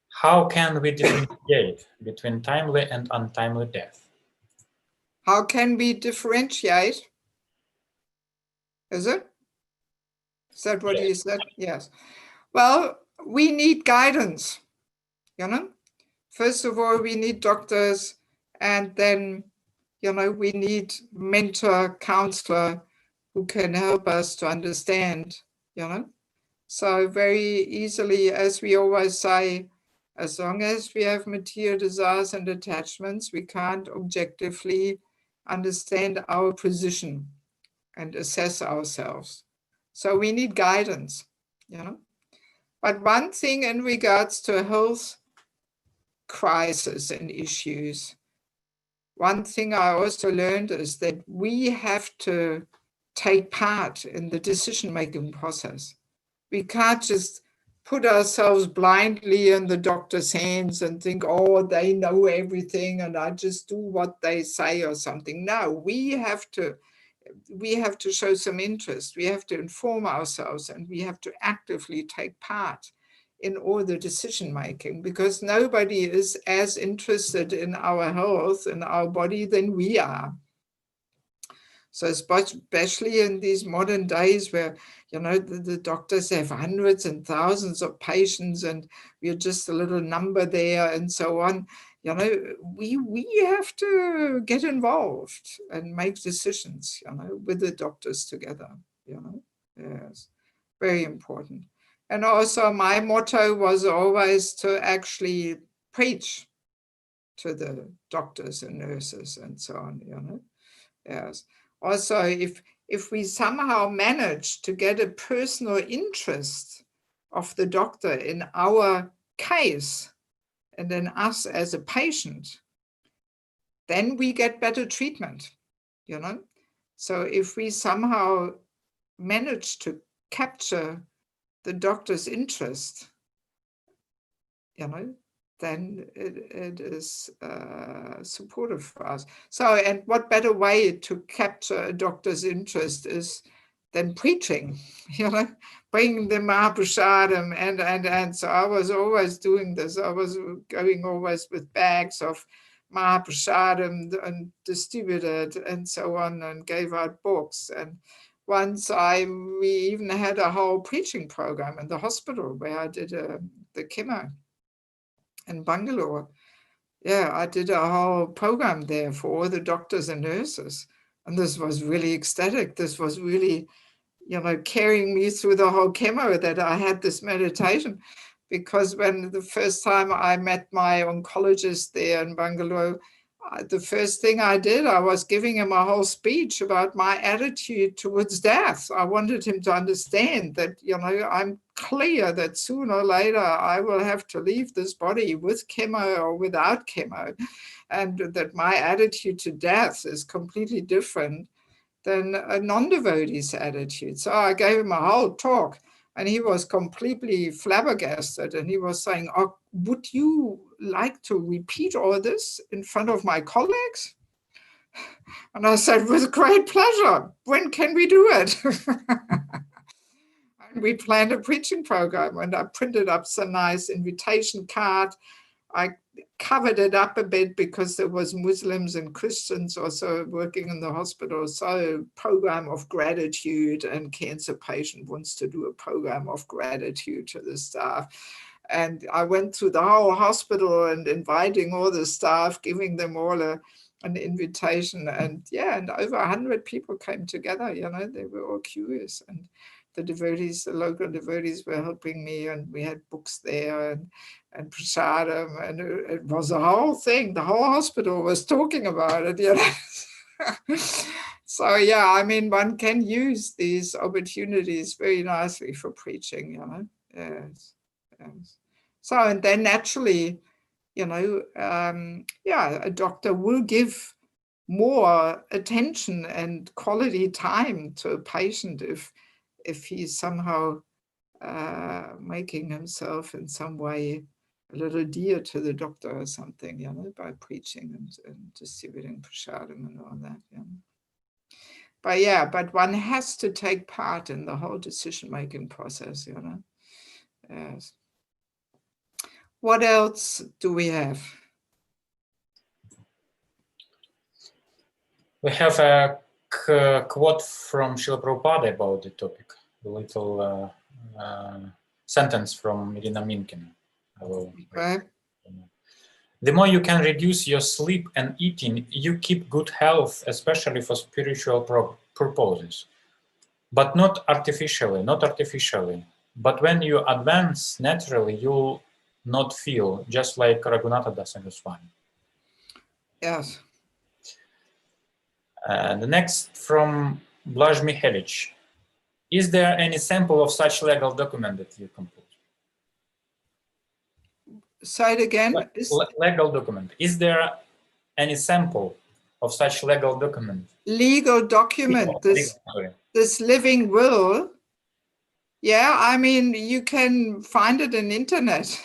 How can we differentiate between timely and untimely death? How can we differentiate? Is it? Is that what you said? Yes. Well, we need guidance, you know. First of all, we need doctors, and then, you know, we need mentor, counselor who can help us to understand, you know. So very easily, as we always say, as long as we have material desires and attachments, we can't objectively understand our position and assess ourselves. So we need guidance, you know. But one thing in regards to health crisis and issues, one thing I also learned is that we have to take part in the decision-making process. We can't just put ourselves blindly in the doctor's hands and think, oh, they know everything and I just do what they say or something. No, we have to show some interest. We have to inform ourselves and we have to actively take part in all the decision making, because nobody is as interested in our health and our body than we are. So especially in these modern days where, you know, the doctors have hundreds and thousands of patients and we're just a little number there and so on, you know, we have to get involved and make decisions, you know, with the doctors together, you know. Yes, very important. And also my motto was always to actually preach to the doctors and nurses and so on, you know. Yes. Also, if we somehow manage to get a personal interest of the doctor in our case and in us as a patient, then we get better treatment, you know. So if we somehow manage to capture the doctor's interest, you know, then it is supportive for us. So, and what better way to capture a doctor's interest is than preaching, you know, bringing the Mahaprasadam and so I was always doing this. I was going always with bags of Mahaprasadam and distributed and so on and gave out books. And once we even had a whole preaching program in the hospital where I did the chemo in Bangalore. Yeah, I did a whole program there for all the doctors and nurses. And this was really ecstatic. This was really, you know, carrying me through the whole chemo that I had this meditation. Because when the first time I met my oncologist there in Bangalore, the first thing I did, I was giving him a whole speech about my attitude towards death. I wanted him to understand that, you know, I'm clear that sooner or later I will have to leave this body with chemo or without chemo, and that my attitude to death is completely different than a non-devotee's attitude. So I gave him a whole talk. And he was completely flabbergasted. And he was saying, oh, would you like to repeat all this in front of my colleagues? And I said, with great pleasure. When can we do it? And we planned a preaching program. And I printed up some nice invitation card I covered it up a bit because there was Muslims and Christians also working in the hospital. So program of gratitude, and cancer patient wants to do a program of gratitude to the staff. And I went through the whole hospital and inviting all the staff, giving them all an invitation. And yeah, and over 100 people came together, you know, they were all curious. And the devotees, the local devotees were helping me, and we had books there and prasadam, and it was a whole thing. The whole hospital was talking about it, you know. So yeah, I mean, one can use these opportunities very nicely for preaching, you know. Yes, yes. So, and then naturally, you know, yeah, a doctor will give more attention and quality time to a patient if he's somehow making himself in some way a little dear to the doctor or something, you know, by preaching and distributing prasadam and all that. Yeah. But yeah, but one has to take part in the whole decision-making process, you know. Yes. What else do we have? We have a quote from Srila Prabhupada about the topic, a little sentence from Irina Minkina. Okay. The more you can reduce your sleep and eating, you keep good health, especially for spiritual purposes. But not artificially, But when you advance naturally, you'll not feel, just like Raghunatha Dasa Goswami. Yes. The next from Blaj Mihelic. Is there any sample of such legal document that you composed? Say it again. Legal document. Is there any sample of such legal document? Legal document, this living will. Yeah, I mean, you can find it on internet.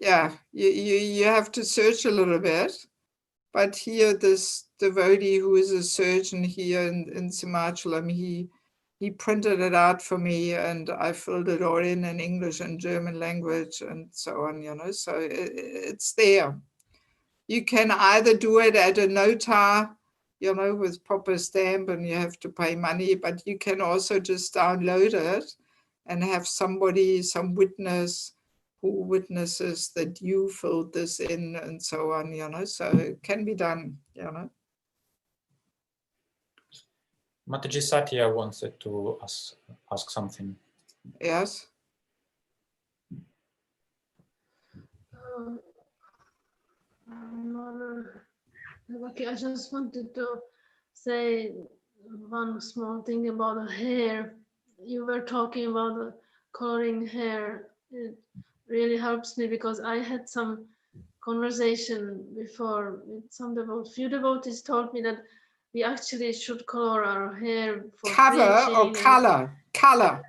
Yeah, you have to search a little bit. But here, this devotee who is a surgeon here in Simachalam, he printed it out for me, and I filled it all in English and German language and so on, you know, so it's there. You can either do it at a notar, you know, with proper stamp, and you have to pay money, but you can also just download it and have somebody, some witness who witnesses that you filled this in and so on, you know, so it can be done, you know. Mataji Satya wanted to ask something. Yes. Okay, I just wanted to say one small thing about the hair. You were talking about the coloring hair. It really helps me because I had some conversation before with some devotees. Few devotees told me that we actually should color our hair for cover or preaching. color? Color.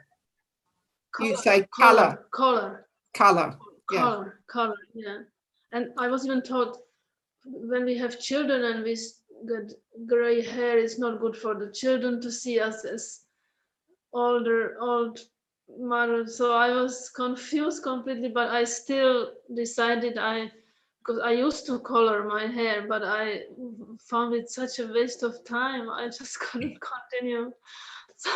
You say color. Color. Yeah. Color. Yeah. And I was even taught when we have children and we get gray hair, it's not good for the children to see us as old mother. So I was confused completely, but I still decided because I used to color my hair, but I found it such a waste of time. I just couldn't continue. So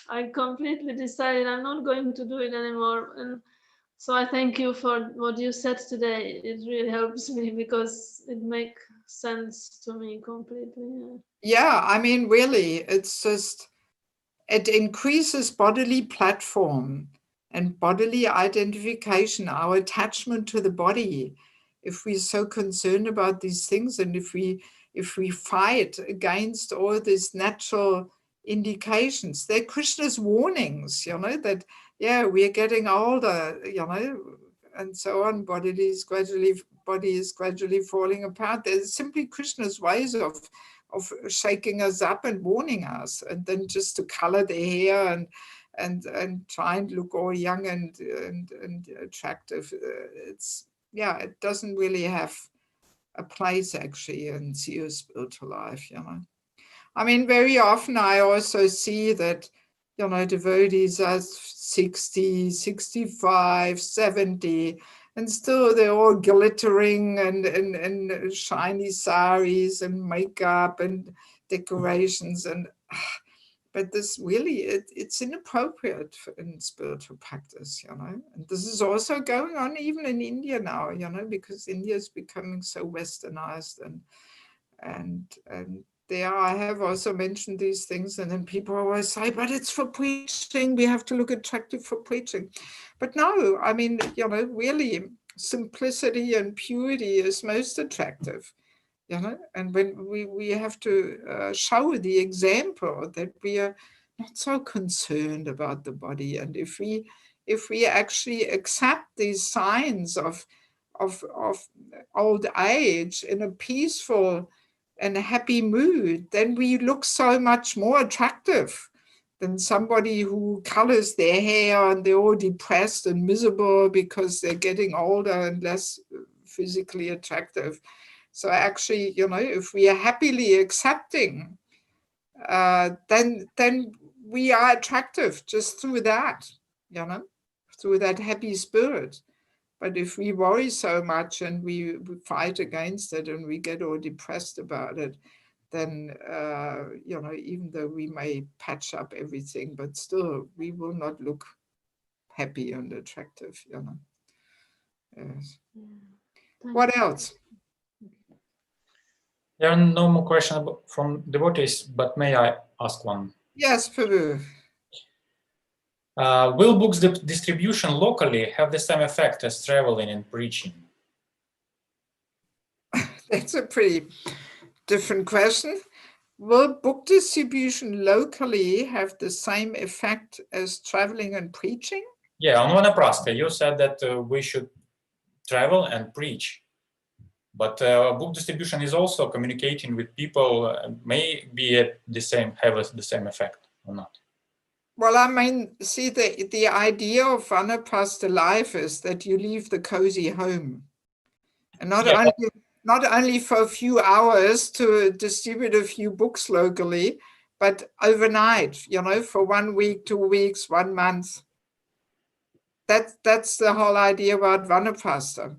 I completely decided I'm not going to do it anymore. And so I thank you for what you said today. It really helps me because it makes sense to me completely. Yeah, I mean, really, it's just, it increases bodily platform and bodily identification, our attachment to the body. If we're so concerned about these things, and if we fight against all these natural indications, they're Krishna's warnings, you know, that, yeah, we are getting older, you know, and so on. Body is gradually falling apart. There's simply Krishna's ways of shaking us up and warning us, and then just to color the hair and try and look all young and attractive. It's, yeah, it doesn't really have a place actually in serious spiritual life, you know. I mean, very often I also see that you know, devotees are 60, 65, 70, and still they're all glittering and shiny saris and makeup and decorations. And but this really, it's inappropriate in spiritual practice, you know. And this is also going on even in India now, you know, because India is becoming so westernized and there I have also mentioned these things, and then people always say, but it's for preaching, we have to look attractive for preaching. But no, I mean, you know, really simplicity and purity is most attractive, you know, and when we have to show the example that we are not so concerned about the body. And if we actually accept these signs of old age in a peaceful and a happy mood, then we look so much more attractive than somebody who colors their hair and they're all depressed and miserable because they're getting older and less physically attractive. So actually, you know, if we are happily accepting, then we are attractive just through that, you know, through that happy spirit. But if we worry so much and we fight against it and we get all depressed about it, then, you know, even though we may patch up everything, but still we will not look happy and attractive, you know. Yes. What else? There are no more questions from devotees, but may I ask one? Yes, Prabhu. Will books distribution locally have the same effect as traveling and preaching? That's a pretty different question. Will book distribution locally have the same effect as traveling and preaching? Yeah, on Vanaprastha, you said that we should travel and preach. But book distribution is also communicating with people, may be have the same effect or not? Well, I mean, see, the idea of Vanaprastha life is that you leave the cozy home. And not only for a few hours to distribute a few books locally, but overnight, you know, for 1 week, 2 weeks, 1 month. That's the whole idea about Vanaprastha.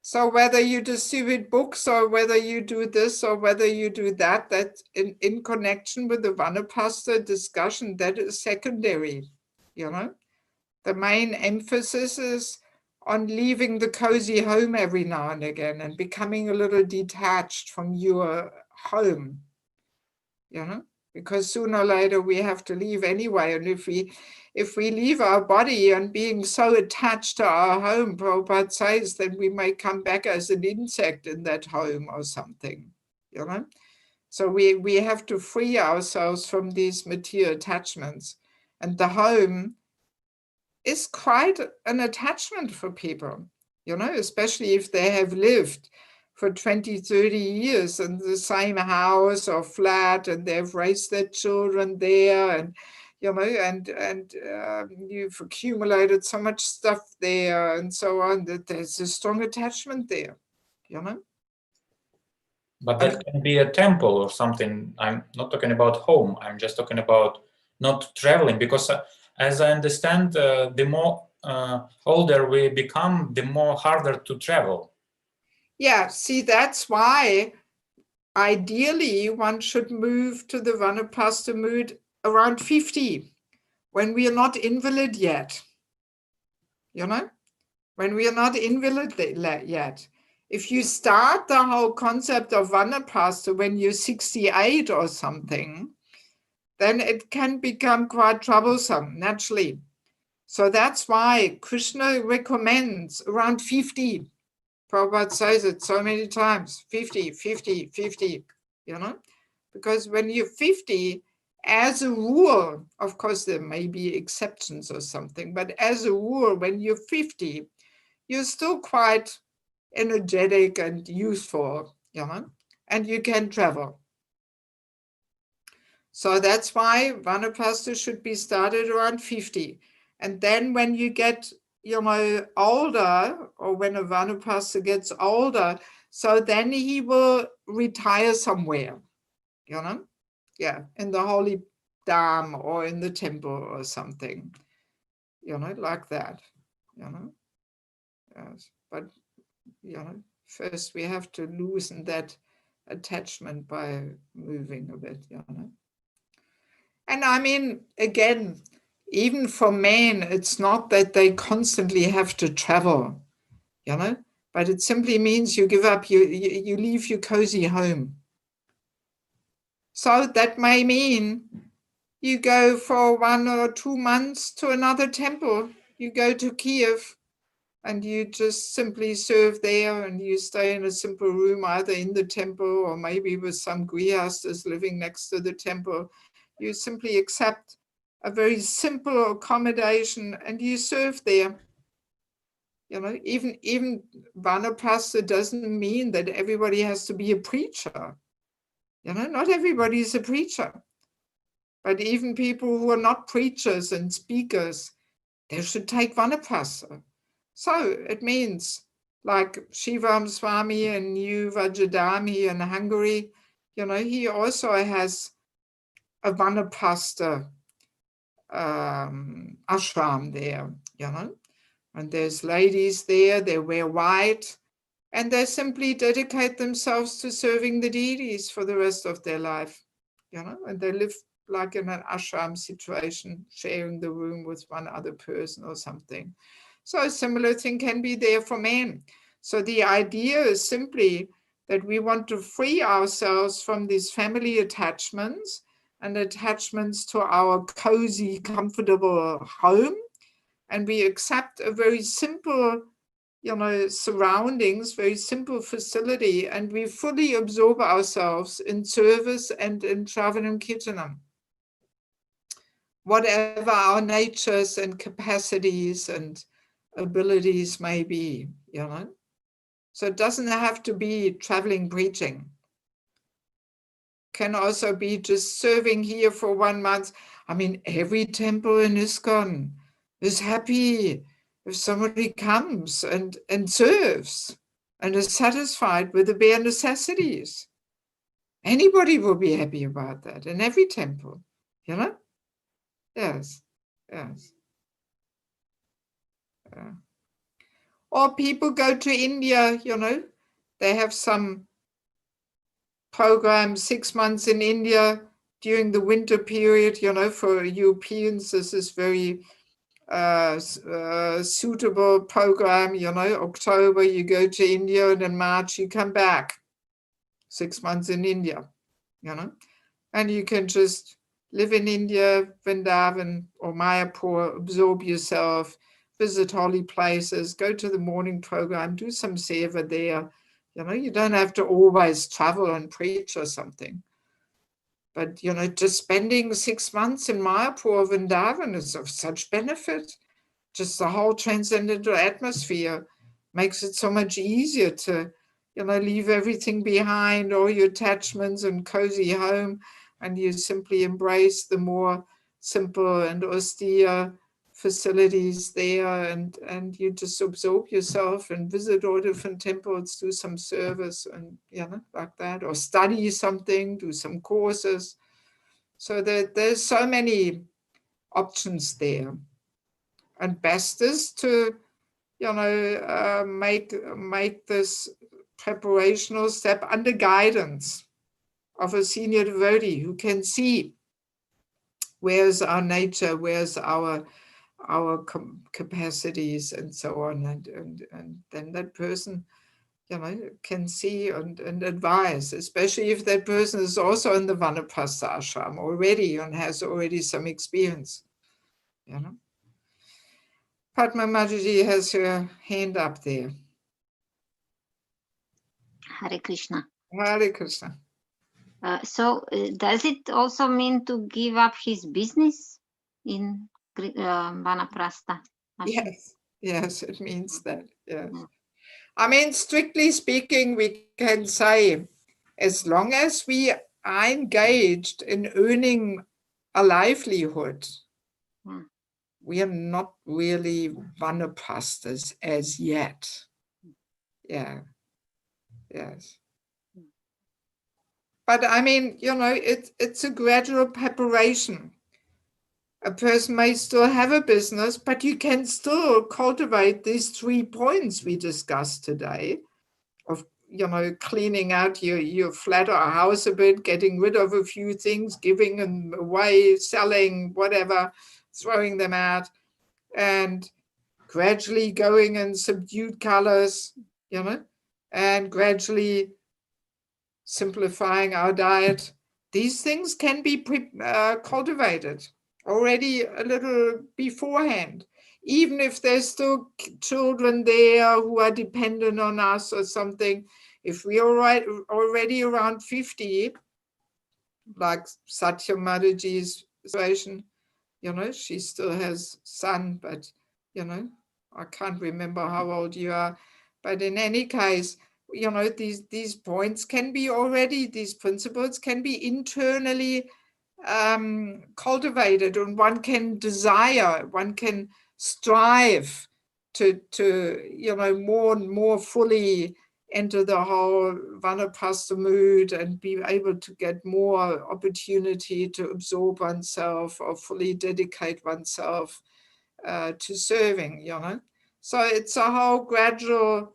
So whether you distribute books or whether you do this or whether you do that, that's in connection with the Vanaprastha discussion, that is secondary, you know. The main emphasis is on leaving the cozy home every now and again and becoming a little detached from your home, you know, because sooner or later we have to leave anyway. And if we leave our body and being so attached to our home, Prabhupada says, then we may come back as an insect in that home or something, you know. So we have to free ourselves from these material attachments. And the home is quite an attachment for people, you know, especially if they have lived for 20, 30 years in the same house or flat and they've raised their children there and, you know, and you've accumulated so much stuff there and so on, that there's a strong attachment there, you know. But that can be a temple or something. I'm not talking about home. I'm just talking about not traveling, because as I understand, the more older we become, the more harder to travel. Yeah, see, that's why ideally one should move to the Vanaprastha mood around 50, when we are not invalid yet, you know, when we are not invalid yet. If you start the whole concept of Vanaprastha when you're 68 or something, then it can become quite troublesome, naturally. So that's why Krishna recommends around 50. Prabhupada says it so many times, 50, 50, 50, you know, because when you're 50, as a rule, of course, there may be exceptions or something, but as a rule, when you're 50, you're still quite energetic and youthful, you know, and you can travel. So that's why Vanaprastha should be started around 50. And then when you get, you know, older, or when a Vanaprastha gets older, so then he will retire somewhere, you know, yeah, in the holy dham or in the temple or something, like that, Yes, but, first we have to loosen that attachment by moving a bit, And I mean, again, even for men, it's not that they constantly have to travel, but it simply means you give up, you leave your cozy home. So that may mean you go for 1 or 2 months to another temple. You go to Kiev and you just simply serve there, and you stay in a simple room, either in the temple or maybe with some grihastas living next to the temple. You simply accept a very simple accommodation and you serve there. Even Vanaprastha doesn't mean that everybody has to be a preacher. Not everybody is a preacher. But even people who are not preachers and speakers, they should take Vanaprastha. So it means, like Shivam Swami and New Vajradhami in Hungary, he also has a Vanaprastha ashram there, and there's ladies there, they wear white, and they simply dedicate themselves to serving the deities for the rest of their life, and they live like in an ashram situation, sharing the room with one other person or something. So a similar thing can be there for men. So the idea is simply that we want to free ourselves from these family attachments and attachments to our cozy, comfortable home. And we accept a very simple, surroundings, very simple facility, and we fully absorb ourselves in service and in Shravanam Kirtanam. Whatever our natures and capacities and abilities may be, So it doesn't have to be traveling preaching. Can also be just serving here for 1 month. I mean, every temple in ISKCON is happy if somebody comes and serves and is satisfied with the bare necessities. Anybody will be happy about that in every temple, Yes, yes. Or people go to India, they have some program, 6 months in India during the winter period, for Europeans, this is very suitable program, October you go to India and in March you come back, 6 months in India, and you can just live in India, Vrindavan or Mayapur, absorb yourself, visit holy places, go to the morning program, do some seva there. You don't have to always travel and preach or something. But, just spending 6 months in Mayapur or Vrindavan is of such benefit. Just the whole transcendental atmosphere makes it so much easier to, leave everything behind, all your attachments and cozy home, and you simply embrace the more simple and austere facilities there, and you just absorb yourself and visit all different temples, do some service and, like that, or study something, do some courses. So there's so many options there. And best is to, make this preparational step under guidance of a senior devotee who can see where's our nature, where's our capacities and so on. And then that person, can see and advise, especially if that person is also in the Vanaprastha Ashram already and has already some experience, Padma Mataji has her hand up there. Hare Krishna. Hare Krishna. So does it also mean to give up his business in Vanaprastha? Yes, it means that, yes. I mean, strictly speaking, we can say, as long as we are engaged in earning a livelihood, we are not really Vanaprasthas as yet. Yeah, yes. But I mean, it's a gradual preparation. A person may still have a business, but you can still cultivate these 3 points we discussed today of, cleaning out your flat or house a bit, getting rid of a few things, giving them away, selling, whatever, throwing them out, and gradually going in subdued colors, and gradually simplifying our diet. These things can be cultivated already a little beforehand, even if there's still children there who are dependent on us or something. If we are already around 50, like Satya Mataji's situation, she still has son, but, I can't remember how old you are. But in any case, these points can be already, these principles can be internally cultivated, and one can desire, one can strive to more and more fully enter the whole Vanaprastha mood and be able to get more opportunity to absorb oneself or fully dedicate oneself to serving, So it's a whole gradual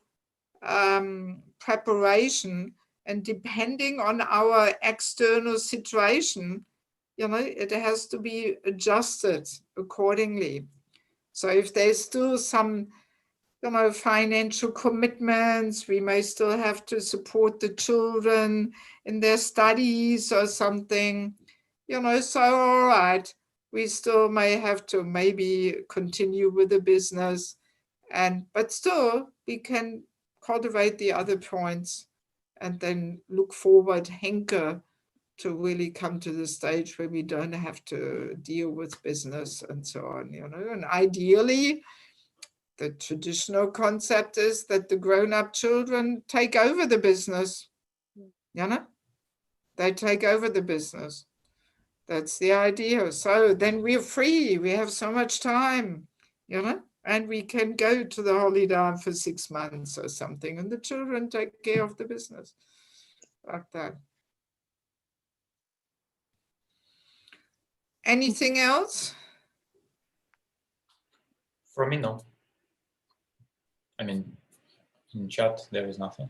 preparation, and depending on our external situation, it has to be adjusted accordingly. So if there's still some, financial commitments, we may still have to support the children in their studies or something, so all right, we still may have to maybe continue with the business, but still we can cultivate the other points and then look forward, hanker to really come to the stage where we don't have to deal with business and so on, and ideally the traditional concept is that the grown-up children take over the business, they take over the business. That's the idea. So then we're free, we have so much time, and we can go to the Holy Land for 6 months or something, and the children take care of the business like that. Anything else? For me, no. I mean, in chat, there is nothing.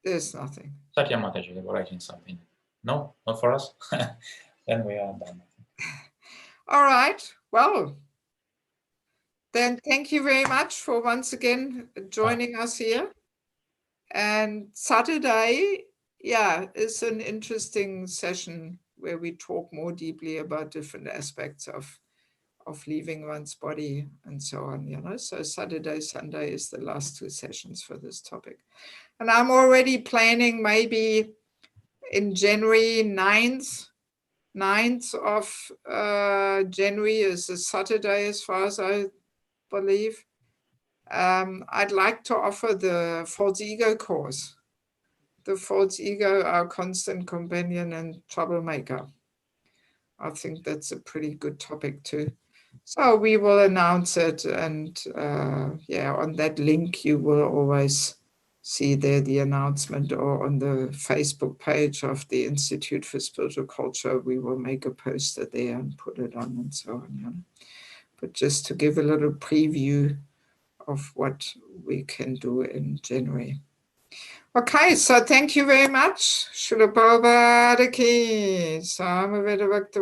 There's nothing. Satya Mataji, they were writing something. No, not for us. Then we are done. All right. Well, then thank you very much for once again joining us here. And Saturday, is an interesting session where we talk more deeply about different aspects of leaving one's body and so on, So Saturday, Sunday is the last 2 sessions for this topic. And I'm already planning maybe in January 9th of January is a Saturday, as far as I believe. I'd like to offer the false ego course. The false ego, our constant companion and troublemaker. I think that's a pretty good topic too. So we will announce it, and on that link you will always see there the announcement, or on the Facebook page of the Institute for Spiritual Culture, we will make a poster there and put it on and so on. But just to give a little preview of what we can do in January. Okay, so thank you very much. Srila Prabhupada ki, Samaveda Bhakta